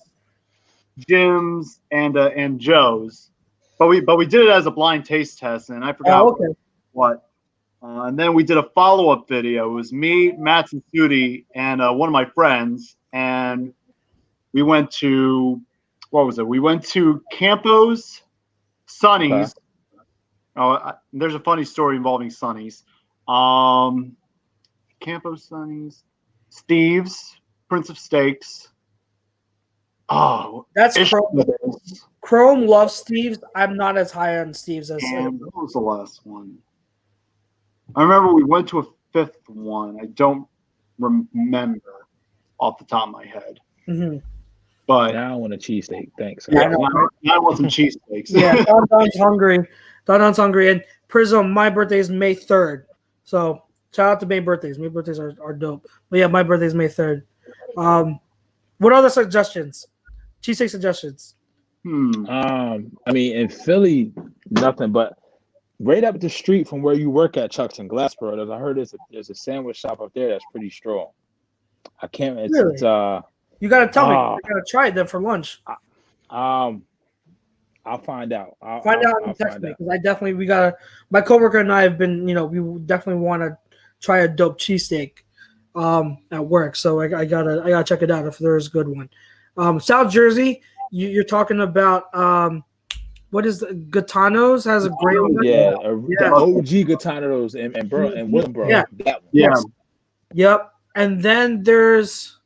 Jim's, and Joe's. But we did it as a blind taste test, and I forgot what. And then we did a follow-up video. It was me, Matt, and Sudi, and one of my friends, and we went to We went to Campo's, Sonny's. There's a funny story involving Sonny's. Campo's, Sonny's, Steve's, Prince of Steaks. Oh, that's Chrome. Chrome loves Steve's. I'm not as high on Steve's as. What was the last one? I remember we went to a fifth one. I don't remember off the top of my head. Mm-hmm. But now I want a cheesesteak. Thanks. Yeah, I want some cheesesteaks. Yeah, Don's hungry. Don's hungry. And Prism, my birthday is May 3rd. So shout out to May birthdays. May birthdays are dope. But yeah, my birthday is May 3rd. What other suggestions? Cheesesteak suggestions. I mean, in Philly, nothing but right up the street from where you work at, Chuck's in Glassboro. I heard there's a sandwich shop up there that's pretty strong. I can't. It's you gotta tell me. I gotta try it then for lunch. I'll find out. I'll text me because we gotta. My coworker and I have been. We definitely want to try a dope cheesesteak at work. So I gotta check it out if there is a good one. South Jersey, you're talking about. What is the Gaetano's has a great one? Yeah, the OG Gaetano's and Willingboro. Yeah. Yep. And then there's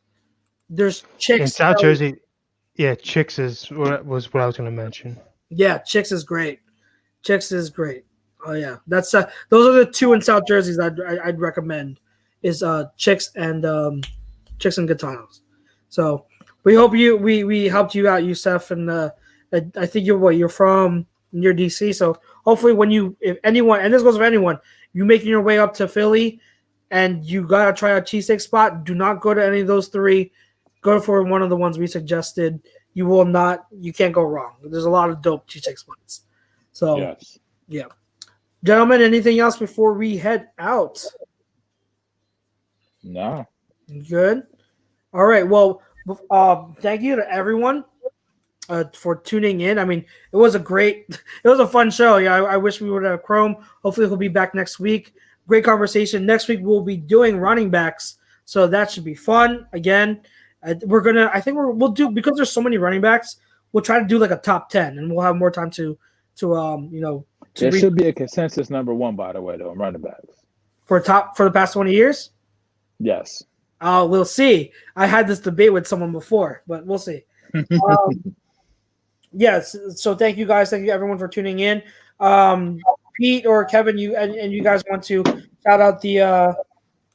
Chicks in South Jersey. Yeah, Chicks was what I was going to mention. Yeah, Chicks is great. Chicks is great. Oh yeah, that's those are the two in South Jersey that I'd recommend is Chicks and Gaetano's. So we hope we helped you out, Youssef, and I think you're from near DC. So hopefully if anyone, and this goes for anyone, you making your way up to Philly and you gotta try a cheesesteak spot, do not go to any of those three. Go for one of the ones we suggested. You can't go wrong. There's a lot of dope cheesesteak spots. So yes. Yeah. Gentlemen, anything else before we head out? No. Good. All right. Well, thank you to everyone for tuning in. I mean, it was a fun show. Yeah, I wish we would have Chrome. Hopefully he'll be back next week. Great conversation. Next week we'll be doing running backs, so that should be fun. Again, we'll do, because there's so many running backs, we'll try to do like a top 10, and we'll have more time to there should be a consensus number one, by the way, though, running backs for the past 20 years. Yes. We'll see. I had this debate with someone before, but we'll see. Yes. So thank you guys. Thank you everyone for tuning in. Pete or Kevin, you guys want to shout out the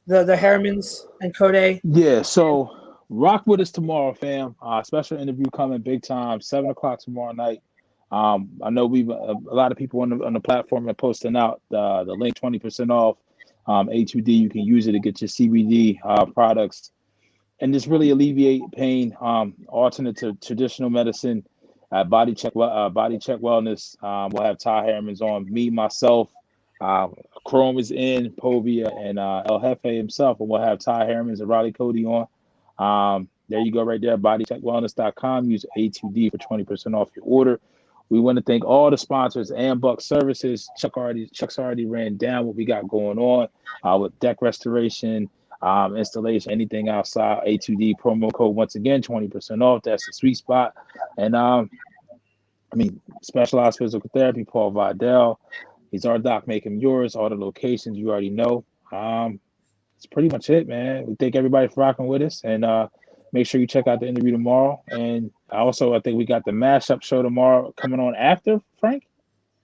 Harrimans and Code? Yeah, so rock with us tomorrow, fam. Special interview coming big time, 7:00 tomorrow night. I know we've a lot of people on the platform are posting out the link 20% off. A2D, you can use it to get your CBD products and just really alleviate pain. Alternate to traditional medicine. Body check wellness. We'll have Ty Harriman's on. Me, myself, Chrome is in, Povia, and El Jefe himself, and we'll have Ty Harriman's and Riley Cody on. There you go, right there. BodyCheckWellness.com. Use A2D for 20% off your order. We want to thank all the sponsors and Buck Services. Chuck's already ran down what we got going on with deck restoration, installation, anything outside. A2D promo code once again 20% off. That's the sweet spot. And specialized physical therapy. Paul Vidal, he's our doc. Make him yours. All the locations you already know. That's pretty much it, man. We thank everybody for rocking with us, and make sure you check out the interview tomorrow. And I think we got the mashup show tomorrow coming on after, Frank?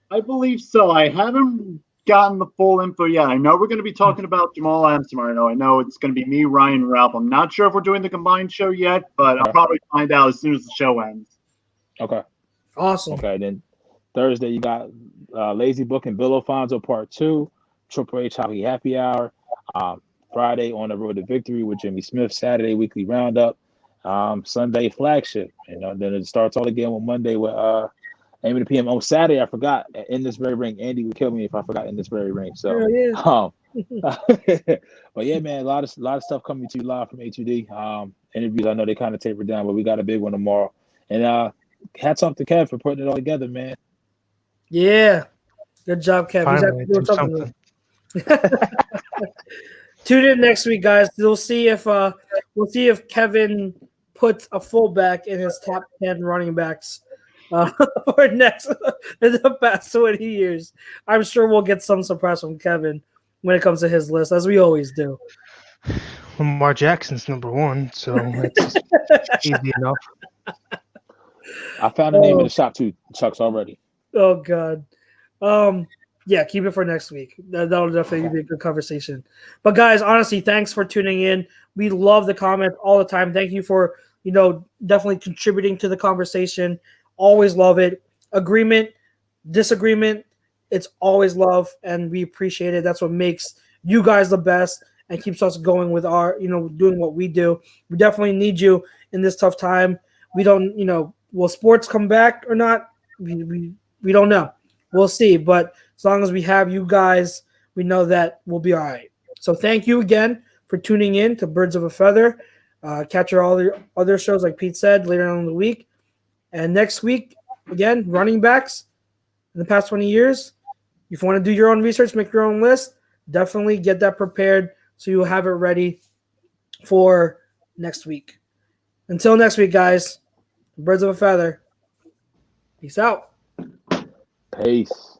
I believe so. I haven't gotten the full info yet. I know we're going to be talking about Jamal Adams tomorrow. I know it's going to be me, Ryan, and Ralph. I'm not sure if we're doing the combined show yet, but I'll probably find out as soon as the show ends. Okay. Awesome. Okay, then Thursday you got Lazy Book and Bill Alfonso Part 2, Triple H Hockey Happy Hour. Friday on the road to victory with Jimmy Smith. Saturday weekly roundup. Sunday flagship. Then it starts all again on Monday with Aim at PM. On Saturday, I forgot In This Very Ring. Andy would kill me if I forgot In This Very Ring. So, but yeah, man, a lot of stuff coming to you live from A2D. Interviews, I know they kind of tapered down, but we got a big one tomorrow. And hats off to Kev for putting it all together, man. Yeah, good job, Kev. Finally, He's actually doing something. Tune in next week, guys. We'll see if Kevin puts a fullback in his top 10 running backs for next in the past 20 years. I'm sure we'll get some surprise from Kevin when it comes to his list, as we always do. Lamar Jackson's number 1, so it's easy enough. I found the name of the shop too, Chuck's already. Oh God. Yeah, keep it for next week. That'll definitely be a good conversation. But guys, honestly, thanks for tuning in. We love the comments all the time. Thank you for, definitely contributing to the conversation. Always love it. Agreement, disagreement, it's always love, and we appreciate it. That's what makes you guys the best and keeps us going with our, doing what we do. We definitely need you in this tough time. We don't, will sports come back or not? We don't know. We'll see. But as long as we have you guys, we know that we'll be all right. So thank you again for tuning in to Birds of a Feather. Catch all the other shows, like Pete said, later on in the week. And next week, again, running backs in the past 20 years. If you want to do your own research, make your own list, definitely get that prepared so you'll have it ready for next week. Until next week, guys, Birds of a Feather. Peace out. Peace.